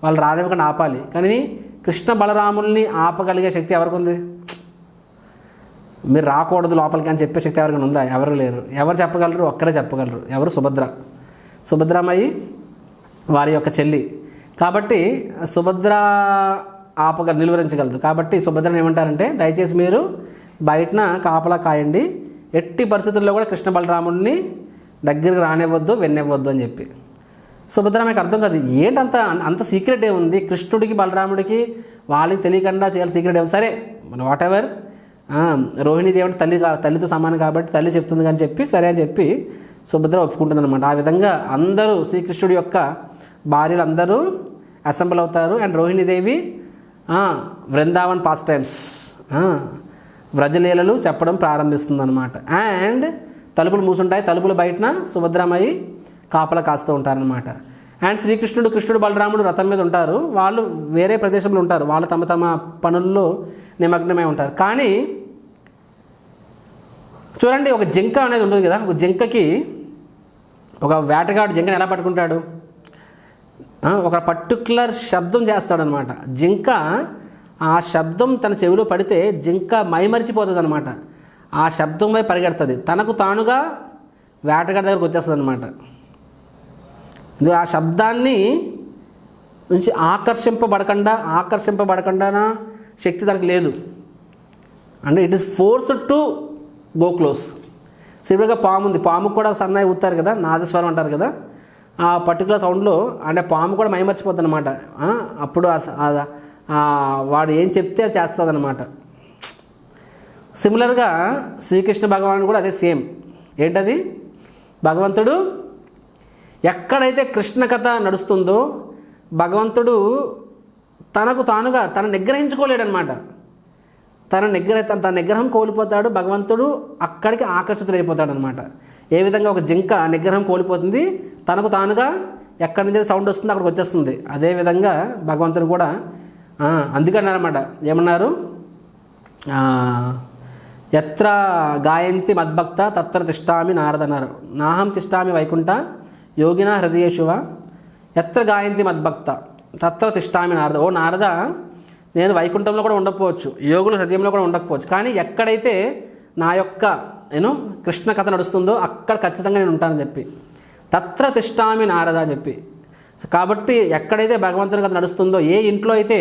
వాళ్ళు రానివ్వకుండా ఆపాలి. కానీ కృష్ణ బలరాముల్ని ఆపగలిగే శక్తి ఎవరికి ఉంది? మీరు రాకూడదు లోపలికి అని చెప్పే శక్తి ఎవరికైనా ఉందా? ఎవరు లేరు. ఎవరు చెప్పగలరు? ఒక్కరే చెప్పగలరు. ఎవరు? సుభద్రామయ్యి వారి యొక్క చెల్లి. కాబట్టి సుభద్ర నిలువరించగలదు. కాబట్టి సుభద్రని ఏమంటారంటే దయచేసి మీరు బయటన కాపలా కాయండి, ఎట్టి పరిస్థితుల్లో కూడా కృష్ణ బలరాముడిని దగ్గరికి రానివ్వద్దు, వెన్నివ్వద్దు అని చెప్పి. సుభద్రామయ్యకి అర్థం కాదు, ఏంటంత అంత సీక్రెట్ ఏముంది కృష్ణుడికి బలరాముడికి, వాళ్ళకి తెలియకుండా చేయాలి సీక్రెట్ ఏముంది, సరే వాట్ ఎవర్, రోహిణీదేవి అంటే తల్లితో సమానం కాబట్టి తల్లి చెప్తుంది కానీ చెప్పి సరే అని చెప్పి సుభద్ర ఒప్పుకుంటుంది అనమాట. ఆ విధంగా అందరూ శ్రీకృష్ణుడి యొక్క భార్యలు అందరూ అసెంబ్ల్ అవుతారు. And Rohinidevi Vrindavan pastimes, వ్రజలీలలు చెప్పడం ప్రారంభిస్తుంది అనమాట. అండ్ తలుపులు మూసుంటాయి, తలుపుల బయటన సుభద్రామయ్యి కాపలా కాస్తూ ఉంటారనమాట. అండ్ కృష్ణుడు బలరాముడు రథం మీద ఉంటారు, వాళ్ళు వేరే ప్రదేశంలో ఉంటారు, వాళ్ళు తమ తమ పనుల్లో నిమగ్నమై ఉంటారు. కానీ చూడండి, ఒక జింక అనేది ఉంటుంది కదా, ఒక జింకకి ఒక వేటగాడు జింకని ఎలా పట్టుకుంటాడు, ఒక పర్టికులర్ శబ్దం చేస్తాడనమాట. జింక ఆ శబ్దం తన చెవిలో పడితే జింక మైమరిచిపోతుంది అనమాట, ఆ శబ్దంపై పరిగెడుతుంది, తనకు తానుగా వేటగాడి దగ్గరకు వచ్చేస్తుంది అనమాట. ఆ శబ్దాన్ని నుంచి ఆకర్షింపబడకుండా శక్తి తనకు లేదు, అంటే it is forced to go close. సింపుల్గా పాము ఉంది, పాముకు కూడా సన్నాయి ఊతారు కదా, నాదస్వరం అంటారు కదా, ఆ పర్టికులర్ సౌండ్లో అంటే పాము కూడా మైమర్చిపోద్ది అనమాట. అప్పుడు వాడు ఏం చెప్తే అది చేస్తుంది అనమాట. సిమిలర్గా శ్రీకృష్ణ భగవానుడు కూడా అదే సేమ్. ఏంటది, భగవంతుడు ఎక్కడైతే కృష్ణ కథ నడుస్తుందో భగవంతుడు తనకు తానుగా తన నిగ్రహించుకోలేడనమాట. తన నిగ్రహం కోల్పోతాడు భగవంతుడు, అక్కడికి ఆకర్షితులైపోతాడు అనమాట. ఏ విధంగా ఒక జింక నిగ్రహం కోల్పోతుంది, తనకు తానుగా ఎక్కడి నుంచి సౌండ్ వస్తుందో అక్కడికి వచ్చేస్తుంది. అదేవిధంగా భగవంతుడు కూడా అందుకన్నారన్నమాట, ఏమన్నారు, ఎత్ర గాయంతి మద్భక్త తత్ర తిష్టామి నారద అన్నారు. నాహం తిష్టామి వైకుంఠ యోగిన హృదయేషువ ఎత్ర గాయంతి మద్భక్త తత్ర తిష్టామి నారద. ఓ నారద, నేను వైకుంఠంలో కూడా ఉండకపోవచ్చు, యోగుల హృదయంలో కూడా ఉండకపోవచ్చు, కానీ ఎక్కడైతే నా యొక్క కృష్ణ కథ నడుస్తుందో అక్కడ ఖచ్చితంగా నేను ఉంటానని చెప్పి, తత్ర తిష్టామి నారద అని చెప్పి. కాబట్టి ఎక్కడైతే భగవంతుని కథ నడుస్తుందో, ఏ ఇంట్లో అయితే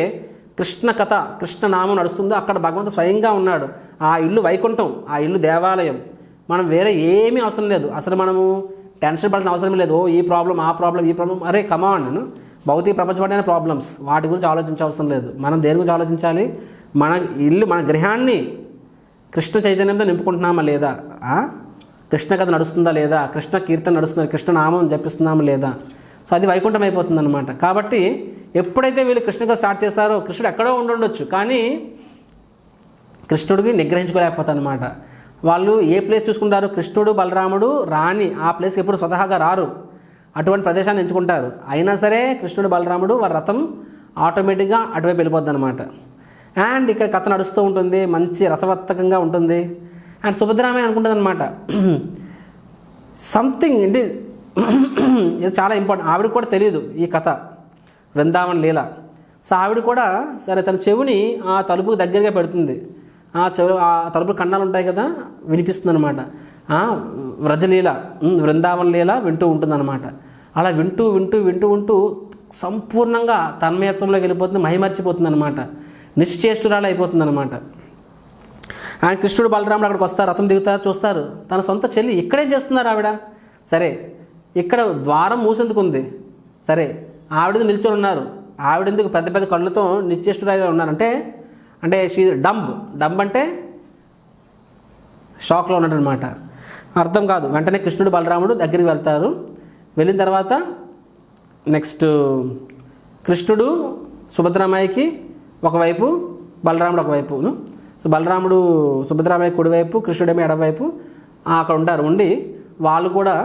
కృష్ణ కథ కృష్ణ నామం నడుస్తుందో అక్కడ భగవంతుడు స్వయంగా ఉన్నాడు. ఆ ఇల్లు వైకుంఠం, ఆ ఇల్లు దేవాలయం. మనం వేరే ఏమీ అవసరం లేదు, అసలు మనము టెన్షన్ పడాల్సిన అవసరం లేదు. ఓ ఈ ప్రాబ్లం ఆ ప్రాబ్లం ఈ ప్రాబ్లం, అరే కమాన్, భౌతిక ప్రపంచమైన ప్రాబ్లమ్స్, వాటి గురించి ఆలోచించవసరం లేదు. మనం దేని గురించి ఆలోచించాలి, మన ఇల్లు మన గృహాన్ని కృష్ణ చైతన్యంతో నింపుకుంటున్నామా లేదా, కృష్ణ కథ నడుస్తుందా లేదా, కృష్ణ కీర్తన నడుస్తుందా, కృష్ణ నామం జపిస్తున్నామా లేదా. సో అది వైకుంఠం అయిపోతుంది అనమాట. కాబట్టి ఎప్పుడైతే వీళ్ళు కృష్ణ కథ స్టార్ట్ చేస్తారో కృష్ణుడు ఎక్కడో ఉండొచ్చు, కానీ కృష్ణుడికి నిగ్రహించుకోలేకపోతారు అనమాట. వాళ్ళు ఏ ప్లేస్ చూసుకుంటారు, కృష్ణుడు బలరాముడు రాని ఆ ప్లేస్కి ఎప్పుడు స్వతహాగా రారు, అటువంటి ప్రదేశాన్ని ఎంచుకుంటారు. అయినా సరే కృష్ణుడు బలరాముడు వారి రథం ఆటోమేటిక్గా అటువైపు వెళ్ళిపోద్ది అనమాట. అండ్ ఇక్కడ కథ నడుస్తూ ఉంటుంది, మంచి రసవత్తకంగా ఉంటుంది. అండ్ సుభద్రామే అనుకుంటుంది అనమాట, సంథింగ్ ఏంటి ఇది చాలా ఇంపార్టెంట్. ఆవిడ కూడా తెలియదు ఈ కథ, వృందావన్ లీల. సో ఆవిడ కూడా సరే తన చెవిని ఆ తలుపుకు దగ్గరగా పెడుతుంది. ఆ తలుపు కన్నాలు ఉంటాయి కదా, వినిపిస్తుంది అనమాట. వ్రజలీల వృందావన్ లీల వింటూ ఉంటుందన్నమాట. అలా వింటూ వింటూ వింటూ వింటూ సంపూర్ణంగా తన్మయత్వంలోకి వెళ్ళిపోతుంది, మహిమర్చిపోతుంది అనమాట, నిశ్చేష్టురాలు అయిపోతుంది అనమాట. ఆయన కృష్ణుడు బలరాముడు అక్కడికి వస్తారు, రథం దిగుతారు, చూస్తారు తన సొంత చెల్లి ఇక్కడేం చేస్తున్నారు ఆవిడ. సరే ఇక్కడ ద్వారం మూసేందుకు ఉంది, సరే ఆవిడ నిల్చొని ఉన్నారు, ఆవిడెందుకు పెద్ద పెద్ద కళ్ళతో నిశ్చేష్టురాలుగా ఉన్నారంటే అంటే డంబ్ అంటే షాక్లో ఉన్నట్టు అనమాట, అర్థం కాదు. వెంటనే కృష్ణుడు బలరాముడు దగ్గరికి వెళ్తారు. వెళ్ళిన తర్వాత నెక్స్ట్ కృష్ణుడు సుభద్రామాయికి ఒకవైపు, బలరాముడు ఒకవైపును. సో బలరాముడు సుభద్రామాయి కుడివైపు, కృష్ణుడేమో ఎడవైపు అక్కడ ఉంటారు. ఉండి వాళ్ళు కూడా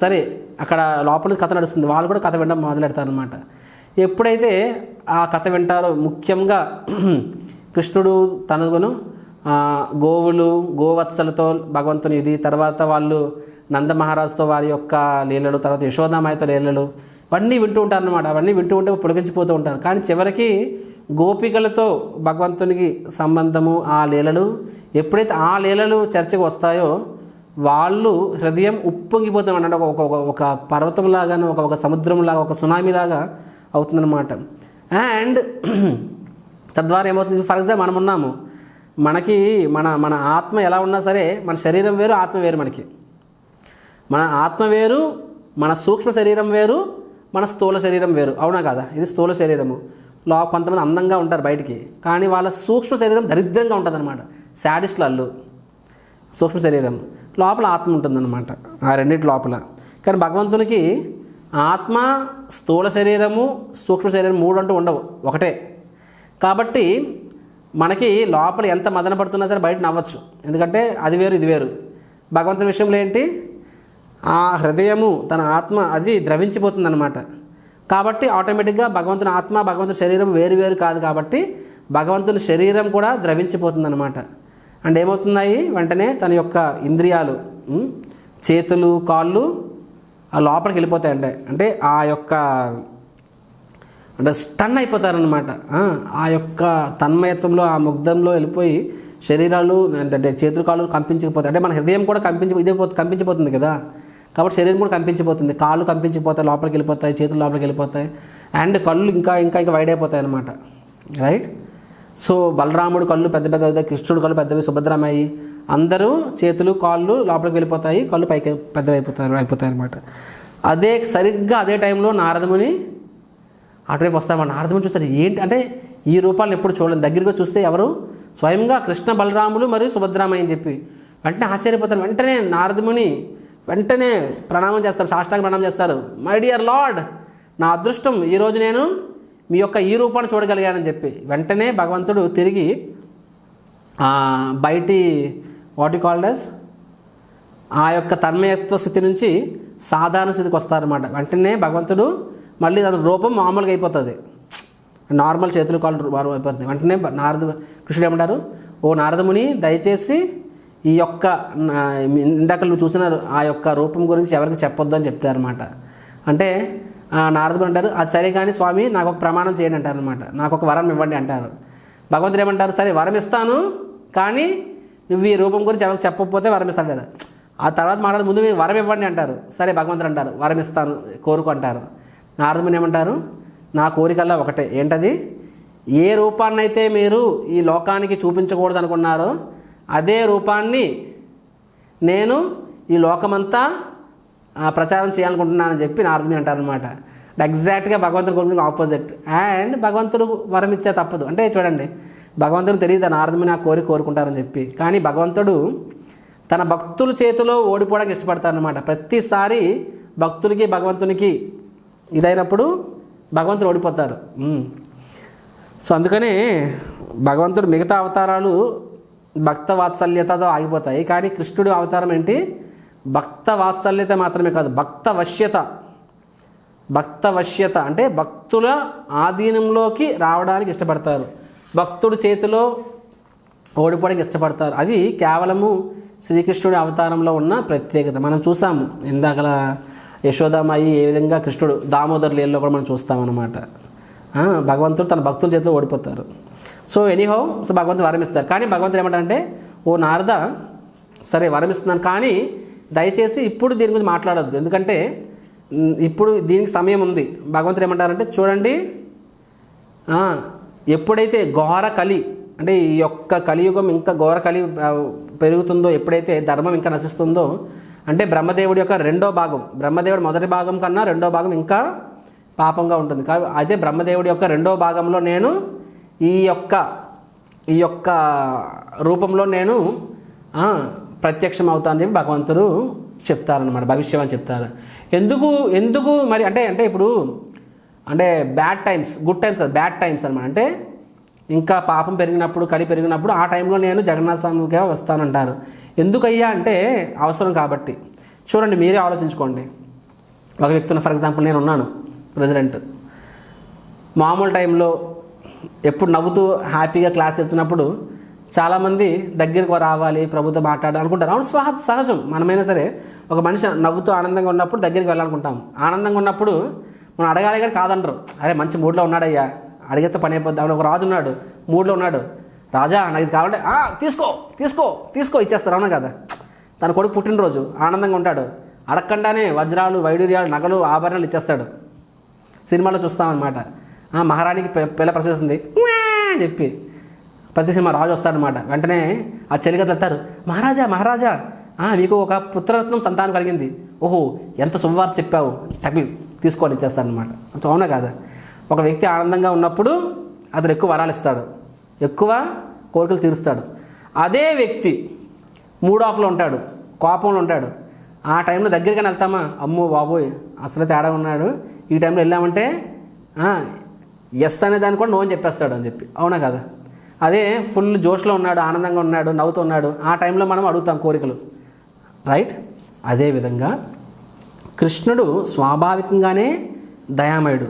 సరే అక్కడ లోపల కథ నడుస్తుంది, వాళ్ళు కూడా కథ వినడం మొదలెడతారనమాట. ఎప్పుడైతే ఆ కథ వింటారో, ముఖ్యంగా కృష్ణుడు తనగును గోవులు గోవత్సలతో భగవంతుని ఇది, తర్వాత వాళ్ళు నందమహారాజుతో వారి యొక్క లీలలు, తర్వాత యశోదామాయతో లీలలు, అవన్నీ వింటూ ఉంటారనమాట. అవన్నీ వింటూ ఉంటే పొడిగించిపోతూ ఉంటారు. కానీ చివరికి గోపికలతో భగవంతునికి సంబంధము, ఆ లీలలు ఎప్పుడైతే ఆ లీలలు చర్చకు వస్తాయో వాళ్ళు హృదయం ఉప్పొంగిపోతామన్నమాట. ఒక పర్వతంలాగాను, ఒక సముద్రంలాగా, ఒక సునామీలాగా అవుతుందన్నమాట. అండ్ తద్వారా ఏమవుతుంది, ఫర్ ఎగ్జాంపుల్ మనం ఉన్నాము, మనకి మన మన ఆత్మ ఎలా ఉన్నా సరే మన శరీరం వేరు, ఆత్మ వేరు. మనకి మన ఆత్మ వేరు, మన సూక్ష్మ శరీరం వేరు, మన స్థూల శరీరం వేరు. అవునా కదా? ఇది స్థూల శరీరము. కొంతమంది అందంగా ఉంటారు బయటికి, కానీ వాళ్ళ సూక్ష్మ శరీరం దరిద్రంగా ఉంటుంది అనమాట. శాడిస్టులు సూక్ష్మ శరీరం, లోపల ఆత్మ ఉంటుందన్నమాట. ఆ రెండింటి లోపల. కానీ భగవంతునికి ఆత్మ, స్థూల శరీరము, సూక్ష్మ శరీరం 3 అంటూ ఉండవు, ఒకటే. కాబట్టి మనకి లోపల ఎంత మదన పడుతున్నా సరే బయట నవ్వచ్చు, ఎందుకంటే అది వేరు ఇది వేరు. భగవంతుని విషయంలో ఏంటి, ఆ హృదయము తన ఆత్మ అది ద్రవించిపోతుందన్నమాట. కాబట్టి ఆటోమేటిక్గా భగవంతుని ఆత్మ, భగవంతుని శరీరం వేరు వేరు కాదు. కాబట్టి భగవంతుని శరీరం కూడా ద్రవించిపోతుందన్నమాట. అండ్ ఏమవుతున్నాయి, వెంటనే తన యొక్క ఇంద్రియాలు, చేతులు, కాళ్ళు ఆ లోపలికి వెళ్ళిపోతాయి. అంటే ఆ యొక్క అంటే స్టన్ అయిపోతారనమాట. ఆ యొక్క తన్మయత్వంలో, ఆ ముగ్ధంలో వెళ్ళిపోయి శరీరాలు అంటే చేతులు, కాళ్ళు కంపించకపోతాయి. అంటే మన హృదయం కూడా కంపించిపోతుంది కదా. కాబట్టి శరీరం కూడా కంపించిపోతుంది, కాళ్ళు కంపించిపోతాయి, లోపలికి వెళ్ళిపోతాయి, చేతులు లోపలికి వెళ్ళిపోతాయి, అండ్ కళ్ళు ఇంకా ఇంకా ఇంకా వైడ్ అయిపోతాయి అనమాట. రైట్? సో బలరాముడు కళ్ళు పెద్ద పెద్ద, కృష్ణుడు కళ్ళు పెద్దవి, సుభద్రమయ్యి అందరూ చేతులు, కాళ్ళు లోపలికి వెళ్ళిపోతాయి, కళ్ళు పైకి పెద్దవి అయిపోతాయి అనమాట. సరిగ్గా అదే టైంలో నారదముని అటువైపు వస్తామన్నమాట. నారదముని చూస్తారు, ఏంటి అంటే ఈ రూపాలను ఎప్పుడు చూడలేదు. దగ్గరగా చూస్తే ఎవరు, స్వయంగా కృష్ణ బలరాములు మరియు సుభద్రామయ్య అని చెప్పి వెంటనే ఆశ్చర్యపోతారు. వెంటనే నారదముని వెంటనే ప్రణామం చేస్తారు, సాష్టాంగ ప్రణామం చేస్తారు. మై డియర్ లార్డ్, నా అదృష్టం, ఈరోజు నేను మీ యొక్క ఈ రూపాన్ని చూడగలిగానని చెప్పి వెంటనే భగవంతుడు తిరిగి బయటి వాట్ యు కాల్డ్ యాస్ ఆ యొక్క తన్మయత్వ స్థితి నుంచి సాధారణ స్థితికి వస్తారన్నమాట. వెంటనే భగవంతుడు మళ్ళీ దాని రూపం మామూలుగా అయిపోతుంది, నార్మల్ చేతులు కాళ్ళు అయిపోతుంది. వెంటనే కృష్ణుడు ఏమంటారు, ఓ నారదముని దయచేసి ఈ యొక్క ఇందాక నువ్వు చూసిన ఆ యొక్క రూపం గురించి ఎవరికి చెప్పొద్దు అని చెప్తారనమాట. అంటే నారదుడు అంటారు, అది సరే కానీ స్వామి నాకు ఒక ప్రమాణం చేయండి అంటారనమాట. నాకు ఒక వరం ఇవ్వండి అంటారు. భగవంతుడు ఏమంటారు, సరే వరం ఇస్తాను, కానీ నువ్వు ఈ రూపం గురించి ఎవరికి చెప్పకపోతే వరం ఇస్తాను కదా. ఆ తర్వాత మాట్లాడే ముందు మీరు వరం ఇవ్వండి అంటారు. సరే భగవంతుడు అంటారు, వరం ఇస్తాను, కోరుకు అంటారు. నారదుని ఏమంటారు, నా కోరికల్లా ఒకటే, ఏంటది, ఏ రూపాన్నైతే మీరు ఈ లోకానికి చూపించకూడదు అనుకున్నారో అదే రూపాన్ని నేను ఈ లోకమంతా ప్రచారం చేయాలనుకుంటున్నానని చెప్పి నారదుని అంటారనమాట. ఎగ్జాక్ట్గా భగవంతుడి గురించి ఆపోజిట్. అండ్ భగవంతుడు వరం ఇచ్చే తప్పదు. అంటే చూడండి, భగవంతుడు తెలియదు నారదుని ఆ కోరుకుంటారని చెప్పి, కానీ భగవంతుడు తన భక్తుల చేతిలో ఓడిపోవడానికి ఇష్టపడతారనమాట. ప్రతిసారి భక్తులకి భగవంతునికి ఇదైనప్పుడు భగవంతుడు ఓడిపోతారు. సో అందుకనే భగవంతుడు మిగతా అవతారాలు భక్త వాత్సల్యతతో ఆగిపోతాయి, కానీ కృష్ణుడు అవతారం ఏంటి, భక్త వాత్సల్యత మాత్రమే కాదు, భక్త వశ్యత అంటే భక్తుల ఆధీనంలోకి రావడానికి ఇష్టపడతారు, భక్తుడి చేతిలో ఓడిపోవడానికి ఇష్టపడతారు. అది కేవలము శ్రీకృష్ణుడి అవతారంలో ఉన్న ప్రత్యేకత. మనం చూసాము ఇందాకల యశోదామాయి ఏ విధంగా కృష్ణుడు దామోదర్ లీలలో కూడా మనం చూస్తామన్నమాట. భగవంతుడు తన భక్తుల చేతిలో ఓడిపోతారు. సో ఎనీహౌ, సో భగవంతుడు వరం ఇస్తారు. కానీ భగవంతుడు ఏమంటారంటే, ఓ నారద, సరే వరం ఇస్తున్నాను, కానీ దయచేసి ఇప్పుడు దీని గురించి మాట్లాడొద్దు, ఎందుకంటే ఇప్పుడు దీనికి సమయం ఉంది. భగవంతుడు ఏమంటారంటే, చూడండి, ఎప్పుడైతే ఘోర కలి అంటే ఈ యొక్క కలియుగం ఇంకా ఘోర కలి పెరుగుతుందో, ఎప్పుడైతే ధర్మం ఇంకా నశిస్తుందో, అంటే బ్రహ్మదేవుడి యొక్క రెండో భాగం, బ్రహ్మదేవుడి మొదటి భాగం కన్నా రెండో భాగం ఇంకా పాపంగా ఉంటుంది. అయితే బ్రహ్మదేవుడి యొక్క రెండో భాగంలో నేను ఈ యొక్క రూపంలో నేను ప్రత్యక్షం అవుతానని చెప్పి భగవంతుడు చెప్తారనమాట, భవిష్యం అని చెప్తారు. ఎందుకు మరి అంటే ఇప్పుడు అంటే బ్యాడ్ టైమ్స్, గుడ్ టైమ్స్ కాదు, బ్యాడ్ టైమ్స్ అనమాట. అంటే ఇంకా పాపం పెరిగినప్పుడు, కలి పెరిగినప్పుడు ఆ టైంలో నేను జగన్నాథ స్వామిగా వస్తానంటారు. ఎందుకయ్యా అంటే అవసరం కాబట్టి. చూడండి, మీరే ఆలోచించుకోండి. ఒక వ్యక్తిని, ఫర్ ఎగ్జాంపుల్ నేను ఉన్నాను ప్రెసిడెంట్, మామూలు టైంలో ఎప్పుడు నవ్వుతూ హ్యాపీగా క్లాస్ చెప్తున్నప్పుడు చాలామంది దగ్గరకు రావాలి, ప్రభుత్వం మాట్లాడాలి అనుకుంటారు. అవును, సహజం. మనమైనా సరే ఒక మనిషి నవ్వుతూ ఆనందంగా ఉన్నప్పుడు దగ్గరికి వెళ్ళాలనుకుంటాం. ఆనందంగా ఉన్నప్పుడు మనం అడగాలి కానీ కాదంటారు. అరే మంచి మూడ్లో ఉన్నాడయ్యా, అడిగితే పని అయిపోద్ది. అవును, ఒక రాజు ఉన్నాడు, మూడ్లో ఉన్నాడు, రాజా నాకు ఇది కావాలంటే తీసుకో ఇచ్చేస్తారు. అవునా కదా? తన కొడుకు పుట్టినరోజు, ఆనందంగా ఉంటాడు, అడగకుండానే వజ్రాలు, వైడూర్యాలు, నగలు, ఆభరణాలు ఇచ్చేస్తాడు. సినిమాలో చూస్తామన్నమాట. మహారాణికి పిల్ల ప్రసవిస్తుంది అని చెప్పి ప్రతి సినిమా రాజు వస్తాడనమాట. వెంటనే ఆ చెలిగా తత్తారు, మహారాజా మహారాజా మీకు ఒక పుత్రరత్నం సంతానం కలిగింది, ఓహో ఎంత శుభవార్త చెప్పావు, టపి తీసుకొని ఇచ్చేస్తాడనమాట. అవునా కాదా? ఒక వ్యక్తి ఆనందంగా ఉన్నప్పుడు అతను ఎక్కువ వరాలు ఇస్తాడు, ఎక్కువ కోరికలు తీరుస్తాడు. అదే వ్యక్తి మూడ్ ఆఫ్లో ఉంటాడు, కోపంలో ఉంటాడు. ఆ టైంలో దగ్గరికి వెళ్తామా, అమ్మో బాబోయ్ అసలు తేడా ఉన్నాడు, ఈ టైంలో వెళ్ళామంటే ఎస్ అనే దాన్ని కూడా నో అని చెప్పేస్తాడు అని చెప్పి. అవునా కదా? అదే ఫుల్ జోష్లో ఉన్నాడు, ఆనందంగా ఉన్నాడు, నవ్వుతూ ఉన్నాడు, ఆ టైంలో మనం అడుగుతాం కోరికలు, రైట్? అదేవిధంగా కృష్ణుడు స్వాభావికంగానే దయామయుడు.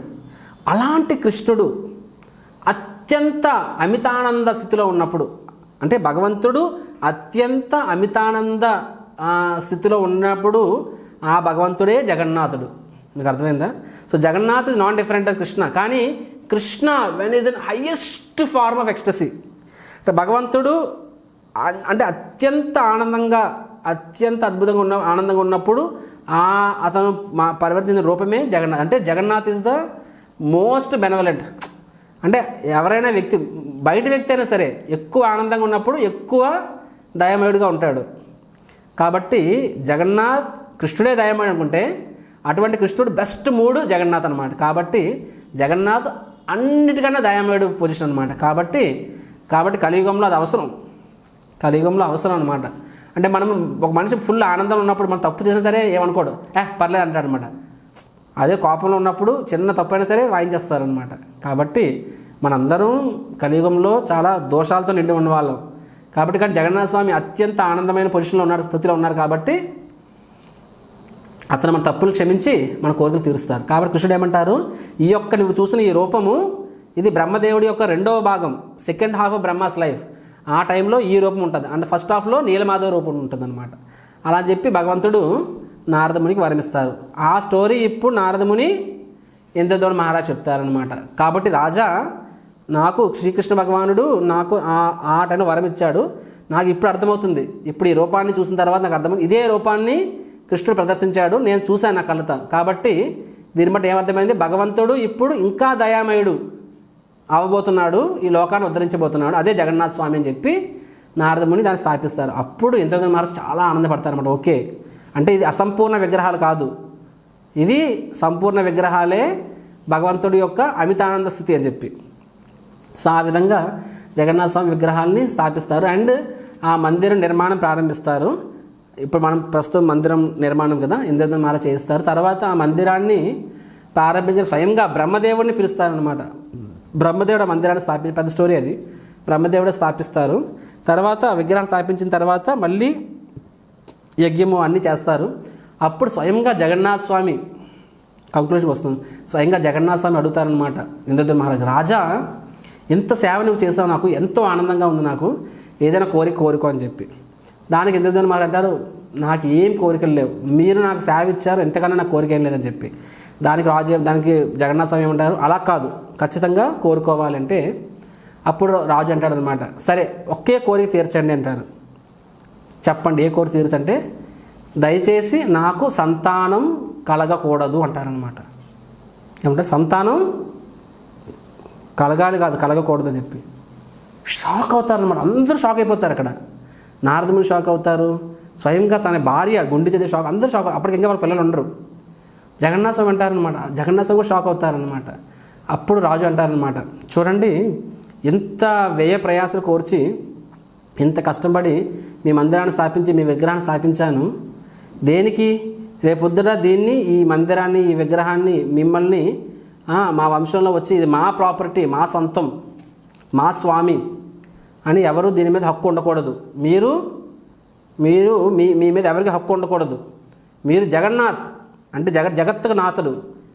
అలాంటి కృష్ణుడు అత్యంత అమితానంద స్థితిలో ఉన్నప్పుడు, అంటే భగవంతుడు అత్యంత అమితానంద స్థితిలో ఉన్నప్పుడు ఆ భగవంతుడే జగన్నాథుడు. మీకు అర్థమైందా? So Jagannath is not different అని కృష్ణ. కానీ Krishna when is an highest form of ecstasy. అంటే భగవంతుడు అంటే అత్యంత ఆనందంగా, అత్యంత అద్భుతంగా ఆనందంగా ఉన్నప్పుడు అతను పరివర్తించిన రూపమే జగన్నాథ్. అంటే Jagannath is the most benevolent. అంటే ఎవరైనా వ్యక్తి, బయట వ్యక్తి అయినా సరే ఎక్కువ ఆనందంగా ఉన్నప్పుడు ఎక్కువ దయామయుడిగా ఉంటాడు. కాబట్టి జగన్నాథ్ కృష్ణుడే దయామయుడు అనుకుంటే అటువంటి కృష్ణుడు బెస్ట్ మూడు జగన్నాథ్ అనమాట. కాబట్టి జగన్నాథ్ అన్నిటికన్నా దయామయుడు పొజిషన్ అనమాట. కాబట్టి కలియుగంలో అది అవసరం, కలియుగంలో అవసరం అనమాట. అంటే మనం ఒక మనిషి ఫుల్ ఆనందంలో ఉన్నప్పుడు మనం తప్పు చేసినా సరే ఏమనుకోడు, పర్లేదు అంటాడు అనమాట. అదే కోపంలో ఉన్నప్పుడు చిన్న తప్పైనా సరే వాయించేస్తారనమాట. కాబట్టి మనందరం కలియుగంలో చాలా దోషాలతో నిండి ఉన్నవాళ్ళం. కాబట్టి కానీ జగన్నాథ స్వామి అత్యంత ఆనందమైన పొజిషన్లో ఉన్నారు, స్థితిలో ఉన్నారు. కాబట్టి అతను మన తప్పులు క్షమించి మన కోరికలు తీరుస్తారు. కాబట్టి కృష్ణుడు ఏమంటారు, ఈ యొక్క నువ్వు చూసిన ఈ రూపము ఇది బ్రహ్మదేవుడి యొక్క రెండవ భాగం, second half of Brahma's life. ఆ టైంలో ఈ రూపం ఉంటుంది, అండ్ ఫస్ట్ హాఫ్లో నీలమాధవ రూపం ఉంటుంది అనమాట. అలా చెప్పి భగవంతుడు నారదమునికి వరమిస్తారు. ఆ స్టోరీ ఇప్పుడు నారదముని ఇంద్రద్యుమ్న మహారాజ్ చెప్తారనమాట. కాబట్టి రాజా, నాకు శ్రీకృష్ణ భగవానుడు నాకు ఆ టైంలో వరం ఇచ్చాడు, నాకు ఇప్పుడు అర్థమవుతుంది. ఇప్పుడు ఈ రూపాన్ని చూసిన తర్వాత నాకు అర్థమైంది, ఇదే రూపాన్ని కృష్ణుడు ప్రదర్శించాడు, నేను చూశాను నా కళ్ళతో. కాబట్టి దీన్ని బట్టి ఏమర్థమైంది, భగవంతుడు ఇప్పుడు ఇంకా దయామయుడు అవ్వబోతున్నాడు, ఈ లోకాన్ని ఉద్ధరించబోతున్నాడు, అదే జగన్నాథ స్వామి అని చెప్పి నారదముని దాన్ని స్థాపిస్తారు. అప్పుడు ఇంద్రద్యుమ్న మహారాజ్ చాలా ఆనందపడతారు అనమాట. ఓకే, అంటే ఇది అసంపూర్ణ విగ్రహాలు కాదు, ఇది సంపూర్ణ విగ్రహాలే, భగవంతుడి యొక్క అమితానంద స్థితి అని చెప్పి. సో ఆ విధంగా జగన్నాథ స్వామి విగ్రహాలని స్థాపిస్తారు అండ్ ఆ మందిరం నిర్మాణం ప్రారంభిస్తారు. ఇప్పుడు మనం ప్రస్తుతం మందిరం నిర్మాణం కదా ఇంద్రద్యుమ్న మహారాజ్ చేయిస్తారు. తర్వాత ఆ మందిరాన్ని ప్రారంభించిన స్వయంగా బ్రహ్మదేవుడిని పిలుస్తారనమాట. బ్రహ్మదేవుడు ఆ మందిరాన్ని పెద్ద స్టోరీ అది. బ్రహ్మదేవుడే స్థాపిస్తారు. తర్వాత విగ్రహం స్థాపించిన తర్వాత మళ్ళీ యజ్ఞము అన్నీ చేస్తారు. అప్పుడు స్వయంగా జగన్నాథ స్వామి కంక్లూజన్కి వస్తుంది. స్వయంగా జగన్నాథ స్వామి అడుగుతారనమాట ఇంద్రద్యుమ్న మహారాజ్, రాజా ఎంత సేవ నువ్వు చేసావు, నాకు ఎంతో ఆనందంగా ఉంది, నాకు ఏదైనా కోరికో అని చెప్పి. దానికి ఇంద్రద్యుమ్న మహారాజ్ అంటారు, నాకు ఏం కోరికలు లేవు, మీరు నాకు సేవ ఇచ్చారు, ఎంతకన్నా నాకు కోరిక ఏం లేదని చెప్పి. దానికి జగన్నాథ స్వామి ఏమంటారు, అలా కాదు, ఖచ్చితంగా కోరుకోవాలంటే. అప్పుడు రాజు అంటాడు అనమాట, సరే ఒకే కోరిక తీర్చండి అంటారు. చెప్పండి ఏ కోరిక తీర్చంటే, దయచేసి నాకు సంతానం కలగకూడదు అంటారనమాట. ఏమంటే సంతానం కలగాలి కాదు, కలగకూడదు అని చెప్పి. షాక్ అవుతారనమాట, అందరూ షాక్ అయిపోతారు. అక్కడ నారదముని షాక్ అవుతారు, స్వయంగా తన భార్య గుండె షాక్, అందరూ షాక్. అప్పటికి ఇంకా వాళ్ళ పిల్లలు ఉండరు. జగన్నాథ స్వామి అంటారనమాట, జగన్నాథ స్వామి కూడా షాక్ అవుతారనమాట. అప్పుడు రాజు అంటారనమాట, చూడండి ఇంత వ్యయ ప్రయాసాలు కోర్చి, ఇంత కష్టపడి మీ మందిరాన్ని స్థాపించి మీ విగ్రహాన్ని స్థాపించాను, దేనికి? రేపొద్దున దీన్ని, ఈ మందిరాన్ని, ఈ విగ్రహాన్ని, మిమ్మల్ని మా వంశంలో వచ్చి ఇది మా ప్రాపర్టీ, మా సొంతం, మా స్వామి అని ఎవరు దీని మీద హక్కు ఉండకూడదు. మీరు మీ మీద ఎవరికి హక్కు ఉండకూడదు. మీరు జగన్నాథ్ అంటే జగత్తుకు నాథుడు,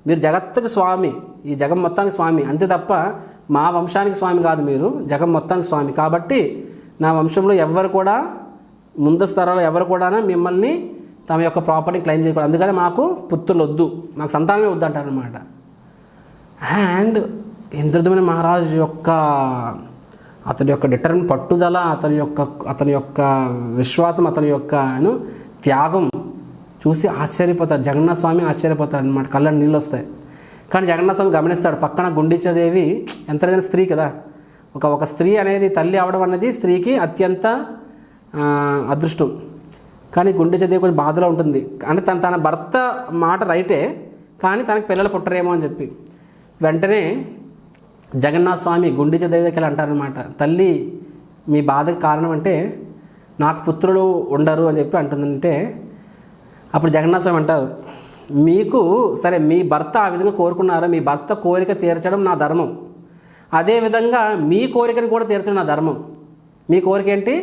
మీరు జగత్తుకు స్వామి, ఈ జగం మొత్తానికి స్వామి, అంతే తప్ప మా వంశానికి స్వామి కాదు, మీరు జగం మొత్తానికి స్వామి. కాబట్టి నా వంశంలో ఎవరు కూడా, ముందస్తు తరాలు ఎవరు కూడా మిమ్మల్ని తమ యొక్క ప్రాపర్టీని క్లెయిమ్ చేయకూడదు, అందుకని మాకు పుత్రులు వద్దు, మాకు సంతానమే వద్దు అంటారనమాట. అండ్ ఇంద్రద్యుమ్న మహారాజు యొక్క అతని యొక్క డిటర్మిన్ పట్టుదల, అతని యొక్క విశ్వాసం, అతని యొక్క త్యాగం చూసి ఆశ్చర్యపోతారు. జగన్నాథ స్వామి ఆశ్చర్యపోతాడు అనమాట, కళ్ళ నీళ్ళు వస్తాయి. కానీ జగన్నాథ స్వామి గమనిస్తాడు, పక్కన గుండిచాదేవి ఎంత స్త్రీ కదా, ఒక స్త్రీ అనేది తల్లి అవడం అనేది స్త్రీకి అత్యంత అదృష్టం. కానీ గుండెచదేవి కొంచెం బాధలో ఉంటుంది. అంటే తన భర్త మాట రైటే, కానీ తనకి పిల్లలు పుట్టరేమో అని చెప్పి వెంటనే జగన్నాథ స్వామి గుండెచదేవి దగ్గర అంటారనమాట, తల్లి మీ బాధకు కారణం అంటే నాకు పుత్రులు ఉండరు అని చెప్పి అంటుందంటే, అప్పుడు జగన్నాథ స్వామి అంటారు, మీకు సరే మీ భర్త ఆ విధంగా కోరుకున్నారో, మీ భర్త కోరిక తీర్చడం నా ధర్మం, అదేవిధంగా మీ కోరికను కూడా తీర్చడం నా ధర్మం. మీ కోరిక ఏంటి?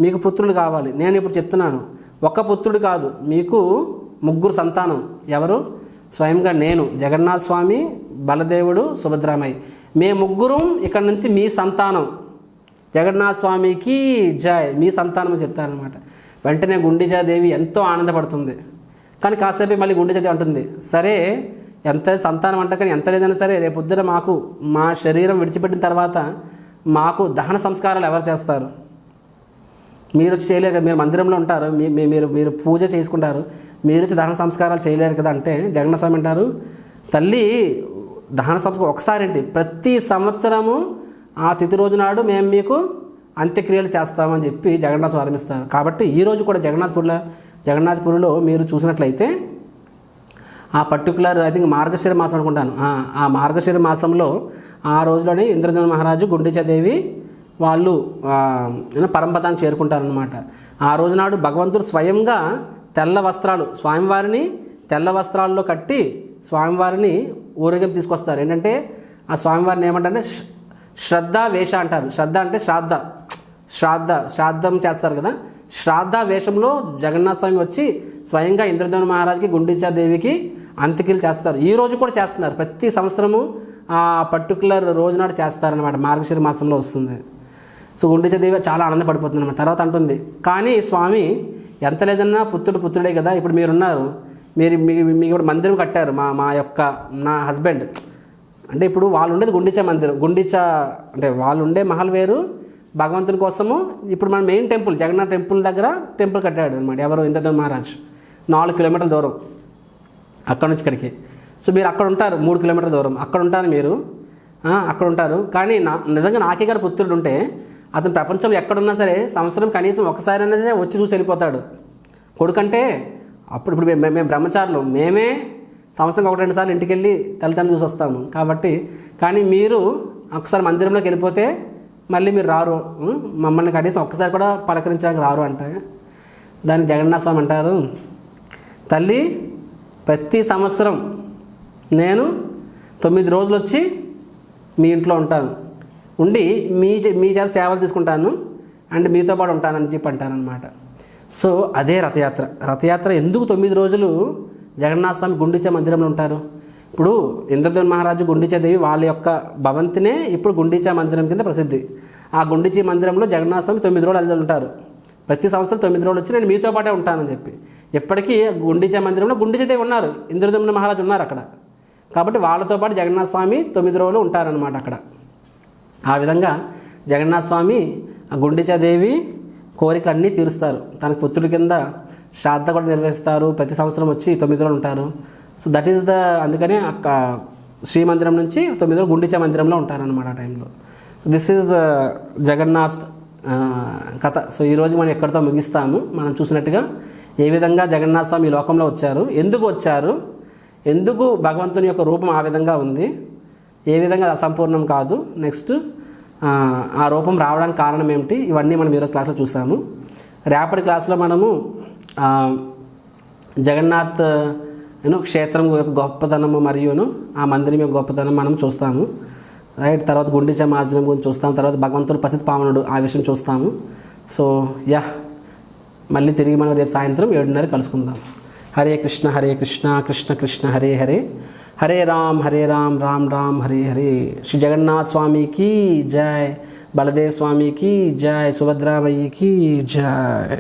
మీకు పుత్రులు కావాలి. నేను ఇప్పుడు చెప్తున్నాను, ఒక్క పుత్రుడు కాదు, మీకు 3 సంతానం. ఎవరు? స్వయంగా నేను, జగన్నాథ స్వామి, బలదేవుడు, సుభద్రామయ్య, మేము 3 ఇక్కడ నుంచి మీ సంతానం. జగన్నాథ స్వామికి జై, మీ సంతానం అని చెప్తారనమాట. వెంటనే గుండిచాదేవి ఎంతో ఆనందపడుతుంది. కానీ కాసేపు మళ్ళీ గుండిచాదేవి అంటుంది, సరే ఎంత సంతానం అంట, కానీ ఎంత లేదన్నా సరే రేపొద్దున మాకు మా శరీరం విడిచిపెట్టిన తర్వాత మాకు దహన సంస్కారాలు ఎవరు చేస్తారు? మీరు వచ్చి చేయలేరు కదా, మీరు మందిరంలో ఉంటారు, మీరు పూజ చేసుకుంటారు, మీరు వచ్చి దహన సంస్కారాలు చేయలేరు కదా అంటే జగన్నాథ స్వామి అంటారు, తల్లి దహన సంస్కారం ఒకసారి ఏంటి, ప్రతి సంవత్సరము ఆ తిథి రోజు నాడు మేము మీకు అంత్యక్రియలు చేస్తామని చెప్పి జగన్నాథ స్వామిస్తారు. కాబట్టి ఈరోజు కూడా జగన్నాథపురిలో మీరు చూసినట్లయితే ఆ పర్టికులర్ ఐ థింక్ మార్గశిర మాసం అనుకుంటాను, ఆ మార్గశిర మాసంలో ఆ రోజులోనే ఇంద్రద్యుమ్న మహారాజు, గుండిచాదేవి వాళ్ళు పరంపదాన్ని చేరుకుంటారనమాట. ఆ రోజునాడు భగవంతుడు స్వయంగా తెల్ల వస్త్రాలు, స్వామివారిని తెల్ల వస్త్రాల్లో కట్టి స్వామివారిని ఊరేగింపు తీసుకొస్తారు. ఏంటంటే ఆ స్వామివారిని ఏమంటారంటే శ్రద్ధ వేష అంటారు. శ్రద్ధ అంటే శ్రాద్ధం చేస్తారు కదా, శ్రాద్ధ వేషంలో జగన్నాథ స్వామి వచ్చి స్వయంగా ఇంద్రద్యుమ్న మహారాజుకి, గుండిచాదేవికి అంత్యక్రియలు చేస్తారు. ఈ రోజు కూడా చేస్తున్నారు, ప్రతి సంవత్సరము ఆ పర్టికులర్ రోజునాడు చేస్తారనమాట. మార్గశిర మాసంలో వస్తుంది. సో గుండిచాదేవి చాలా ఆనందపడిపోతుంది అన్నమాట. తర్వాత అంటుంది, కానీ స్వామి ఎంత లేదన్నా పుత్రుడే కదా, ఇప్పుడు మీరున్నారు, మీకు ఇప్పుడు మందిరం కట్టారు, నా హస్బెండ్ అంటే ఇప్పుడు వాళ్ళు ఉండేది గుండిచా మందిరం, అంటే వాళ్ళు ఉండే మహల్ వేరు, భగవంతుని కోసము ఇప్పుడు మన మెయిన్ టెంపుల్ జగన్నాథ్ టెంపుల్ దగ్గర టెంపుల్ కట్టాడు అనమాట. ఎవరు? ఇంద్రద్యుమ్న మహారాజు. 4 కిలోమీటర్ల దూరం అక్కడ నుంచి ఇక్కడికి. సో మీరు అక్కడ ఉంటారు, 3 కిలోమీటర్ల దూరం అక్కడ ఉంటారు, మీరు అక్కడ ఉంటారు. కానీ నిజంగా నాకే గారు పుత్రుడు ఉంటే అతను ప్రపంచంలో ఎక్కడున్నా సరే సంవత్సరం కనీసం ఒకసారి అనేది వచ్చి చూసి వెళ్ళిపోతాడు. కొడుకంటే ఇప్పుడు మేము బ్రహ్మచారులు, మేమే సంవత్సరం 1-2 సార్లు ఇంటికి వెళ్ళి తల్లిదండ్రులు చూసి వస్తాము. కాబట్టి కానీ మీరు ఒకసారి మందిరంలోకి వెళ్ళిపోతే మళ్ళీ మీరు రారు, మమ్మల్ని కనీసం ఒక్కసారి కూడా పలకరించడానికి రారు అంటే దానికి జగన్నాథ స్వామి అంటారు, తల్లి ప్రతి సంవత్సరం నేను 9 రోజులు వచ్చి మీ ఇంట్లో ఉంటాను, ఉండి మీ చేత సేవలు తీసుకుంటాను అండ్ మీతో పాటు ఉంటానని చెప్పి అంటానన్నమాట. సో అదే రథయాత్ర ఎందుకు 9 రోజులు జగన్నాథ స్వామి గుండిచా మందిరంలో ఉంటారు? ఇప్పుడు ఇంద్రద్యుమ్న మహారాజు, గుండిచాదేవి వాళ్ళ యొక్క భవంతినే ఇప్పుడు గుండిచా మందిరం కింద ప్రసిద్ధి. ఆ గుండిచా మందిరంలో జగన్నాథ స్వామి 9 రోజులు ఉంటారు. ప్రతి సంవత్సరం 9 రోజులు వచ్చి నేను మీతో పాటే ఉంటానని చెప్పి ఎప్పటికీ గుండిచా మందిరంలో గుండిచాదేవి ఉన్నారు, ఇంద్రద్యుమ్న మహారాజు ఉన్నారు అక్కడ. కాబట్టి వాళ్ళతో పాటు జగన్నాథ స్వామి 9 రోజులు ఉంటారనమాట అక్కడ. ఆ విధంగా జగన్నాథ స్వామి ఆ గుండిచాదేవి కోరికలన్నీ తీరుస్తారు. తనకు పుత్రుడి కింద శ్రాద్ధ కూడా నిర్వహిస్తారు, ప్రతి సంవత్సరం వచ్చి 9 రోజులు ఉంటారు. సో దట్ ఈస్ అందుకనే శ్రీమందిరం నుంచి 9 రోజులు గుండిచా మందిరంలో ఉంటారనమాట ఆ టైంలో. దిస్ ఈజ్ జగన్నాథ్ కథ. సో ఈరోజు మనం ఎక్కడితో ముగిస్తాము. మనం చూసినట్టుగా ఏ విధంగా జగన్నాథ స్వామి ఈ లోకంలో వచ్చారు, ఎందుకు వచ్చారు, ఎందుకు భగవంతుని యొక్క రూపం ఆ విధంగా ఉంది, ఏ విధంగా అసంపూర్ణం కాదు, నెక్స్ట్ ఆ రూపం రావడానికి కారణం ఏమిటి, ఇవన్నీ మనం ఈరోజు క్లాస్లో చూసాము. రేపటి క్లాస్లో మనము జగన్నాథ్ క్షేత్రం యొక్క గొప్పతనము మరియు ఆ మందిరం యొక్క గొప్పతనం మనం చూస్తాము. రైట్. తర్వాత గుండిచా మందిరం గురించి చూస్తాము. తర్వాత భగవంతుడు పతిత పావనుడు ఆ విషయం చూస్తాము. సో మళ్ళీ తిరిగి మనం రేపు సాయంత్రం 7:30 కలుసుకుందాం. హరే కృష్ణ కృష్ణ కృష్ణ హరే హరే, హరే రామ్ రామ్ రామ్ హరే హరే. శ్రీ జగన్నాథ్ స్వామికి జై, బలదేవ్ స్వామికి జై, సుభద్రామయ్యకి జై.